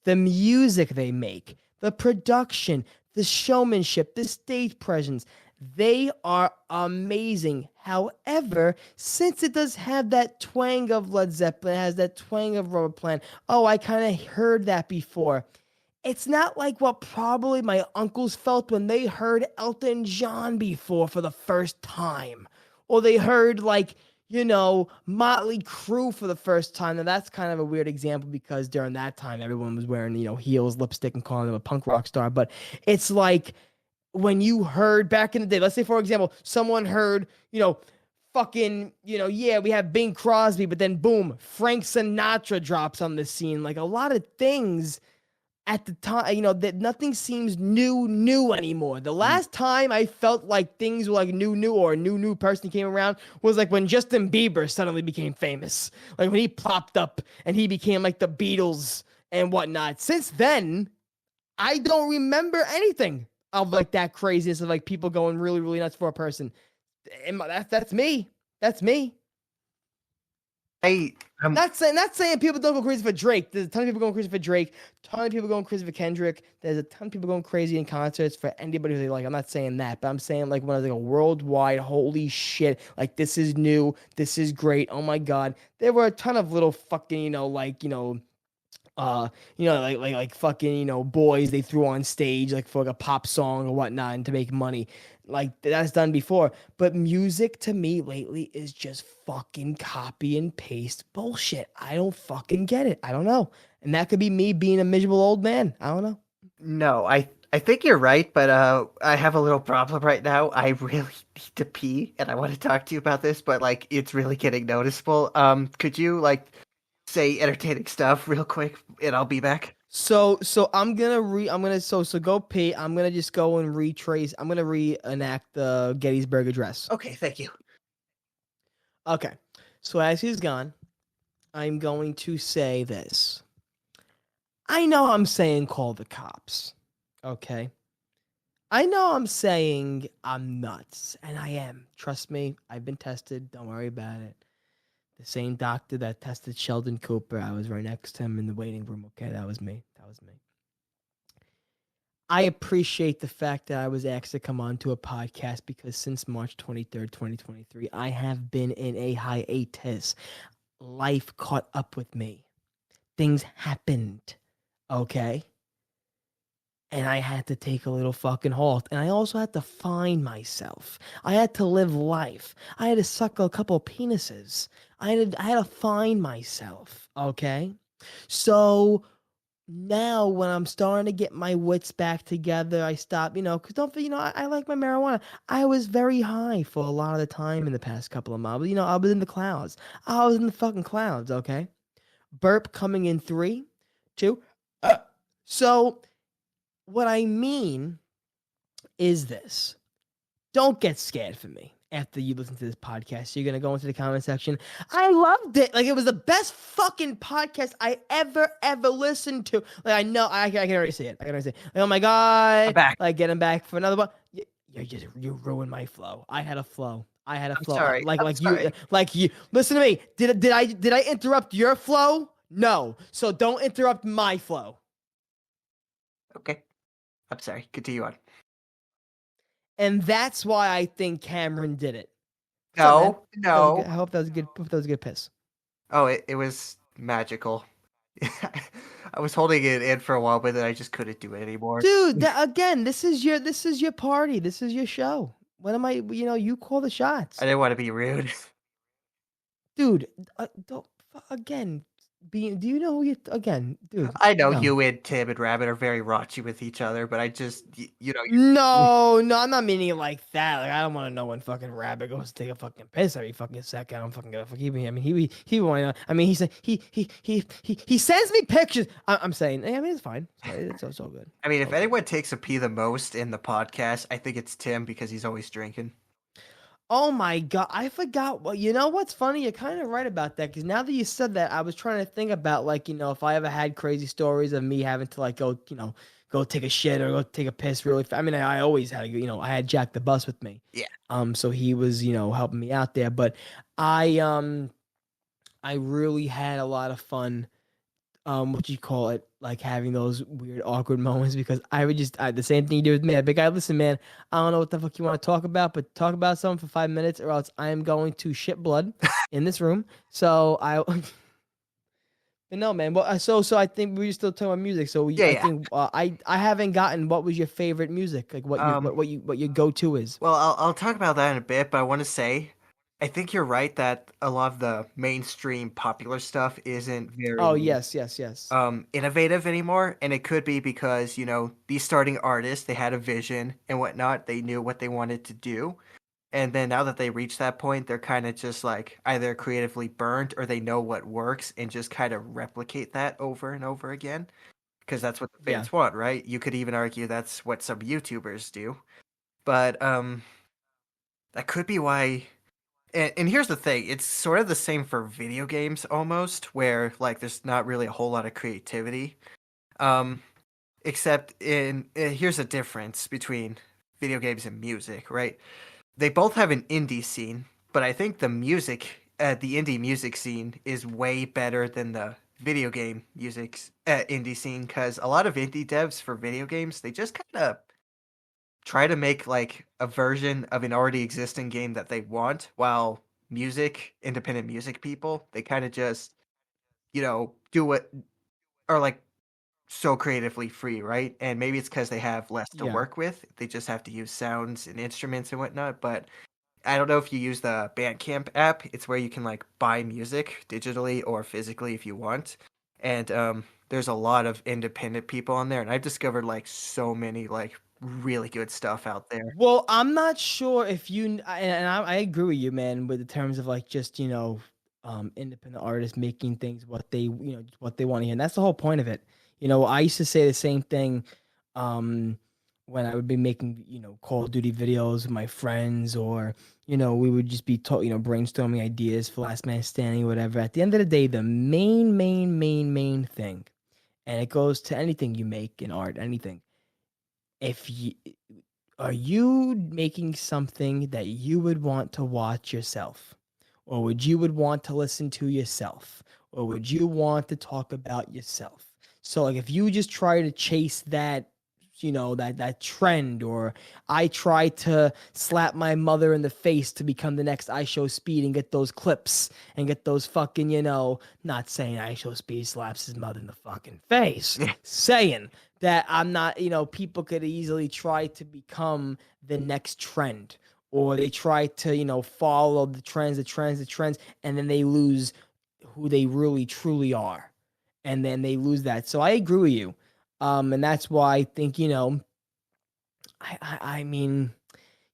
the music they make, the production, the showmanship, the stage presence, they are amazing. However, since it does have that twang of Led Zeppelin, it has that twang of Robert Plant. Oh, I kind of heard that before. It's not like what probably my uncles felt when they heard Elton John before for the first time. Or they heard, like, Motley Crue for the first time. Now, that's kind of a weird example because during that time, everyone was wearing, heels, lipstick, and calling them a punk rock star. But it's like when you heard back in the day, let's say, for example, someone heard, fucking, yeah, we have Bing Crosby, but then boom, Frank Sinatra drops on the scene. Like, a lot of things at the time, that nothing seems new anymore. The Mm. last time I felt like things were like new, or a new person came around was like when Justin Bieber suddenly became famous. Like when he popped up and he became like the Beatles and whatnot. Since then, I don't remember anything of like that craziness of like people going really, really nuts for a person. That's me. That's me. I I'm Not saying people don't go crazy for Drake. There's a ton of people going crazy for Drake. Ton of people going crazy for Kendrick. There's a ton of people going crazy in concerts for anybody who they like. I'm not saying that, but I'm saying like when I was like a worldwide, holy shit, like this is new, this is great. Oh my god, there were a ton of little fucking like fucking, boys they threw on stage like for like a pop song or whatnot and to make money. Like that's done before. But music to me lately is just fucking copy and paste bullshit. I don't fucking get it. I don't know. And that could be me being a miserable old man. I don't know. No, I think you're right, but I have a little problem right now. I really need to pee, and I want to talk to you about this, but like it's really getting noticeable. Could you like say entertaining stuff real quick, and I'll be back? So I'm gonna go pee. I'm gonna just go and retrace. I'm gonna reenact the Gettysburg Address. Okay, thank you. Okay. So as he's gone, I'm going to say this. I know I'm saying call the cops. Okay. I know I'm saying I'm nuts, and I am. Trust me, I've been tested. Don't worry about it. The same doctor that tested Sheldon Cooper, I was right next to him in the waiting room. Okay, that was me. That was me. I appreciate the fact that I was asked to come on to a podcast because since March 23rd, 2023, I have been in a hiatus. Life caught up with me. Things happened. Okay? And I had to take a little fucking halt. And I also had to find myself. I had to live life. I had to suck a couple penises. I had to find myself. Okay? So now when I'm starting to get my wits back together, I stop, because don't, I like my marijuana. I was very high for a lot of the time in the past couple of months. I was in the clouds. I was in the fucking clouds, okay? Burp coming in three, two. So what I mean is this. Don't get scared for me after you listen to this podcast. You're gonna go into the comment section. I loved it. Like it was the best fucking podcast I ever listened to. Like I know I can already see it. I can already see it. Like, oh my I'm god. back. Like getting back for another one. You ruined my flow. I had a flow. I had a I'm flow. sorry. I'm sorry. Like you. Listen to me. Did I interrupt your flow? No. So don't interrupt my flow. Okay. I'm sorry. Continue on. And that's why I think Cameron did it. What's up, man? No, That was good. no. I hope that was a good. Hope that was a good piss. Oh, it was magical. I was holding it in for a while, but then I just couldn't do it anymore. Dude, again, this is your party. This is your show. What am I? You call the I shots, didn't want to be rude. dude. Don't again. Do you know who you again, dude? I know No, you and Tim and Rabbit are very raunchy with each other, but I just, you. no. I'm not meaning it like that. Like I don't want to know when fucking Rabbit goes to take a fucking piss every fucking second. I'm fucking gonna forgive him. I mean, he want. I mean, he said he sends me pictures. I'm saying. I mean, it's fine. It's all good. I mean, It's if all good. anyone takes a pee the most in the podcast, I think it's Tim because he's always drinking. Oh my god, I forgot. Well, you know what's funny? You're kind of right about that because now that you said that, I was trying to think about like if I ever had crazy stories of me having to like go take a shit or go take a piss really. I mean, I always had I had Jack the Bus with me, Yeah. so he was helping me out there. But I really had a lot of fun what you call it, like having those weird awkward moments because I would the same thing you do with me. I'd be like, listen, man, I don't know what the fuck you want to talk about, but talk about something for 5 minutes or else I am going to shit blood in this room. So but no, man. Well, so I think we were still talking about music. So Yeah, I yeah. think I haven't gotten what was your favorite music, like Um, what your go to is. well, I'll talk about that in a bit, but I want to say, I think you're right that a lot of the mainstream popular stuff isn't Oh very yes, yes, yes. innovative anymore, and it could be because these starting artists, they had a vision and whatnot, they knew what they wanted to do, and then now that they reach that point, they're kind of just like either creatively burnt or they know what works and just kind of replicate that over and over again because that's what the Yeah, fans want, right? You could even argue that's what some YouTubers do, but that could be why. And here's the thing, it's sort of the same for video games almost, where like there's not really a whole lot of creativity. Um, except here's a difference between video games and music, right? They both have an indie scene, but I think the indie music scene is way better than the video game music's indie scene because a lot of indie devs for video games, they just kind of try to make like a version of an already existing game that they want, while independent music people, they kind of just, do what are like so creatively free, right? And maybe it's because they have less to yeah. work with. They just have to use sounds and instruments and whatnot. But I don't know if you use the Bandcamp app. It's where you can like buy music digitally or physically if you want. And there's a lot of independent people on there, and I've discovered like so many like really good stuff out there. Well, I'm not sure if I agree with you, man, with the terms of like just independent artists making things what they want to hear. And that's the whole point of it. I used to say the same thing, um, when I would be making Call of Duty videos with my friends, or we would just be brainstorming ideas for Last Man Standing, whatever. At the end of the day, the main thing, and it goes to anything you make in art, anything. If you Are you making something that you would want to watch yourself? Or would you would want to listen to yourself? Or would you want to talk about yourself? So like if you just try to chase that that trend, or I try to slap my mother in the face to become the next I Show Speed and get those clips and get those fucking, not saying I Show Speed slaps his mother in the fucking face, saying that I'm not, people could easily try to become the next trend, or they try to, follow the trends, and then they lose who they really truly are. And then they lose that. So I agree with you. And that's why I think, I mean,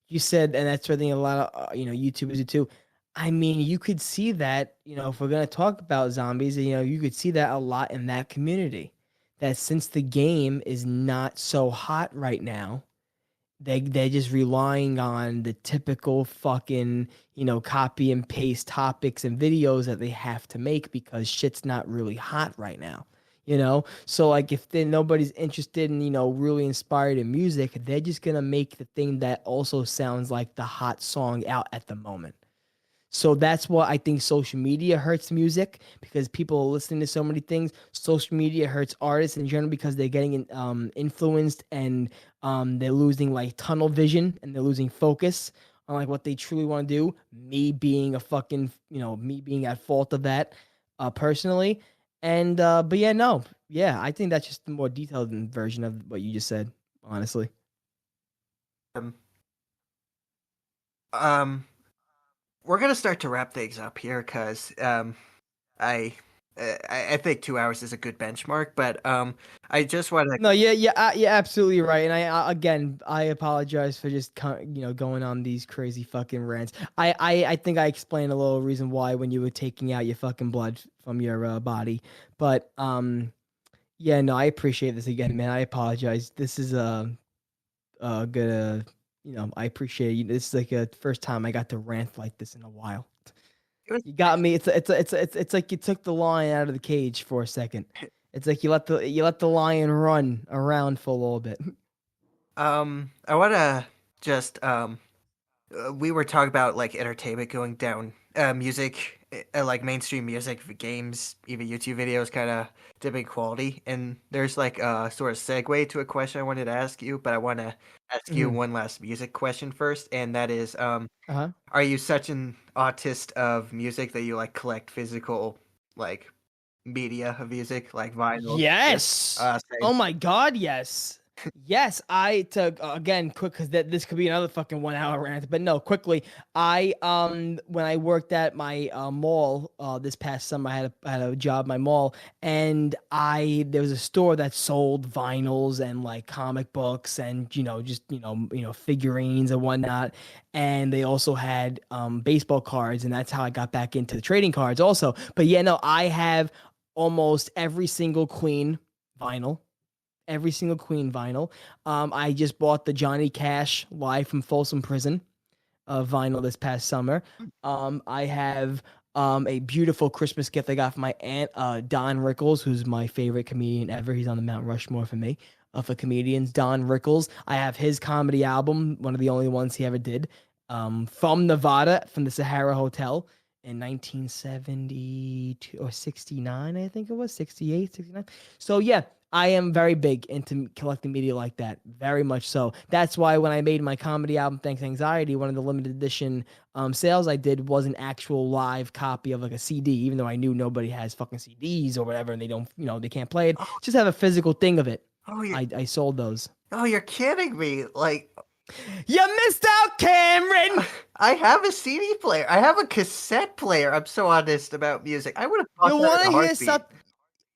you said, and that's what I think a lot of, YouTubers do too. I mean, you could see that, if we're going to talk about zombies, you could see that a lot in that community. That since the game is not so hot right now, they're just relying on the typical fucking, copy and paste topics and videos that they have to make because shit's not really hot right now. So like if nobody's interested in, really inspired in music, they're just gonna make the thing that also sounds like the hot song out at the moment. So that's what I think social media hurts music, because people are listening to so many things. Social media hurts artists in general because they're getting influenced, and they're losing like tunnel vision, and they're losing focus on like what they truly want to do. Me being a fucking, me being at fault of that, personally. And but yeah, no, yeah, I think that's just the more detailed version of what you just said, honestly. Um, um, we're gonna start to wrap things up here because I, I think 2 hours is a good benchmark. But I just want to. No, yeah, yeah, you're absolutely right. And again, I apologize for just going on these crazy fucking rants. I think I explained a little reason why when you were taking out your fucking blood from your body, but yeah, no, I appreciate this again, man. I apologize. This is good. I appreciate you. This is like a first time I got to rant like this in a while. It was You got me. It's like you took the lion out of the cage for a second. It's like you let the lion run around for a little bit. I want to just we were talking about like entertainment going down, music, like mainstream music, games, even YouTube videos, kind of dipping quality. And there's like a sort of segue to a question I wanted to ask you, but I want to ask you Hmm. one last music question first, and that is, Uh-huh. are you such an autist of music that you like collect physical like media of music, like vinyl? Yeah. Yes. Same. Oh my God, yes. Yes, I took again quick because this could be another fucking 1 hour rant, but no, quickly. I when I worked at my mall this past summer, I had a job at my mall, and I there was a store that sold vinyls and like comic books and just figurines and whatnot, and they also had baseball cards, and that's how I got back into the trading cards also. But yeah, no, I have almost every single Queen vinyl. I just bought the Johnny Cash live from Folsom Prison vinyl this past summer. I have a beautiful Christmas gift I got from my aunt, Don Rickles, who's my favorite comedian ever. He's on the Mount Rushmore for me. For comedians, Don Rickles. I have his comedy album, one of the only ones he ever did, from Nevada, from the Sahara Hotel in 1972 or 69, I think it was 68, 69. So yeah, I am very big into collecting media like that, very much so. That's why when I made my comedy album, Thanks Anxiety, one of the limited edition sales I did was an actual live copy of like a CD, even though I knew nobody has fucking CDs or whatever, and they don't, they can't play it. Oh, Just have a physical thing of it. oh, I sold those. you're kidding me! Like, You missed out, Cameron. I have a CD player. I have a cassette player. I'm so honest about music. I would have bought You that want in a to hear heartbeat. something?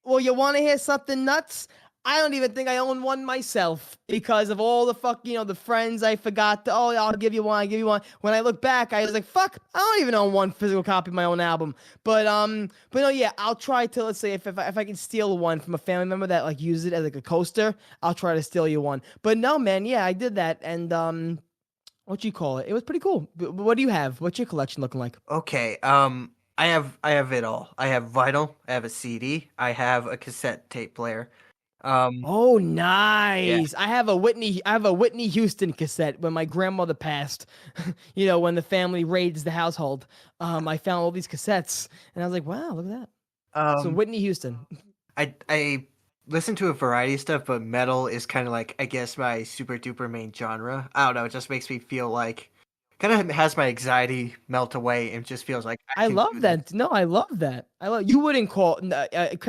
Well, you want to hear something nuts? I don't even think I own one myself because of all the the friends I forgot. Oh, I'll give you one. I'll give you one. When I look back, I was like, fuck, I don't even own one physical copy of my own album. But no, yeah, I'll try to, let's say if I can steal one from a family member that like uses it as like a coaster, I'll try to steal you one. But no, man, yeah, I did that, and what you call it? It was pretty cool. What do you have? What's your collection looking like? Okay, I have it all. I have vinyl. I have a CD. I have a cassette tape player. Um, Oh, yeah. nice. I have a Whitney Houston cassette when my grandmother passed. When the family raids the household. I found all these cassettes and I was like, wow, look at that. So Um, Whitney Houston. I listen to a variety of stuff, but metal is kind of like, I guess, my super duper main genre. I don't know. It just makes me feel like, kind of has my anxiety melt away and just feels like I I can love do this. that. No, I love that. I love. You wouldn't call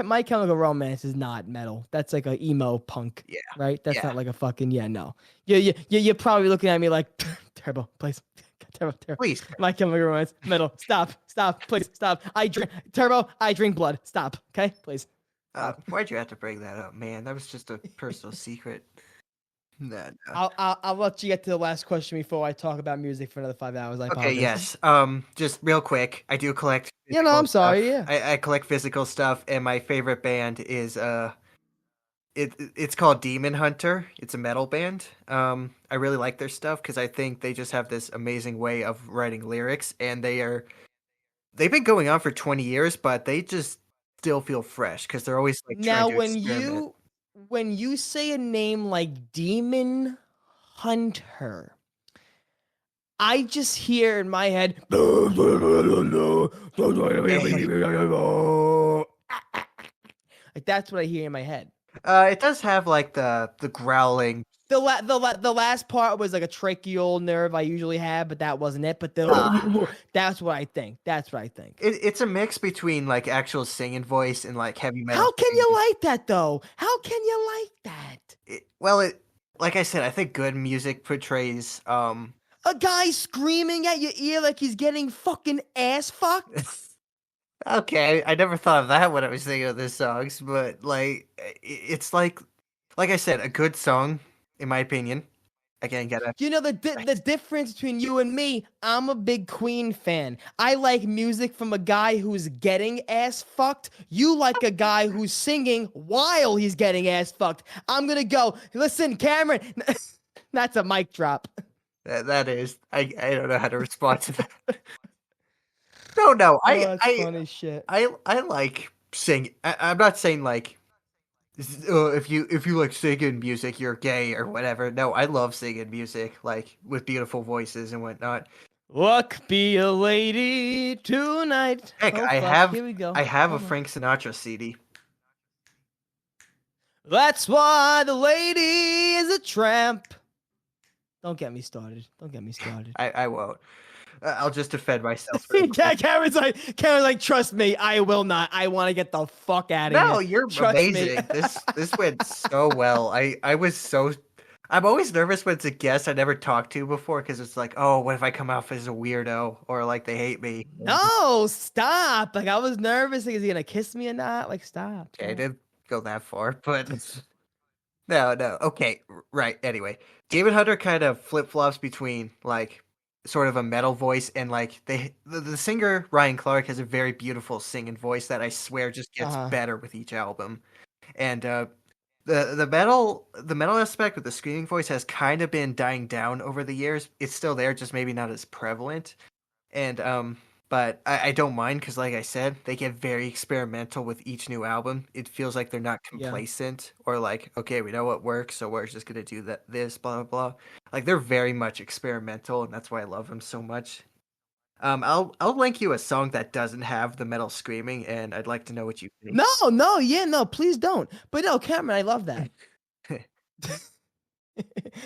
My Chemical Romance is not metal. That's like a emo punk, Yeah. right? That's Yeah. not like a fucking yeah. No. You're probably looking at me like Turbo, please. Turbo, Turbo. Please. My Chemical Romance, metal. Stop, please, stop. I drink Turbo. I drink blood. Stop, okay, please. Stop. Why'd you have to bring that up, man? That was just a personal secret. No, no. I'll let you get to the last question before I talk about music for another 5 hours. I Okay, apologize. yes. Just real quick, I do collect Yeah, no, physical I'm sorry. stuff. Yeah. I collect physical stuff, and my favorite band is it's called Demon Hunter. It's a metal band. I really like their stuff because I think they just have this amazing way of writing lyrics, and they've been going on for 20 years, but they just still feel fresh because they're always like trying Now, to experiment. when you say a name like Demon Hunter, I just hear in my head like that's what I hear in my head. It does have like the growling. The last part was like a tracheal nerve I usually have, but that wasn't it. But Uh, that's what I think. That's what I think. it's a mix between like actual singing voice and like heavy metal How can you screaming. like that though? How can you like that? It like I said, I think good music portrays A guy screaming at your ear like he's getting fucking ass fucked? okay, I never thought of that when I was thinking of the songs, but like it's like I said, a good song, in my opinion. Again, gotta You know the difference between you and me. I'm a big Queen fan. I like music from a guy who's getting ass fucked. You like a guy who's singing while he's getting ass fucked. I'm gonna go. Listen, Cameron. That's a mic drop. that is I don't know how to respond to that. No, no, Oh, that's funny shit. I like sing. I'm not saying like if you like singing music, you're gay or whatever. No, I love singing music, like with beautiful voices and whatnot. Look, be a lady tonight. Heck, Oh fuck, here we go. I have a Hold on. Frank Sinatra CD. That's why the lady is a tramp. Don't get me started. Don't get me started. I won't. I'll just defend myself real quick. Karen's like, trust me, I will not. I want to get the fuck out of No, here. you're Trust me. amazing. This went so well. I was so I'm always nervous when it's a guest I never talked to before because it's like, oh, what if I come off as a weirdo or like they hate me? No, stop. Like I was nervous. Like, is he gonna kiss me or not? Like, stop. Okay, I Stop. didn't go that far, but no, no. Okay, right. Anyway, David Hunter kind of flip flops between like sort of a metal voice and like the singer Ryan Clark has a very beautiful singing voice that I swear just gets Uh-huh. better with each album. And the metal aspect with the screaming voice has kind of been dying down over the years. It's still there, just maybe not as prevalent. And but I don't mind because, like I said, they get very experimental with each new album. It feels like they're not Yeah. complacent or like, okay, we know what works, so we're just gonna do this, blah blah blah. Like they're very much experimental, and that's why I love them so much. I'll link you a song that doesn't have the metal screaming, and I'd like to know what you think. No, no, yeah, no, please don't. But no, Cameron, I love that.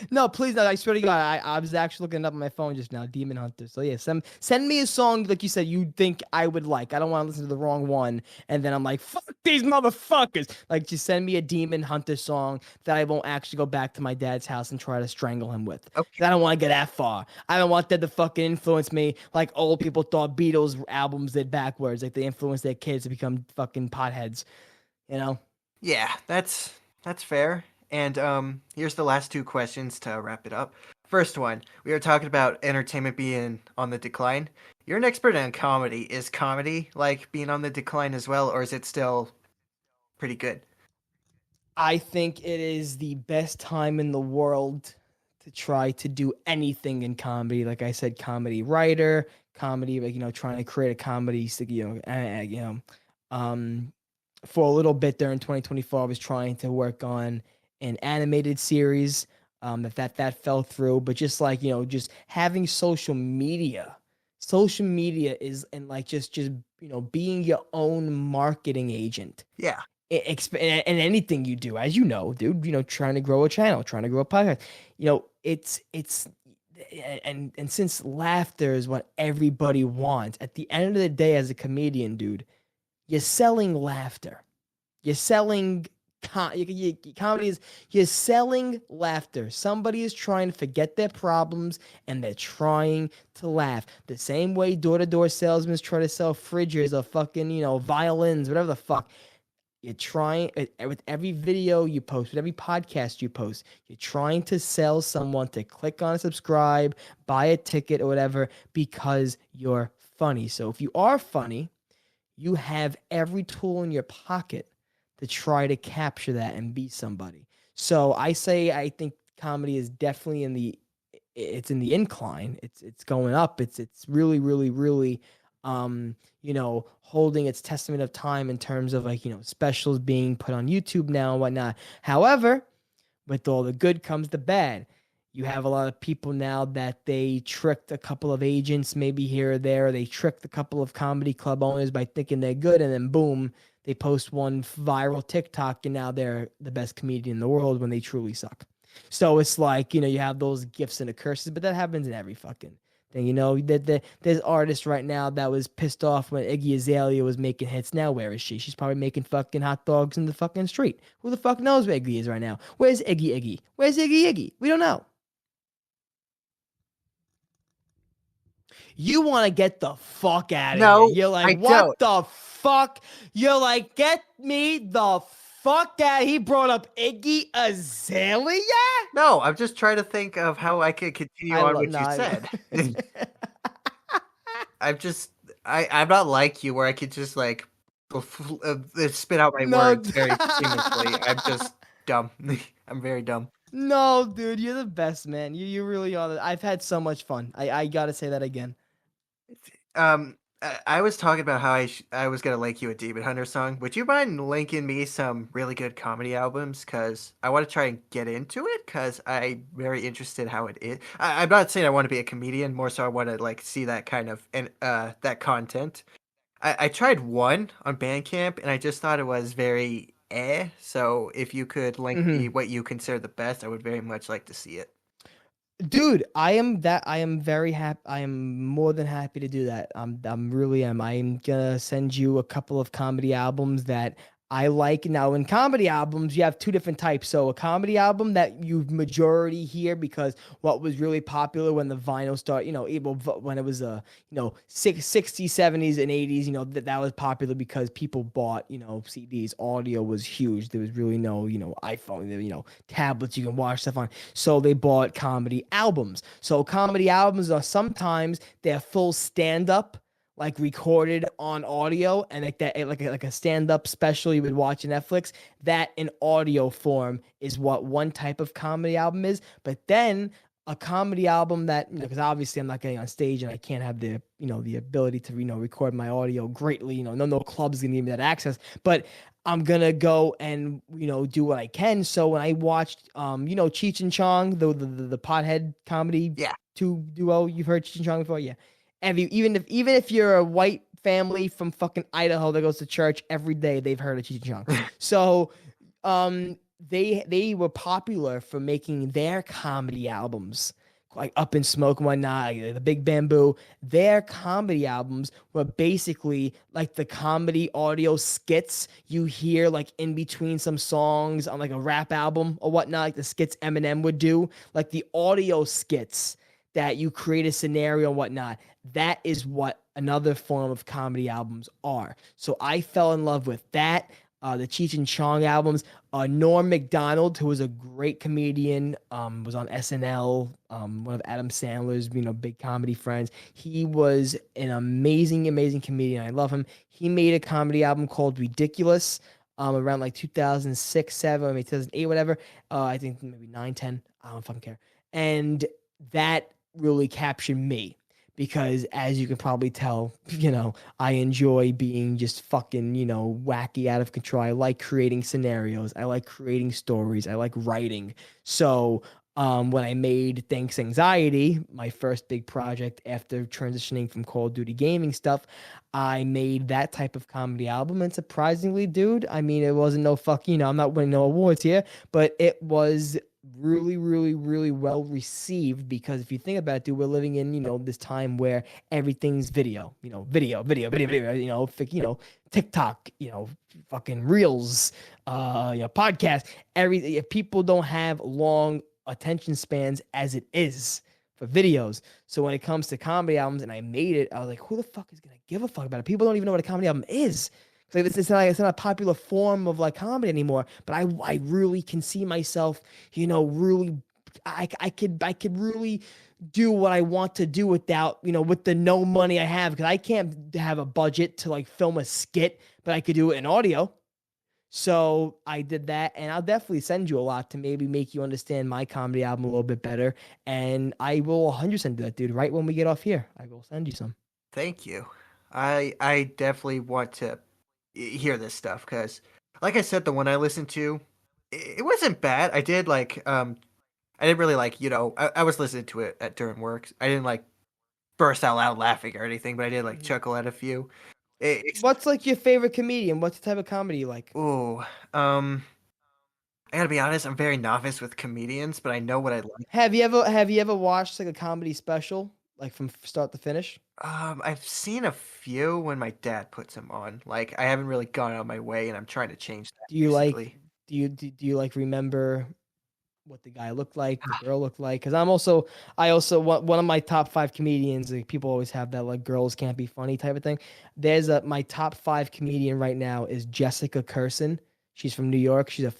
No, please, no, I swear to God, I was actually looking it up on my phone just now, Demon Hunter. So yeah, send me a song like you said you think I would like. I don't want to listen to the wrong one, and then I'm like, fuck these motherfuckers. Like, just send me a Demon Hunter song that I won't actually go back to my dad's house and try to strangle him with. 'Cause Okay. I don't want to get that far. I don't want that to fucking influence me like old people thought Beatles albums did backwards. Like they influenced their kids to become fucking potheads. You know? Yeah, that's fair. And here's the last two questions to wrap it up. First one, we were talking about entertainment being on the decline. You're an expert on comedy. Is comedy like being on the decline as well, or is it still pretty good? I think it is the best time in the world to try to do anything in comedy. Like I said, comedy writer, comedy, like trying to create a comedy, um, for a little bit there in 2024, I was trying to work on an animated series. That fell through, but just like just having social media is and like just being your own marketing agent Yeah. and anything you do, as you know, dude, trying to grow a channel, trying to grow a podcast, it's and since laughter is what everybody wants, at the end of the day, as a comedian, dude, you're selling laughter. You're selling comedy is you're selling laughter. Somebody is trying to forget their problems and they're trying to laugh. The same way door-to-door salesmen try to sell fridges or fucking, violins, whatever the fuck. You're trying with every video you post, with every podcast you post, you're trying to sell someone to click on subscribe, buy a ticket or whatever because you're funny. So if you are funny, you have every tool in your pocket to try to capture that and be somebody. So I think comedy is definitely in the incline. It's going up. It's really, really, really holding its testament of time in terms of like, specials being put on YouTube now and whatnot. However, with all the good comes the bad. You have a lot of people now that they tricked a couple of agents, maybe here or there. They tricked a couple of comedy club owners by thinking they're good, and then boom, they post one viral TikTok, and now they're the best comedian in the world when they truly suck. So it's like, you have those gifts and the curses, but that happens in every fucking thing. There's artists right now that was pissed off when Iggy Azalea was making hits. Now where is she? She's probably making fucking hot dogs in the fucking street. Who the fuck knows where Iggy is right now? Where's Iggy? Where's Iggy? We don't know. You want to get the fuck out of here. No, You're like, I what don't. the fuck? You're like, get me the fuck out. He brought up Iggy Azalea? No, I'm just trying to think of how I could continue I on love, what no, you I, said. I'm just, I'm not like you where I could just like spit out my no, words very seamlessly. I'm just dumb. I'm very dumb. no, dude, you're the best, man. You really are. I've had so much fun. I gotta say that again. I was talking about how I was gonna link you a Demon Hunter song. Would you mind linking me some really good comedy albums? Cause I want to try and get into it. Cause I'm very interested how it is. I'm not saying I want to be a comedian. More so, I want to like see that kind of and that content. I tried one on Bandcamp, and I just thought it was very eh. So if you could link me Hmm. what you consider the best, I would very much like to see it. Dude, I am very happy. I am more than happy to do that. I'm really am. I'm gonna send you a couple of comedy albums that I like. Now, in comedy albums, you have two different types. So a comedy album that you majority hear because what was really popular when the vinyl started, when it was 60s, 70s, and 80s, that was popular because people bought, CDs. Audio was huge. There was really no, iPhone, tablets you can watch stuff on. So they bought comedy albums. So comedy albums are sometimes they're full stand up, like recorded on audio, and like that, like a stand up special you would watch on Netflix. That in audio form is what one type of comedy album is. But then a comedy album that, because obviously I'm not getting on stage and I can't have the ability to record my audio greatly. No clubs gonna give me that access, but I'm gonna go and do what I can. So when I watched Cheech and Chong, the pothead comedy Yeah. two duo, you've heard Cheech and Chong before, yeah. Even if you're a white family from fucking Idaho that goes to church every day, they've heard of Cheech and Chong. So they were popular for making their comedy albums, like Up in Smoke and whatnot, like the Big Bamboo. Their comedy albums were basically like the comedy audio skits you hear like in between some songs on like a rap album or whatnot, like the skits Eminem would do, like the audio skits that you create a scenario and whatnot. That is what another form of comedy albums are. So I fell in love with that. The Cheech and Chong albums. Norm Macdonald, who was a great comedian, was on SNL, one of Adam Sandler's, big comedy friends. He was an amazing, amazing comedian. I love him. He made a comedy album called Ridiculous, around like 2006, 7, I mean 2008, whatever. I think maybe 9, 10. I don't fucking care. And that really captured me because, as you can probably tell, I enjoy being just fucking, wacky, out of control. I like creating scenarios. I like creating stories. I like writing. So When I made Thanks Anxiety, my first big project after transitioning from Call of Duty gaming stuff, I made that type of comedy album. And surprisingly, dude, I mean, it wasn't no fucking, I'm not winning no awards here, but it was really, really, really well received because if you think about it, dude, we're living in, this time where everything's video, video, TikTok, fucking reels, podcast, everything. If people don't have long attention spans as it is for videos. So when it comes to comedy albums, and I made it, I was like, who the fuck is gonna give a fuck about it? People don't even know what a comedy album is. Like it's not a popular form of like comedy anymore. But I really can see myself, really I could really do what I want to do without, with the no money I have because I can't have a budget to like film a skit, but I could do it in audio. So I did that, and I'll definitely send you a lot to maybe make you understand my comedy album a little bit better. And I will 100% do that, dude. Right when we get off here, I will send you some. Thank you. I definitely want to hear this stuff because, like I said, the one I listened to, it wasn't bad. I didn't really like, I was listening to it during work. I didn't like burst out loud laughing or anything, but I did like Mhm. chuckle at a few. It's What's like your favorite comedian? What's the type of comedy you like? oh, um, I gotta be honest. I'm very novice with comedians, but I know what I like. Have you ever watched like a comedy special, like from start to finish? I've seen a few when my dad puts them on. Like, I haven't really gone out of my way, and I'm trying to change that Do you like recently. do you like remember what the guy looked like, the girl looked like? Because I also one of my top five comedians. Like people always have that like girls can't be funny type of thing. There's a my top five comedian right now is Jessica Curson. She's from New York. She's a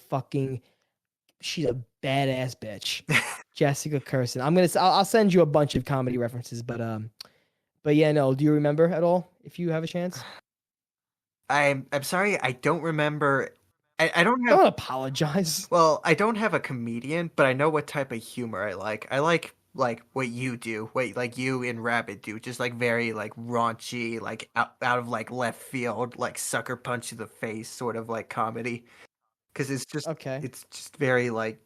badass bitch. Jessica Curson. I'll send you a bunch of comedy references, but yeah, no. Do you remember at all if you have a chance? I'm sorry, I don't remember. I don't have. Don't apologize. Well, I don't have a comedian, but I know what type of humor I like. I like what you do, what like you and Rabbit do, just like very like raunchy, like out of like left field, like sucker punch to the face sort of like comedy. Because Okay. it's just very like,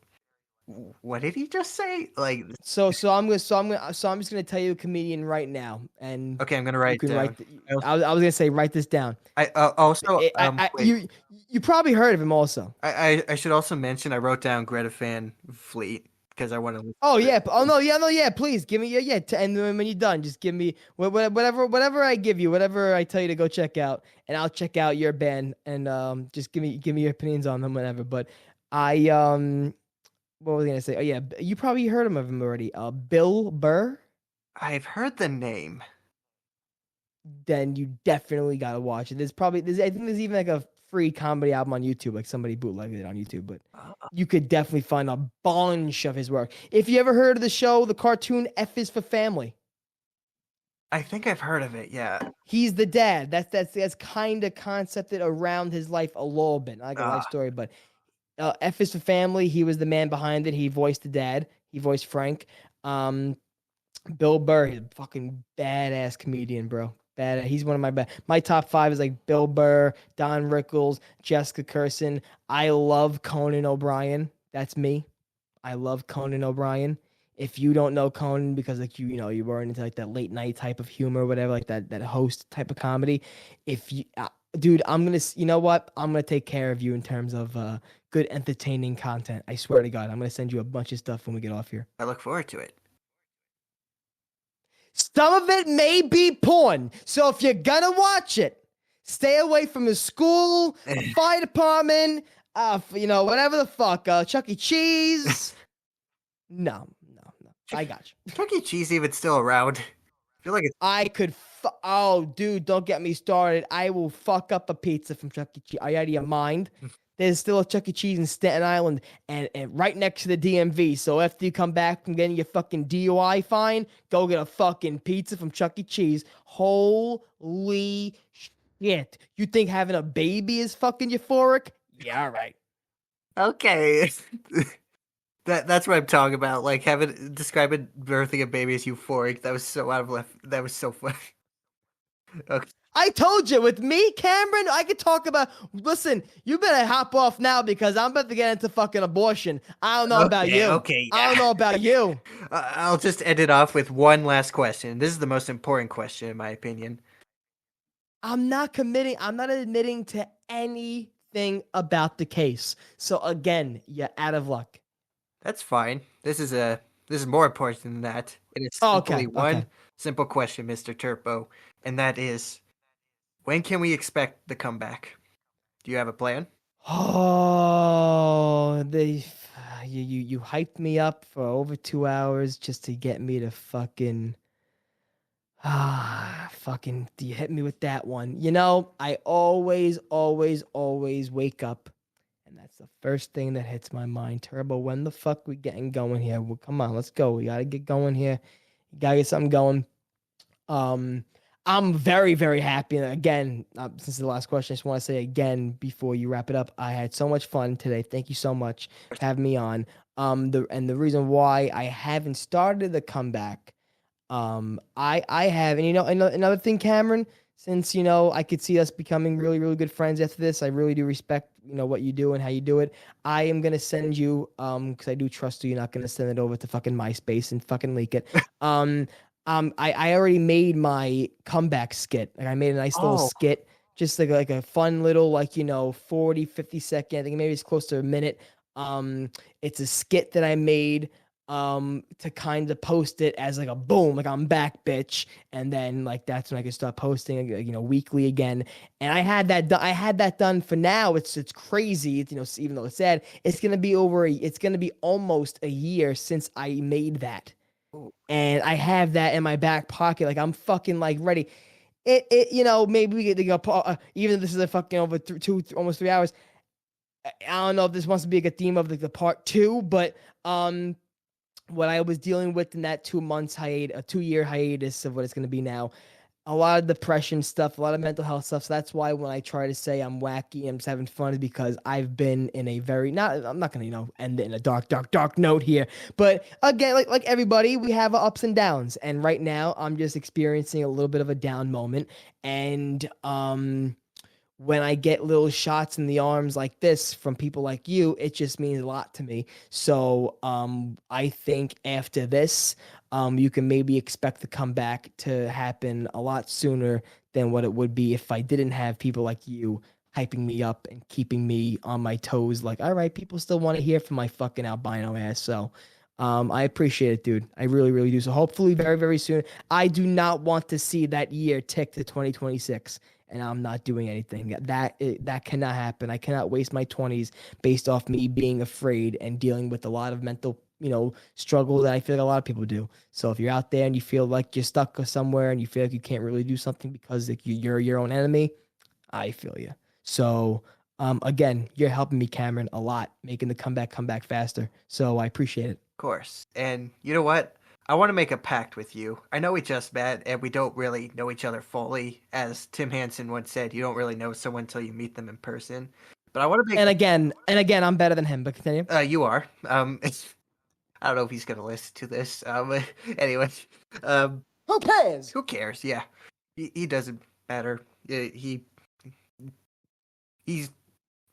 what did he just say? Like, So I'm just gonna tell you a comedian right now, and okay, I'm gonna you write it can down. write. I was gonna say write this down. Also, wait, You probably heard of him also. I should also mention I wrote down Greta Van Fleet because I want to listen Oh to it. yeah. Oh no. Yeah. No. Yeah. Please give me. Yeah. And then when you're done, just give me whatever I give you, whatever I tell you to go check out, and I'll check out your band and just give me your opinions on them, whatever. But I what was I gonna say? Oh yeah, you probably heard of him already. Bill Burr. I've heard the name. Then you definitely gotta watch it. I think there's even like a free comedy album on YouTube, like somebody bootlegged it on YouTube, but Uh, you could definitely find a bunch of his work. If you ever heard of the show, the cartoon F is for Family, I think I've heard of it. Yeah. he's the dad. That's kind of concepted around his life a little bit, not like a life Uh, story, but F is for Family. He was the man behind it. He voiced the dad. He voiced Frank. Um, Bill Burr, he's a fucking badass comedian, bro. Bad. He's one of my top five is like Bill Burr, Don Rickles, Jessica Curson. I love Conan O'Brien. That's me. I love Conan O'Brien. If you don't know Conan because like you weren't into like that late night type of humor, or whatever, like that host type of comedy. If you, dude, you know what? I'm gonna take care of you in terms of good entertaining content. I swear to God, I'm gonna send you a bunch of stuff when we get off here. I look forward to it. Some of it may be porn. So if you're gonna watch it, stay away from the school, fire department, whatever the fuck, Chuck E. Cheese. No, no, no. I got you. Chuck E. Cheese even still around? I feel like it's. I could. Oh, dude, don't get me started. I will fuck up a pizza from Chuck E. Cheese. Are you out of your mind? There's still a Chuck E. Cheese in Staten Island and right next to the DMV. So after you come back from getting your fucking DUI fine, go get a fucking pizza from Chuck E. Cheese. Holy shit. You think having a baby is fucking euphoric? Yeah, all right. Okay. That's what I'm talking about. Like having describing birthing a baby as euphoric. That was so out of left. That was so funny. Okay. I told you, with me, Cameron, I could talk about. Listen, you better hop off now because I'm about to get into fucking abortion. I don't know about Okay, you. okay, I yeah. don't know about you. I'll just end it off with one last question. This is the most important question, in my opinion. I'm not committing. I'm not admitting to anything about the case. So again, you're out of luck. That's fine. This is more important than that. It is Oh, simply okay, one okay. simple question, Mr. Turbo, and that is, when can we expect the comeback? Do you have a plan? Oh, you hyped me up for over 2 hours just to get me to fucking you hit me with that one. I always wake up, and that's the first thing that hits my mind. Turbo, when the fuck we getting going here? Well, come on, let's go. We gotta get going here. You gotta get something going. Um, I'm very, very happy. And again, since the last question, I just want to say again before you wrap it up, I had so much fun today. Thank you so much for having me on. The reason why I haven't started the comeback, I have, and another thing, Cameron, since I could see us becoming really, really good friends after this. I really do respect what you do and how you do it. I am gonna send you, because I do trust you. You're not gonna send it over to fucking MySpace and fucking leak it. Um, I already made my comeback skit. Like I made a nice little Oh, skit, just like a fun little 40, 50 second. I think maybe it's close to a minute. It's a skit that I made to kind of post it as like a boom, like I'm back, bitch. And then like that's when I could start posting, weekly again. And I had that done for now. It's crazy. Even though it's sad, it's gonna be almost a year since I made that, oh, and I have that in my back pocket. Like I'm fucking like ready. Maybe we get to go. Even if this is a fucking over almost 3 hours. I don't know if this wants to be like a theme of like the part two, but what I was dealing with in that 2 months hiatus, a 2 year hiatus of what it's going to be now, a lot of depression stuff, a lot of mental health stuff. So that's why when I try to say I'm wacky, I'm just having fun, is because I've been in a very not. I'm not gonna end it in a dark, dark, dark note here. But again, like everybody, we have ups and downs, and right now I'm just experiencing a little bit of a down moment, and when I get little shots in the arms like this from people like you, it just means a lot to me. So I think after this, you can maybe expect the comeback to happen a lot sooner than what it would be if I didn't have people like you hyping me up and keeping me on my toes. Like, all right, people still want to hear from my fucking albino ass. So I appreciate it, dude. I really, really do. So hopefully very, very soon. I do not want to see that year tick to 2026 and I'm not doing anything. That cannot happen. I cannot waste my 20s based off me being afraid and dealing with a lot of mental, struggle that I feel like a lot of people do. So if you're out there and you feel like you're stuck somewhere and you feel like you can't really do something because like you're your own enemy, I feel you. So again, you're helping me, Cameron, a lot, making the comeback faster. So I appreciate it. of course. And you know what? I want to make a pact with you. I know we just met and we don't really know each other fully. As Tim Hansen once said, you don't really know someone until you meet them in person. But I want to make And again, I'm better than him. But continue. you are. I don't know if he's gonna listen to this. Anyway, um, Who cares? who cares? Yeah, he doesn't matter. He's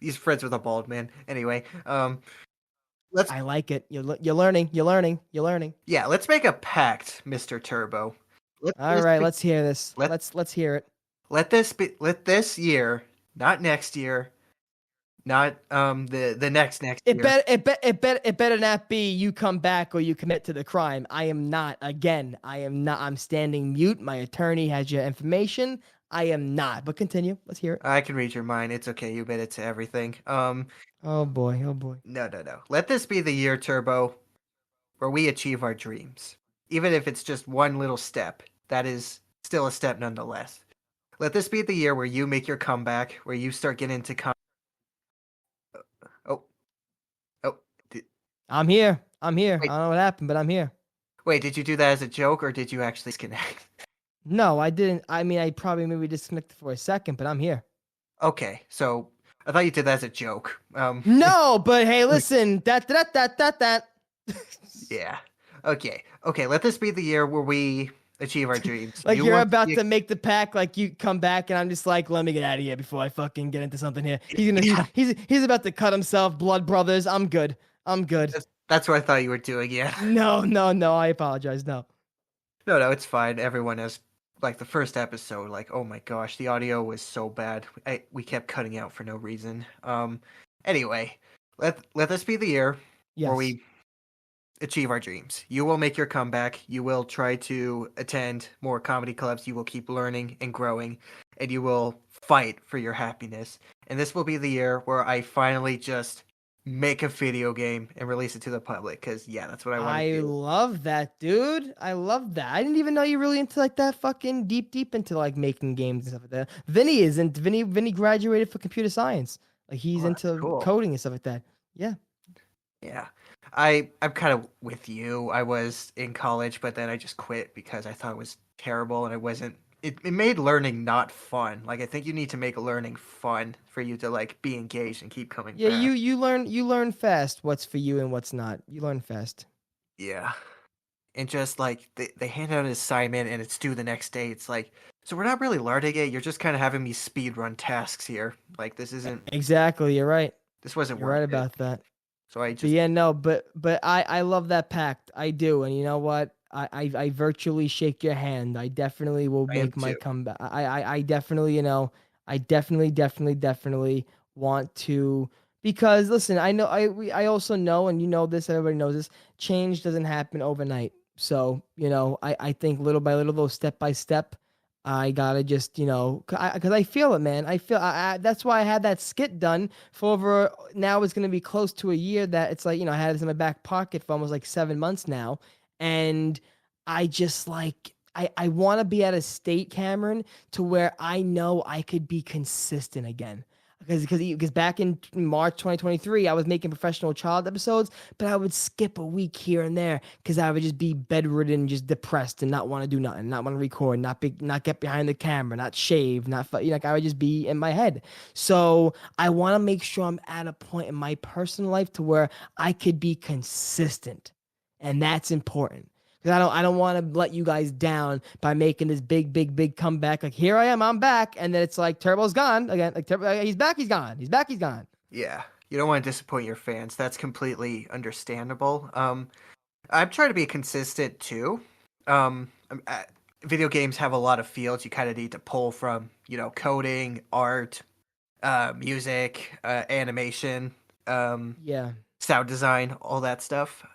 he's friends with a bald man. Anyway, let's I like it. You're learning. You're learning. You're learning. yeah, let's make a pact, Mister Turbo. Let All this right, be, let's hear this. let Let's hear it. let this year, not next year, not the next It year. better it better not be you come back or you commit to the crime. I am not. Again, I am not. I'm standing mute. My attorney has your information. I am not. But continue. Let's hear it. I can read your mind. It's okay. You admit it to everything. Oh boy. Oh boy. No, no, no. Let this be the year, Turbo, where we achieve our dreams. Even if it's just one little step, that is still a step nonetheless. Let this be the year where you make your comeback, where you start getting into oh, oh, did, I'm here. I'm here. wait, I don't know what happened, but I'm here. wait, did you do that as a joke or did you actually disconnect? No, I didn't. I mean, I probably maybe disconnected for a second, but I'm here. Okay, so I thought you did that as a joke. No, but hey, listen. That. Yeah. Okay, okay, let this be the year where we achieve our dreams. Like You you're want to about be to make the pack, like you come back, and I'm just like, let me get out of here before I fucking get into something here. yeah. He's about to cut himself, blood brothers. I'm good. I'm good. That's what I thought you were doing. Yeah. No, no, no. I apologize. No. No, no, it's fine. Everyone has like the first episode. Like, oh my gosh, the audio was so bad. We kept cutting out for no reason. Anyway, let this be the year where Yes. we achieve our dreams. You will make your comeback. You will try to attend more comedy clubs. You will keep learning and growing, and you will fight for your happiness. And this will be the year where I finally just make a video game and release it to the public. Because yeah, that's what I want to I do. love that, dude. I love that. I didn't even know you really into like that fucking deep into like making games and stuff like that. Vinny isn't. Vinny graduated for computer science. Like he's Oh, that's into cool. coding and stuff like that. Yeah. Yeah. I'm kind of with you. I was in college, but then I just quit because I thought it was terrible and it made learning not fun. Like I think you need to make learning fun for you to like be engaged and keep coming Yeah, back. you learn fast what's for you and what's not. You learn fast. Yeah. And just like they hand out an assignment and it's due the next day. It's like so we're not really learning it. You're just kind of having me speed run tasks here. Like Exactly, you're right. this wasn't You're worth right it. about that. So I But just yeah, no, but I love that pact. I do, and you know what? I virtually shake your hand. I definitely will I am make my too. comeback. I definitely, I definitely want to, because listen, I also know, and you know this, everybody knows this. Change doesn't happen overnight. So I think little by little, though, step by step. I gotta just, because I feel it, man. That's why I had that skit done for over, now it's gonna be close to a year, that it's like, I had this in my back pocket for almost like 7 months now. And I just like, I want to be at a state, Cameron, to where I know I could be consistent again. Because back in March 2023, I was making professional child episodes, but I would skip a week here and there because I would just be bedridden, just depressed, and not want to do nothing, not want to record, not get behind the camera, not shave, like I would just be in my head. So I want to make sure I'm at a point in my personal life to where I could be consistent, and that's important. Because I don't want to let you guys down by making this big comeback. Like, here I am, I'm back, and then it's like Turbo's gone again. Like, Turbo, he's back, he's gone. He's back, he's gone. Yeah. You don't want to disappoint your fans. That's completely understandable. I'm trying to be consistent too. Video games have a lot of fields you kind of need to pull from, coding, art, music, animation, um, Yeah. sound design, all that stuff.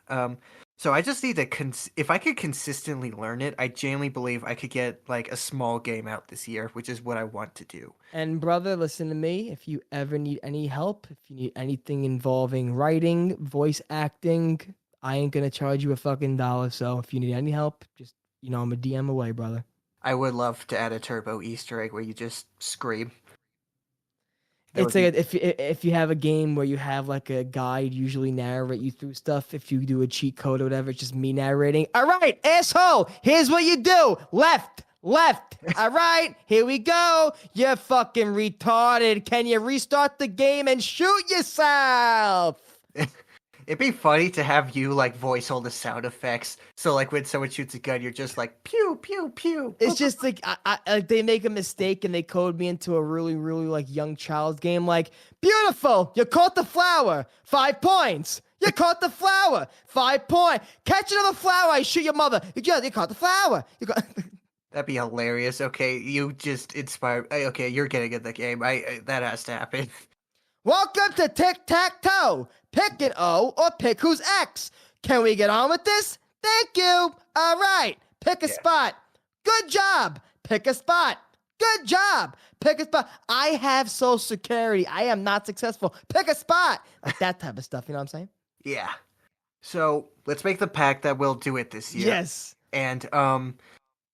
So I just need to if I could consistently learn it, I genuinely believe I could get like a small game out this year, which is what I want to do. And brother, listen to me. If you ever need any help, if you need anything involving writing, voice acting, I ain't gonna charge you a fucking dollar. So if you need any help, just I'm a DM away, brother. I would love to add a turbo Easter egg where you just scream. That would It's be like if you have a game where you have like a guide usually narrate you through stuff. If you do a cheat code or whatever, it's just me narrating. All right, asshole, here's what you do: left, left. All right, here we go. You're fucking retarded. Can you restart the game and shoot yourself? It'd be funny to have you like voice all the sound effects. So like when someone shoots a gun, you're just like pew pew pew. It's just like like they make a mistake and they code me into a really, really like young child's game. Like, beautiful, you caught the flower, 5 points. You caught the flower, 5 point. Catch another flower, I shoot your mother. You caught the flower. That'd be hilarious. Okay, you just inspired. Okay, you're getting in the game. That has to happen. Welcome to Tic Tac Toe. Pick an O or pick who's X. Can we get on with this? Thank you. All right. Pick a Yeah. spot. Good job. Pick a spot. Good job. Pick a spot. I have Social Security. I am not successful. Pick a spot. Like that type of stuff. You know what I'm saying? Yeah. So let's make the pact that we'll do it this year. Yes. And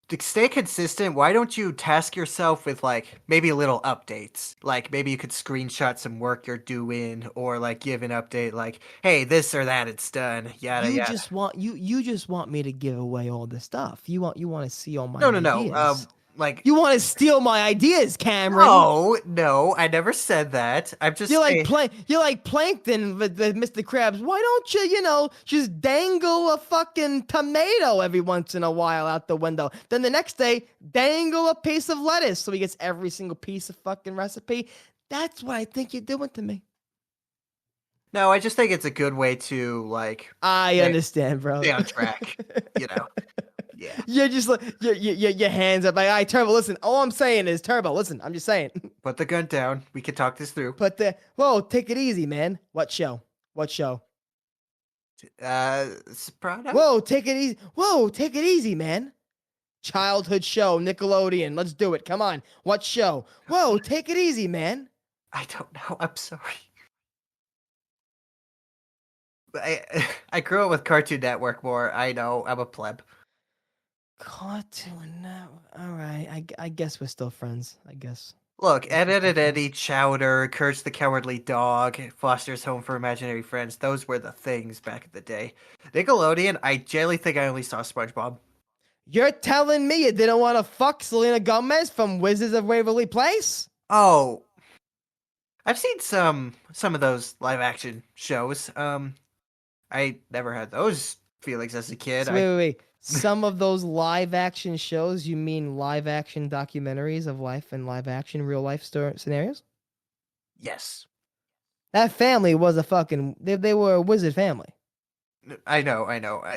to stay consistent, why don't you task yourself with like maybe little updates? Like maybe you could screenshot some work you're doing, or like give an update like, "Hey, this or that, it's done." Yada You yada. just want you just want me to give away all the stuff. You want to see all my No, no, no. ideas. Like, You want to steal my ideas, Cameron. no, no, I never said that. I'm just saying. You're like plankton with Mr. Krabs. Why don't you, just dangle a fucking tomato every once in a while out the window? Then the next day, dangle a piece of lettuce so he gets every single piece of fucking recipe. That's what I think you're doing to me. No, I just think it's a good way to like I stay, understand, bro. stay on track. You know. Yeah. You're just like your hands up like, all right, Turbo, listen. All I'm saying is, Turbo, listen. I'm just saying. Put the gun down. We can talk this through. Whoa, take it easy, man. What show? What show? Soprano? Whoa, take it easy. Whoa, take it easy, man. Childhood show, Nickelodeon. Let's do it. Come on. What show? Whoa, take it easy, man. I don't know. I'm sorry. I grew up with Cartoon Network more. I know. I'm a pleb. Cartoon Network. All right. I guess we're still friends. I guess. Look, Guess Ed, we're Ed, still and friends. Eddie, Chowder, Courage the Cowardly Dog, Foster's Home for Imaginary Friends. Those were the things back in the day. Nickelodeon, I generally think I only saw SpongeBob. You're telling me you didn't want to fuck Selena Gomez from Wizards of Waverly Place? Oh, I've seen some of those live action shows. I never had those feelings as a kid. So wait. Some of those live action shows, you mean live action documentaries of life and live action real life scenarios? Yes. That family was a fucking they were a wizard family. I know.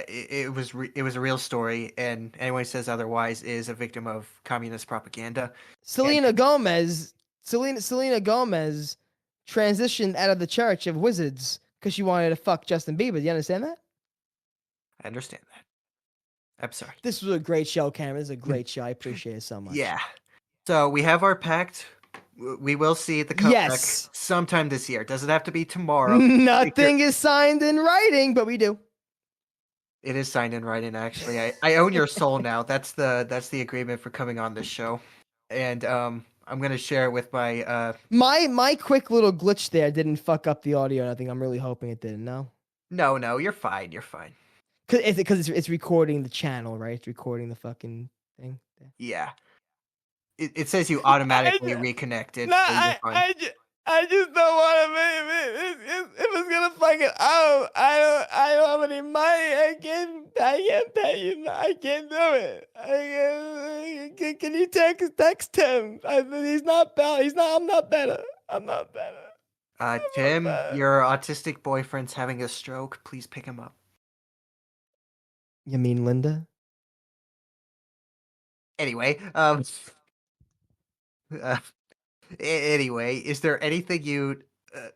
It was a real story, and anyone who says otherwise is a victim of communist propaganda. And Selena Gomez transitioned out of the church of wizards because she wanted to fuck Justin Bieber. Do you understand that? I understand that. I'm sorry. This was a great show, Cameron. This is a great show. I appreciate it so much. Yeah. So we have our pact. We will see the comeback Yes. sometime this year. Doesn't have to be tomorrow. Nothing is signed in writing, but we do. It is signed in writing. Actually, I own your soul now. That's the agreement for coming on this show, and I'm gonna share it with my My quick little glitch there didn't fuck up the audio or nothing. I'm really hoping it didn't. No. No, you're fine. You're fine. Because it's recording the channel, right? It's recording the fucking thing. Yeah. It says you I automatically just, reconnected, no, so you're fine. I just don't want to if it's gonna fucking I don't have any money. I can't pay you. I can't do it. Can you text him? He's not better. I'm not better. I'm not better. I'm not Tim, better. your autistic boyfriend's having a stroke. Please pick him up. You mean Linda? Anyway, uh, anyway, is there anything you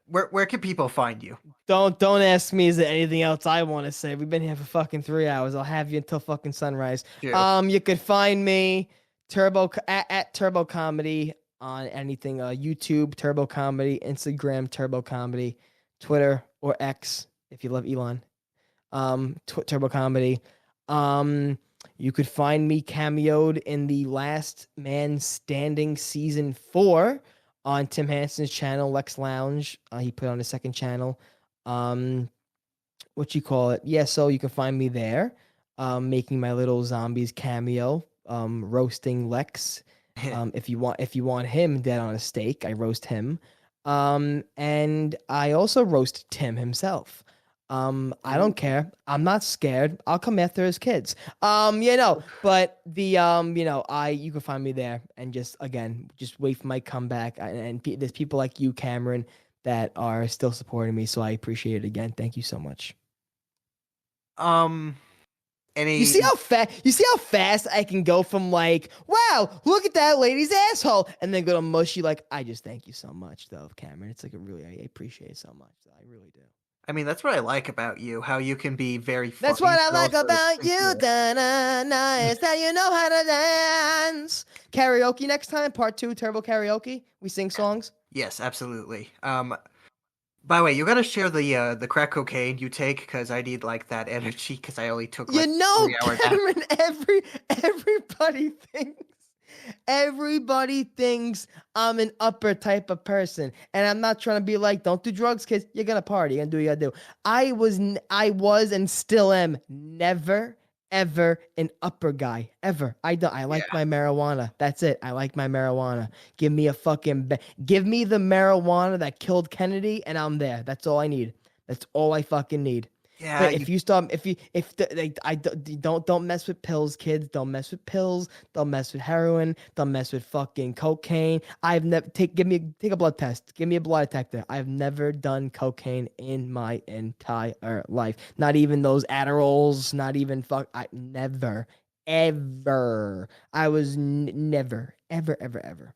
where can people find you? Don't ask me. Is there anything else I want to say? We've been here for fucking 3 hours. I'll have you until fucking sunrise. True. You could find me at Turbo Comedy on anything. YouTube Turbo Comedy, Instagram Turbo Comedy, Twitter or X if you love Elon. Turbo Comedy. You could find me cameoed in the Last Man Standing season 4 on Tim Hansen's channel, Lex Lounge. He put on his second channel. What you call it? Yeah, so you can find me there, making my little zombies cameo, roasting Lex. If you want him dead on a stake, I roast him. And I also roast Tim himself. I don't care. I'm not scared. I'll come after his kids. But you can find me there and just wait for my comeback. And there's people like you, Cameron, that are still supporting me. So I appreciate it again. Thank you so much. Any You see how fast I can go from like, wow, look at that lady's asshole, and then go to mushy like, I just thank you so much though, Cameron. It's like I appreciate it so much. I really do. I mean, that's what I like about you. How you can be very funny. That's what I but like also about you, sincere. da-na-na, is that you know how to dance. Karaoke next time, part 2, Turbo Karaoke. We sing songs. Yes, absolutely. By the way, you gotta share the crack cocaine you take because I need like that energy because I only took like 3 hour nap. Cameron, everybody thinks I'm an upper type of person, and I'm not trying to be like, don't do drugs, kids. You're gonna party, you're gonna do what you gotta do. I was and still am never, ever an upper guy ever. I don't. I like Yeah. my marijuana. That's it. I like my marijuana. Give me a fucking. Give me the marijuana that killed Kennedy, and I'm there. That's all I need. That's all I fucking need. Yeah, But you if you stop, if you, if the, like, I don't mess with pills, kids. Don't mess with pills. Don't mess with heroin. Don't mess with fucking cocaine. I've never take a blood test. Give me a blood detector. I've never done cocaine in my entire life. Not even those Adderalls. Not even I never, ever. I was never, ever, ever, ever.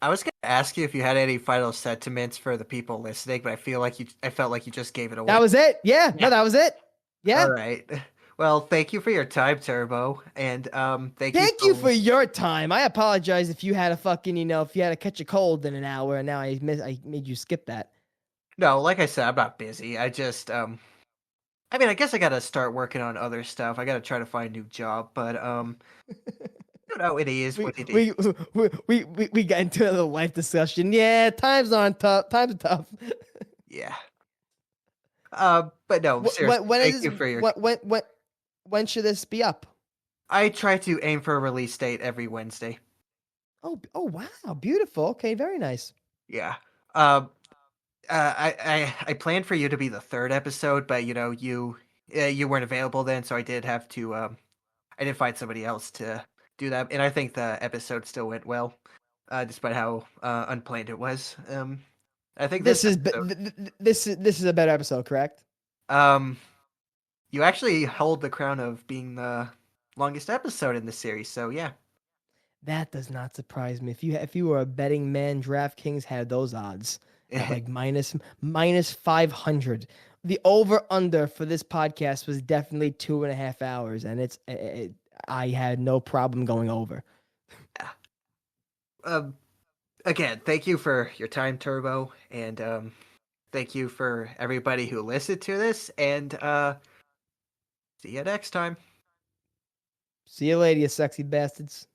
I was gonna ask you if you had any final sentiments for the people listening, but I felt like you just gave it That away. was it. Yeah. Yeah. No, that was it. All Yeah. right. Well, thank you for your time, Turbo, and thank you Thank for you for listening. your time. I apologize if you had a fucking, if you had to catch a cold in an hour and now I made you skip that. No, like I said, I'm not busy. I just I mean, I guess I gotta start working on other stuff. I gotta try to find a new job, but you know, it is We what it is. we we got into the life discussion. Yeah, times aren't tough. Times are tough. Yeah. But no, seriously, When thank is you this? for your. When should this be up? I try to aim for a release date every Wednesday. Oh wow, beautiful. Okay, very nice. Yeah. Um. I planned for you to be the third episode, but you weren't available then, so I did have to. I did find somebody else to do that, and I think the episode still went well, despite how unplanned it was. I think this episode. This is a better episode, correct? Um. You actually hold the crown of being the longest episode in the series, so yeah. That does not surprise me. If you were a betting man, DraftKings had those odds at like minus 500. The over under for this podcast was definitely 2.5 hours, and I had no problem going over. Yeah. Um, Again, thank you for your time, Turbo, and thank you for everybody who listened to this, and see you next time. See you later, you sexy bastards.